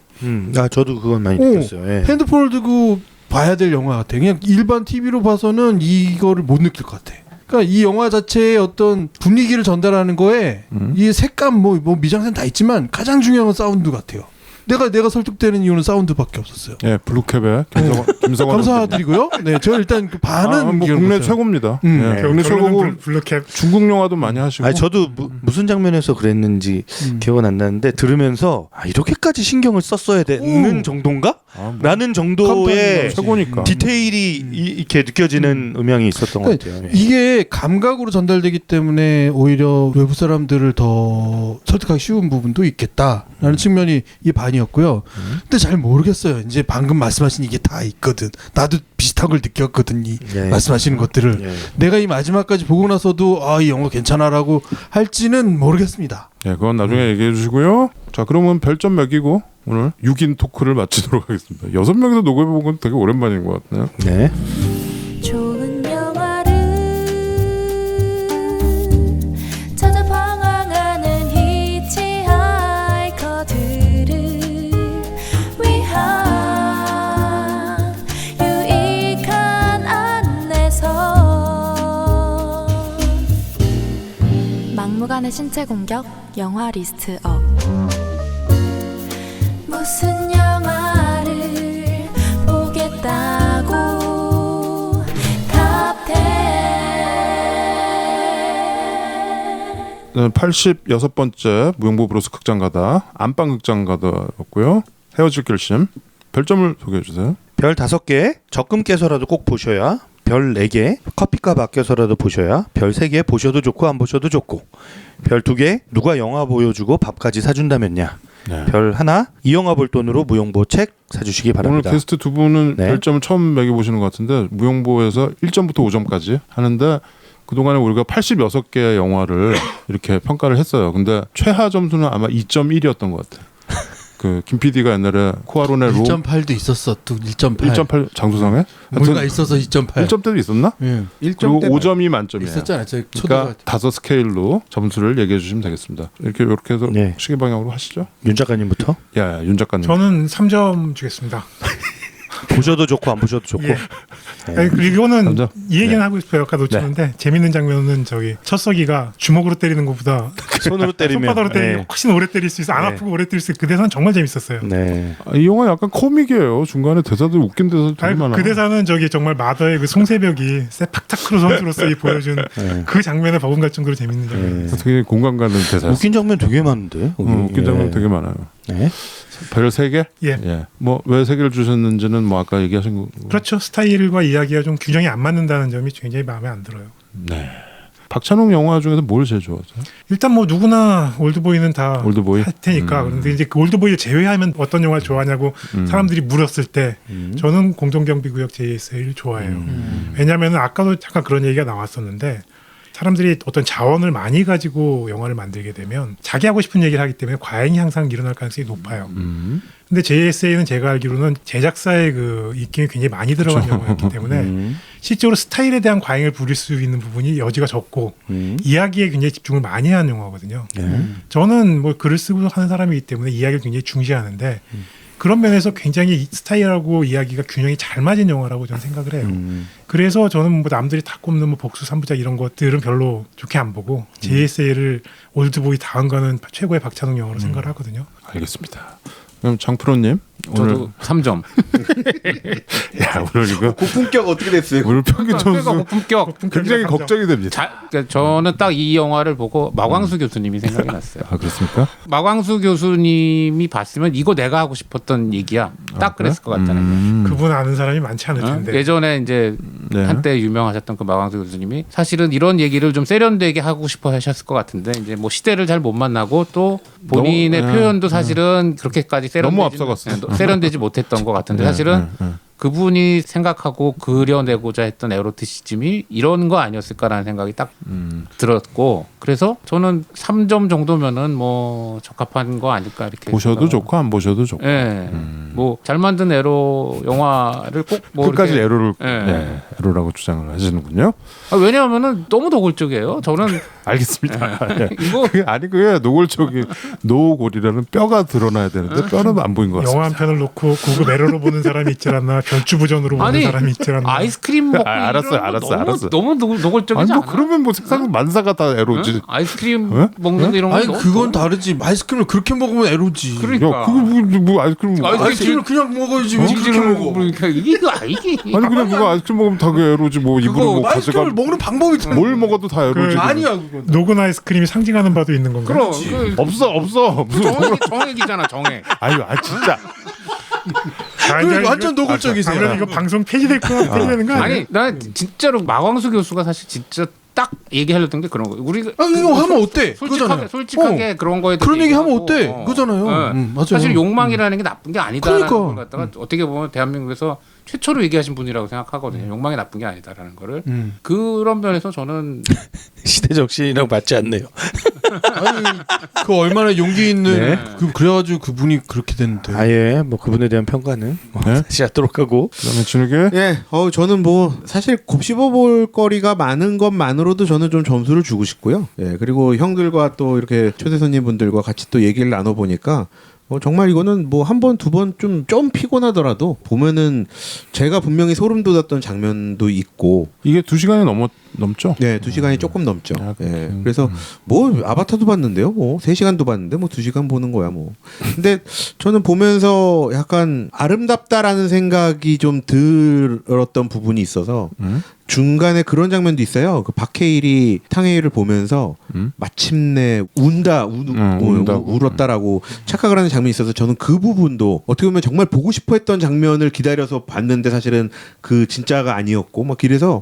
저도 그건 많이 느꼈어요. 예. 핸드폰을 들고 봐야 될 영화 같아. 그냥 일반 TV로 봐서는 이거를 못 느낄 것 같아. 그러니까 이 영화 자체의 어떤 분위기를 전달하는 거에 이 색감 뭐 미장센 다 있지만 가장 중요한 건 사운드 같아요. 내가 설득되는 이유는 사운드밖에 없었어요. 예, 블루캡의 김성원 감사드리고요. 네, 저 일단 그 반은 뭐 국내 최고입니다. 예, 국내 최고고 블루캡 중국 영화도 많이 하시고. 아니 저도 무슨 장면에서 그랬는지 기억은 안 나는데 들으면서 이렇게까지 신경을 썼어야 되는 정도인가? 라는 정도의 최고니까. 디테일이 이렇게 느껴지는 음향이 있었던 것 같아요. 예. 이게 감각으로 전달되기 때문에 오히려 외부 사람들을 더 설득하기 쉬운 부분도 있겠다라는 측면이 이 반이었고요. 근데 잘 모르겠어요. 이제 방금 말씀하신 이게 다 있거든. 나도 비슷한 걸 느꼈거든. 이 말씀하시는 것들을. 내가 이 마지막까지 보고 나서도 이 영화 괜찮아라고 할지는 모르겠습니다. 예, 그건 나중에 얘기해 주시고요. 자, 그러면 별점 매기고 오늘 6인 토크를 마치도록 하겠습니다. 6명이서 녹음해본 건 되게 오랜만인 것 같네요. 네. 좋은 영화를 찾아 방황하는 히치하이커들을 위한 유익한 안내서 막무가내 신체 공격 영화 리스트업. 무슨 영화를 보겠다고 탑10 86번째 무용보 브로스 극장가다 안방 극장가다였고요. 헤어질 결심 별점을 소개해 주세요. 별 5개 적금 깨서라도 꼭 보셔야, 별 4개 커피값 아껴서라도 보셔야, 별 3개 보셔도 좋고 안 보셔도 좋고, 별 2개 누가 영화 보여주고 밥까지 사준다면야, 네. 별 1 이 영화 볼 돈으로 무용보 책 사주시기 바랍니다. 오늘 게스트 두 분은 네. 별점을 처음 매겨보시는 것 같은데 무용보에서 1점부터 5점까지 하는데 그동안에 우리가 86개의 영화를 이렇게 평가를 했어요. 근데 최하 점수는 아마 2.1이었던 것 같아요. 그 김 PD가 옛날에 코아론의 1.8도 있었어. 또 1.8. 1.8 장수상에? 뭔가 있어서 2.8. 1점대도 있었나? 예. 그리고 5점이 만점이에요. 있었잖아요. 저 그러니까 5 스케일로 점수를 얘기해 주시면 되겠습니다. 이렇게 해서 네. 시계 방향으로 하시죠. 윤 작가님부터. 야, 윤 작가님. 저는 3점 주겠습니다. 보셔도 좋고 안 보셔도 좋고. 예. 아니, 그리고 이거는 삼점? 이 얘기는 네. 하고 싶어요. 아까 놓쳤는데 재밌는 장면은 저기 첫서기가 주먹으로 때리는 것보다 손으로 때리면 손바닥으로 때리면 훨씬 오래 때릴 수 있어. 안 네. 아프고 오래 때릴 수 있어. 그 대사는 정말 재밌었어요. 네. 이 영화 약간 코믹이에요. 중간에 대사들 웃긴 대사들 되게 아니, 많아. 그 대사는 저기 정말 마더의 그 송새벽이 세팍타크로 선수로서 이 보여준 그 장면에 버금갈 정도로 재밌는 장면. 네. 되게 공감 가는 대사. 웃긴 장면 되게 많은데. 웃긴 장면 되게 많아요. 네. 별 3개? 예. 뭐 왜 3개를 주셨는지는 뭐 아까 얘기하신 거. 그렇죠. 스타일과 이야기가 좀 균형이 안 맞는다는 점이 굉장히 마음에 안 들어요. 네. 박찬욱 영화 중에서 뭘 제일 좋아하세요? 일단 뭐 누구나 올드보이는 다 올드보이? 할 테니까. 그런데 이제 그 올드보이를 제외하면 어떤 영화 좋아하냐고 사람들이 물었을 때 저는 공동경비구역 JSA를 좋아해요. 왜냐하면 아까도 잠깐 그런 얘기가 나왔었는데 사람들이 어떤 자원을 많이 가지고 영화를 만들게 되면 자기 하고 싶은 얘기를 하기 때문에 과잉이 항상 일어날 가능성이 높아요. 근데 JSA는 제가 알기로는 제작사의 그 입김이 굉장히 많이 들어간 영화였기 때문에 실제로 스타일에 대한 과잉을 부릴 수 있는 부분이 여지가 적고 이야기에 굉장히 집중을 많이 하는 영화거든요. 저는 뭐 글을 쓰고 하는 사람이기 때문에 이야기를 굉장히 중시하는데 그런 면에서 굉장히 스타일하고 이야기가 균형이 잘 맞은 영화라고 저는 생각을 해요. 그래서 저는 뭐 남들이 다 꼽는 뭐 복수 3부작 이런 것들은 별로 좋게 안 보고 JSA를 올드보이 다음가는 최고의 박찬욱 영화로 생각을 하거든요. 알겠습니다. 그럼 장프로님 오늘 저도 3점. 야 오늘 이거 고품격 어떻게 됐어요? 오늘 평균 점수 고품격. 굉장히 걱정이 됩니다. 그러니까 저는 딱 이 영화를 보고 마광수 교수님이 생각이 났어요. 아 그렇습니까? 마광수 교수님이 봤으면 이거 내가 하고 싶었던 얘기야. 딱 그랬을 것 같잖아요. 그분 아는 사람이 많지 않을 텐데. 예전에 이제 네. 한때 유명하셨던 그 마광수 교수님이 사실은 이런 얘기를 좀 세련되게 하고 싶어 하셨을 것 같은데 이제 뭐 시대를 잘 못 만나고 또 본인의 너무, 표현도 사실은 그렇게까지 너무 앞서갔어요. 세련되지 못했던 것 같은데 사실은 그분이 생각하고 그려내고자 했던 에로티시즘이 이런 거 아니었을까라는 생각이 딱 들었고 그래서 저는 3점 정도면은 뭐 적합한 거 아닐까 이렇게 보셔도 생각을- 좋고 안 보셔도 좋고. 예. 뭐 잘 만든 에로 영화를 꼭 뭐 끝까지 이렇게- 에로를 예. 네, 에로라고 주장을 하시는군요. 아, 왜냐하면은 너무 노골적이에요. 저는 알겠습니다. 예. 이거 그게 노골적이 노골이라는 뼈가 드러나야 되는데 뼈는 안 보인 것 같습니다. 영화 한 편을 놓고 구급 에러로 보는 사람이 있질 않나 별주부전으로 보는 아니, 사람이 있질 않나. 아이스크림 먹고 알았어요, 이런 거 알았어요, 너무, 알았어요. 너무 노골적이지 아니 뭐 않아? 그러면 뭐 세상 만사가 다 에로지. 응? 아이스크림 응? 먹는 이런 거 아니 너무- 그건 너무- 다르지. 아이스크림을 그렇게 먹으면 에로지. 그러니까 야, 그거 뭐 아이스크림 먹어. 아이스크림을 그냥 먹어야지 왜 그렇게 징징을 먹어? 그러니까 이게 아니 그냥 그거 아이스크림 먹으면 다 그 에로지 뭐 입으로 뭐 가져가 아이스크림을 먹는 방법이 다르. 뭘 먹어도 다 에로지. 아니야 그건. 녹은 아이스크림이 상징하는 바도 있는 건가? 그럼 그 없어 무슨 정액이잖아 정액. 아유 진짜 그래, 완전 노골적이세요. 아무래도 이거 방송 폐지될 거 폐지되는 거 아니야? 아니 나 진짜로 마광수 교수가 사실 진짜 딱 얘기하려던 게 그런 거예요. 우리가 아 이거 하면 어때? 솔직하게 그런 거에 대해서 그런 얘기 하면 얘기하고, 어때? 그거잖아요. 맞아요. 사실 욕망이라는 게 나쁜 게 아니다라는 그러니까. 걸 갖다가 어떻게 보면 대한민국에서 최초로 얘기하신 분이라고 생각하거든요. 욕망이 나쁜 게 아니다라는 거를 그런 면에서 저는 시대 정신이랑 맞지 않네요. 아니, 그 얼마나 용기 있는 네. 그래가지고 그분이 그렇게 됐는데. 아예 뭐 그분에 대한 평가는 뭐 네? 다시 하도록 하고. 그다음에 진욱이 예, 저는 뭐 사실 곱씹어 볼 거리가 많은 것만으로도 저는 좀 점수를 주고 싶고요. 예, 그리고 형들과 또 이렇게 초대 손님분들과 같이 또 얘기를 나눠 보니까 정말 이거는 뭐 한 번 두 번 좀 피곤하더라도 보면은 제가 분명히 소름 돋았던 장면도 있고 이게 2시간이 넘죠? 네, 2시간이 조금 넘죠. 아, 예. 그래서 뭐 아바타도 봤는데요. 뭐 3시간도 봤는데 뭐 2시간 보는 거야, 뭐. 근데 저는 보면서 약간 아름답다라는 생각이 좀 들었던 부분이 있어서 중간에 그런 장면도 있어요. 그 박해일이 탕웨이를 보면서 마침내 울었다라고 착각을 하는 장면이 있어서 저는 그 부분도 어떻게 보면 정말 보고 싶어 했던 장면을 기다려서 봤는데 사실은 그 진짜가 아니었고 막 이래서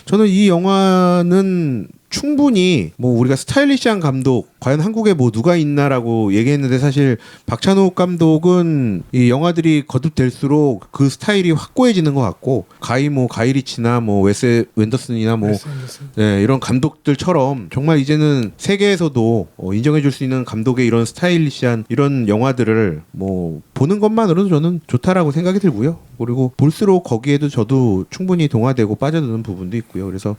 저는 이 영화는 충분히 뭐 우리가 스타일리시한 감독 과연 한국에 뭐 누가 있나라고 얘기했는데 사실 박찬욱 감독은 이 영화들이 거듭될수록 그 스타일이 확고해지는 것 같고 가이 리치나 뭐 웨스 웬더슨이나 뭐 네, 이런 감독들처럼 정말 이제는 세계에서도 인정해줄 수 있는 감독의 이런 스타일리시한 이런 영화들을 뭐 보는 것만으로도 저는 좋다라고 생각이 들고요. 그리고 볼수록 거기에도 저도 충분히 동화되고 빠져드는 부분도 있고요. 그래서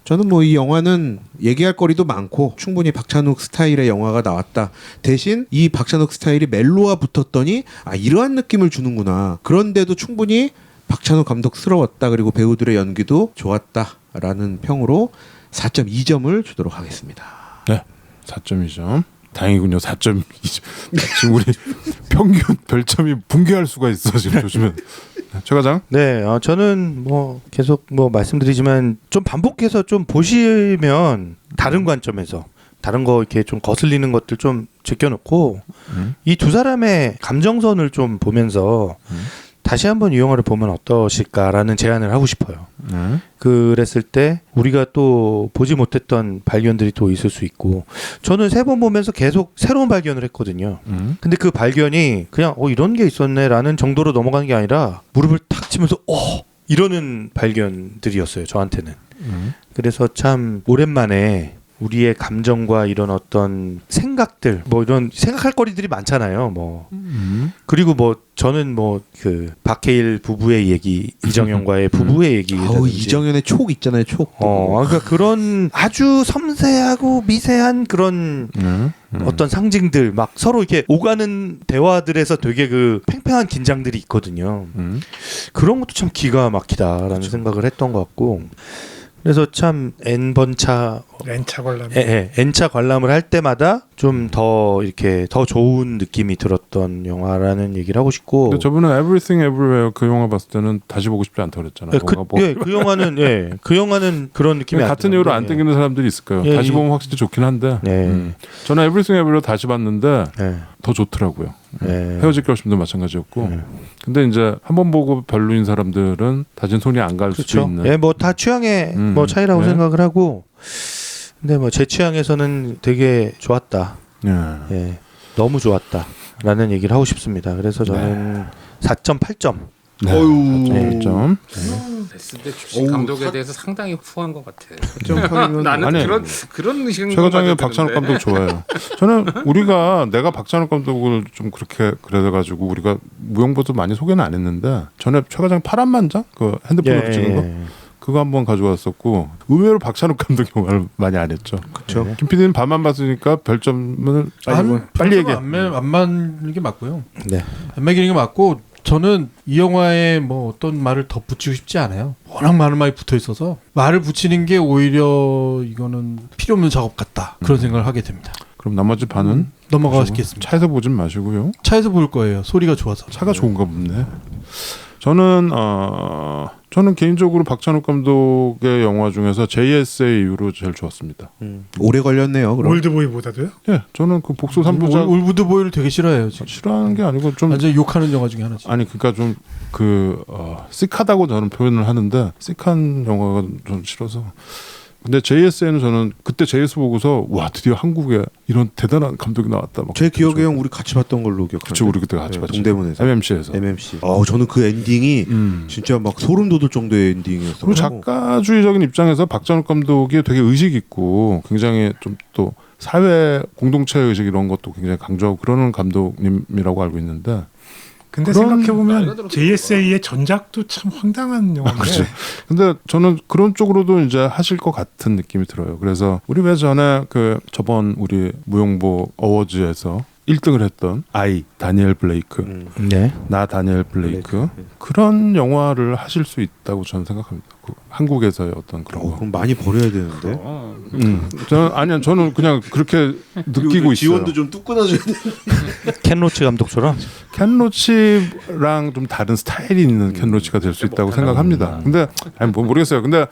저는 뭐 이 영화는 얘기할 거리도 많고 충분히 박찬욱 스타일의 영화가 나왔다. 대신 이 박찬욱 스타일이 멜로와 붙었더니 이러한 느낌을 주는구나. 그런데도 충분히 박찬욱 감독스러웠다. 그리고 배우들의 연기도 좋았다라는 평으로 4.2점을 주도록 하겠습니다. 네, 4.2점. 다행이군요. 4.2점. 지금 우리 평균 별점이 붕괴할 수가 있어 지금 요즘은. 최 과장. 네, 저는 뭐 계속 뭐 말씀드리지만 좀 반복해서 좀 보시면 다른 관점에서 다른 거 이렇게 좀 거슬리는 것들 좀 제껴놓고 이 두 사람의 감정선을 좀 보면서 다시 한번 이 영화를 보면 어떠실까라는 제안을 하고 싶어요. 그랬을 때 우리가 또 보지 못했던 발견들이 또 있을 수 있고 저는 3번 보면서 계속 새로운 발견을 했거든요. 근데 그 발견이 그냥 이런 게 있었네라는 정도로 넘어가는 게 아니라 무릎을 탁 치면서 이러는 발견들이었어요. 저한테는. 그래서 참 오랜만에 우리의 감정과 이런 어떤 생각들 뭐 이런 생각할 거리들이 많잖아요. 뭐 그리고 뭐 저는 뭐 그 박해일 부부의 얘기 이정현과의 부부의 얘기 이정현의 촉 있잖아요. 촉. 그러니까 그런 아주 섬세하고 미세한 그런 어떤 상징들 막 서로 이렇게 오가는 대화들에서 되게 그 팽팽한 긴장들이 있거든요. 그런 것도 참 기가 막히다라는 생각을 했던 것 같고 그래서 참 N번차 N차 관람. N차 관람을 할 때마다 좀 더 이렇게 더 좋은 느낌이 들었던 영화라는 얘기를 하고 싶고. 근데 저번에 Everything Everywhere 그 영화 봤을 때는 다시 보고 싶지 않다고 그랬잖아요. 그 영화는 그 영화는 그런 느낌이 같은 이유로 안 땡기는 사람들이 있을 거예요. 다시 보면 확실히 좋긴 한데. 저는 Everything Everywhere 다시 봤는데 더 좋더라고요. 헤어질 결심도 마찬가지였고. 근데 이제 한 번 보고 별로인 사람들은 다신 손이 안 갈 수도 있는. 뭐 다 취향의 뭐 차이라고 생각을 하고. 근데 뭐 제 취향에서는 되게 좋았다. 너무 좋았다라는 얘기를 하고 싶습니다. 그래서 저는 4.8점 네. 어유. 8점. 근데 주신 감독에 대해서 상당히 후한 것 같아. 8.8이면 나는 아니, 그런 의식인 최 과장님 것 박찬욱 같았는데. 감독 좋아해요. 저는 내가 박찬욱 감독을 좀 그렇게 그래가지고 우리가 무용보도 많이 소개는 안 했는데 전에 최 과장 파란만장 그 핸드폰으로 찍은 거 그거 한번 가져왔었고 의외로 박찬욱 감독 영화를 많이 안 했죠. 그렇죠. 김 PD는 반만 봤으니까 별점을 빨리 얘기해. 안 맞는 게 맞고요. 네. 안 매기는 게 맞고 저는 이 영화에 뭐 어떤 말을 덧붙이고 싶지 않아요. 워낙 많은 말이 붙어 있어서 말을 붙이는 게 오히려 이거는 필요 없는 작업 같다. 그런 생각을 하게 됩니다. 그럼 나머지 반은 넘어가겠습니다. 차에서 보진 마시고요. 차에서 볼 거예요. 소리가 좋아서. 차가 좋은가 보네. 저는 개인적으로 박찬욱 감독의 영화 중에서 JSA 이후로 제일 좋았습니다. 오래 걸렸네요. 그럼. 올드보이보다도요? 예, 저는 그 복수 3부작 올드보이를 되게 싫어해요. 지금. 싫어하는 게 아니고 좀 완전 욕하는 영화 중에 하나지. 아니 그러니까 좀 씩하다고 저는 표현을 하는데 씩한 영화가 좀 싫어서. 근데 JSA는 저는 그때 JS 보고서 와 드디어 한국에 이런 대단한 감독이 나왔다. 막 제 기억에 형 우리 같이 봤던 걸로 기억하는데. 그쵸, 우리 그때 같이 봤죠. 동대문에서. MMC에서. MMC. 저는 그 엔딩이 진짜 막 소름 돋을 정도의 엔딩이었어요. 그리고 작가주의적인 입장에서 박찬욱 감독이 되게 의식 있고 굉장히 좀 또 사회 공동체 의식 이런 것도 굉장히 강조하고 그러는 감독님이라고 알고 있는데. 근데 그런- 생각해보면 JSA의 전작도 참 황당한 영화인데 그렇죠. 근데 저는 그런 쪽으로도 이제 하실 것 같은 느낌이 들어요. 그래서 우리 왜 전에 저번 우리 무용보 어워즈에서 1등을 했던 다니엘 블레이크, 네. 나 다니엘 블레이크 그런 영화를 하실 수 있다고 저는 생각합니다. 그 한국에서의 어떤 그런 거. 그럼 많이 버려야 되는데. 저는 그냥 그렇게 느끼고 있어요. 지원도 좀 뚝 끊어줘야 돼. 켄 로치 감독처럼. 켄 로치랑 좀 다른 스타일이 있는 켄 로치가 될 수 있다고 생각합니다. 근데 뭐 모르겠어요. 근데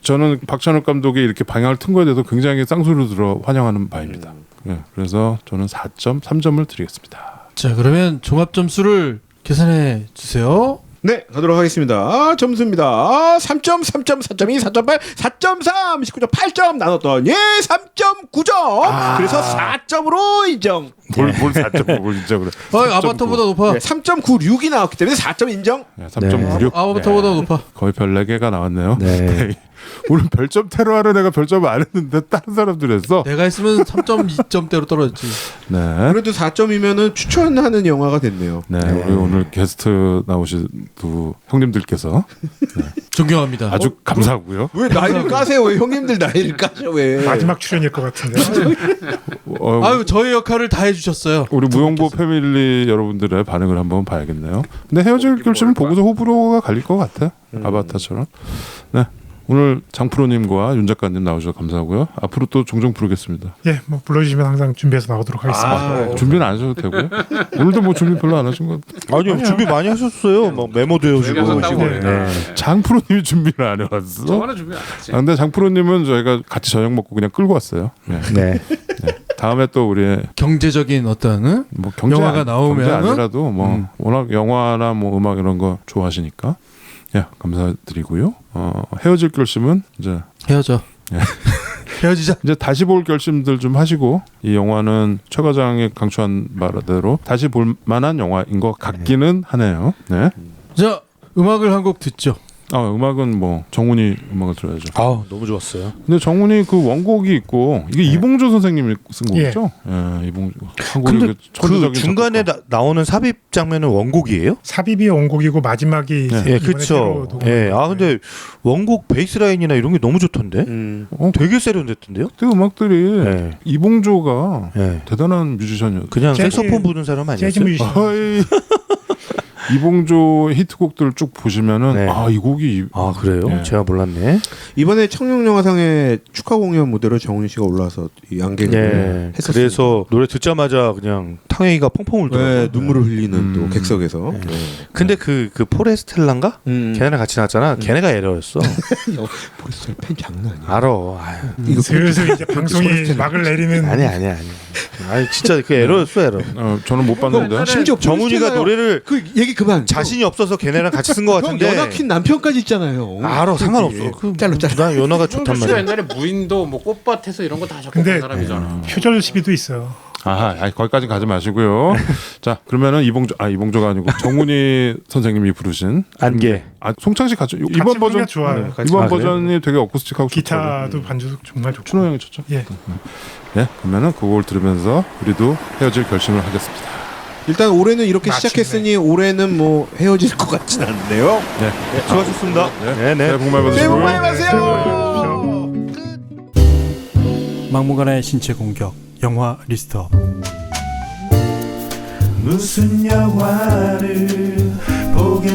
저는 박찬욱 감독이 이렇게 방향을 튼 거에 대해서 굉장히 쌍수를 들어 환영하는 바입니다. 예, 그래서 저는 4.3점을 드리겠습니다. 자, 그러면 종합 점수를 계산해 주세요. 네, 가도록 하겠습니다. 점수입니다. 3점, 3점, 4.2, 4.8, 4.3, 19점, 8점 나눴더니 3.9점. 그래서 4점으로 인정. 뭘 4점 뭘 진짜 그래. 아바타보다 높아. 네, 3.96이 나왔기 때문에 4점 인정. 3.96. 아바타보다 높아. 거의 별 4개가 나왔네요. 네. 오늘 별점 테러하러 내가 별점 안 했는데 다른 사람들 했어. 내가 했으면 3.2점대로 떨어졌지. 네. 그래도 4점이면은 추천하는 영화가 됐네요. 네, 우리 오늘 게스트 나오신 두 형님들께서 존경합니다. 아주 감사하고요. 왜 나이를 까세요? 왜 형님들 나이를 까셔? 왜? 마지막 출연일 것 같은데 아유, 저의 역할을 다 해주셨어요. 우리 무용보 패밀리 여러분들의 반응을 한번 봐야겠네요. 근데 헤어질 결심은 보고서 호불호가 갈릴 것 같아. 아바타처럼. 네. 오늘 장프로님과 윤 작가님 나오셔서 감사하고요. 앞으로 또 종종 부르겠습니다. 예, 뭐 불러주시면 항상 준비해서 나오도록 하겠습니다. 준비는 안 하셔도 되고요. 오늘도 뭐 준비 별로 안 하신 것 같아요. 아니요, 준비 많이 하셨어요. 막 메모도 해오시고. 네. 장프로님이 준비를 안 해왔어. 저거는 준비 안 했지. 근데 장프로님은 저희가 같이 저녁 먹고 그냥 끌고 왔어요. 네. 네. 다음에 또 우리 경제적인 어떤 뭐 영화가 나오면은? 경제 아니라도 뭐 워낙 영화나 뭐 음악 이런 거 좋아하시니까 예 감사드리고요. 헤어질 결심은 이제 헤어져. 예. 헤어지자. 이제 다시 볼 결심들 좀 하시고 이 영화는 최 과장이 강추한 바대로 다시 볼 만한 영화인 것 같기는 하네요. 네. 자, 음악을 한 곡 듣죠. 음악은 뭐 정훈이 음악을 들어야죠. 너무 좋았어요. 근데 정훈이 그 원곡이 있고 이게 이봉조 선생님이 쓴 곡이죠? 예, 이봉조. 한국의 근데 그 천재적인 중간에 나오는 삽입 장면은 원곡이에요? 삽입이 원곡이고 마지막이 예, 이번에 그렇죠. 새로 녹음한 예, 거예요. 근데 원곡 베이스 라인이나 이런 게 너무 좋던데. 되게 세련됐던데요? 그때 음악들이 네. 이봉조가 네. 대단한 뮤지션이었어요. 그냥 재즈- 색소폰 부는 사람 재즈 아니었어요? 뮤지션. 어이. 이봉조 히트곡들을 쭉 보시면은 네. 이 곡이 그래요? 네. 제가 몰랐네. 이번에 청룡영화상에 축하 공연 무대로 정훈이 씨가 올라와서 이 안경을 네. 했었어요. 그래서 노래 듣자마자 그냥 탕웨이가 펑펑 울더라고요. 네, 눈물을 흘리는 또 객석에서. 네. 근데 그 포레스텔란가? 걔네랑 같이 나왔잖아. 걔네가 에러였어. 포레스텔 팬 장난 아니야. 알아. 아유. 이거 슬슬 이제 방송이 막을 내리는 아니. 아니 진짜 그 에러였어 에러. 저는 못 봤는데 심지어 정훈이가 포레스텔라요. 노래를 그 얘기 그만. 자신이 없어서 걔네랑 같이 쓴 것 형 같은데. 연하킨 남편까지 있잖아요. 알아 상관없어. 잘라. 난 연하가 좋단 진짜 말이야. 옛날에 무인도 뭐 꽃밭에서 이런 거 다 근데 작곡한 사람이잖아. 표절 시비도 있어요. 아하, 아니, 거기까지 가지 마시고요. 자, 그러면은 이봉조가 아니고 정훈이 선생님이 부르신 안개. 송창식 같죠? 같이 이번 버전 부르면 좋아요. 이번 아, 그래요? 버전이 되게 어쿠스틱하고 기타도 반주 정말 좋고. 춘호 형이 쳤죠. 예. 네, 그러면은 그걸 들으면서 우리도 헤어질 결심을 하겠습니다. 일단 올해는 이렇게 마침내. 시작했으니 올해는 뭐 헤어질 것 같진 않네요. 네, 수고하셨습니다. 네, 새해 복 많이 새해 복 많이 받으시고요. 받으세요. 막무가내 신체 공격 영화 리스트업. 무슨 영화를 보게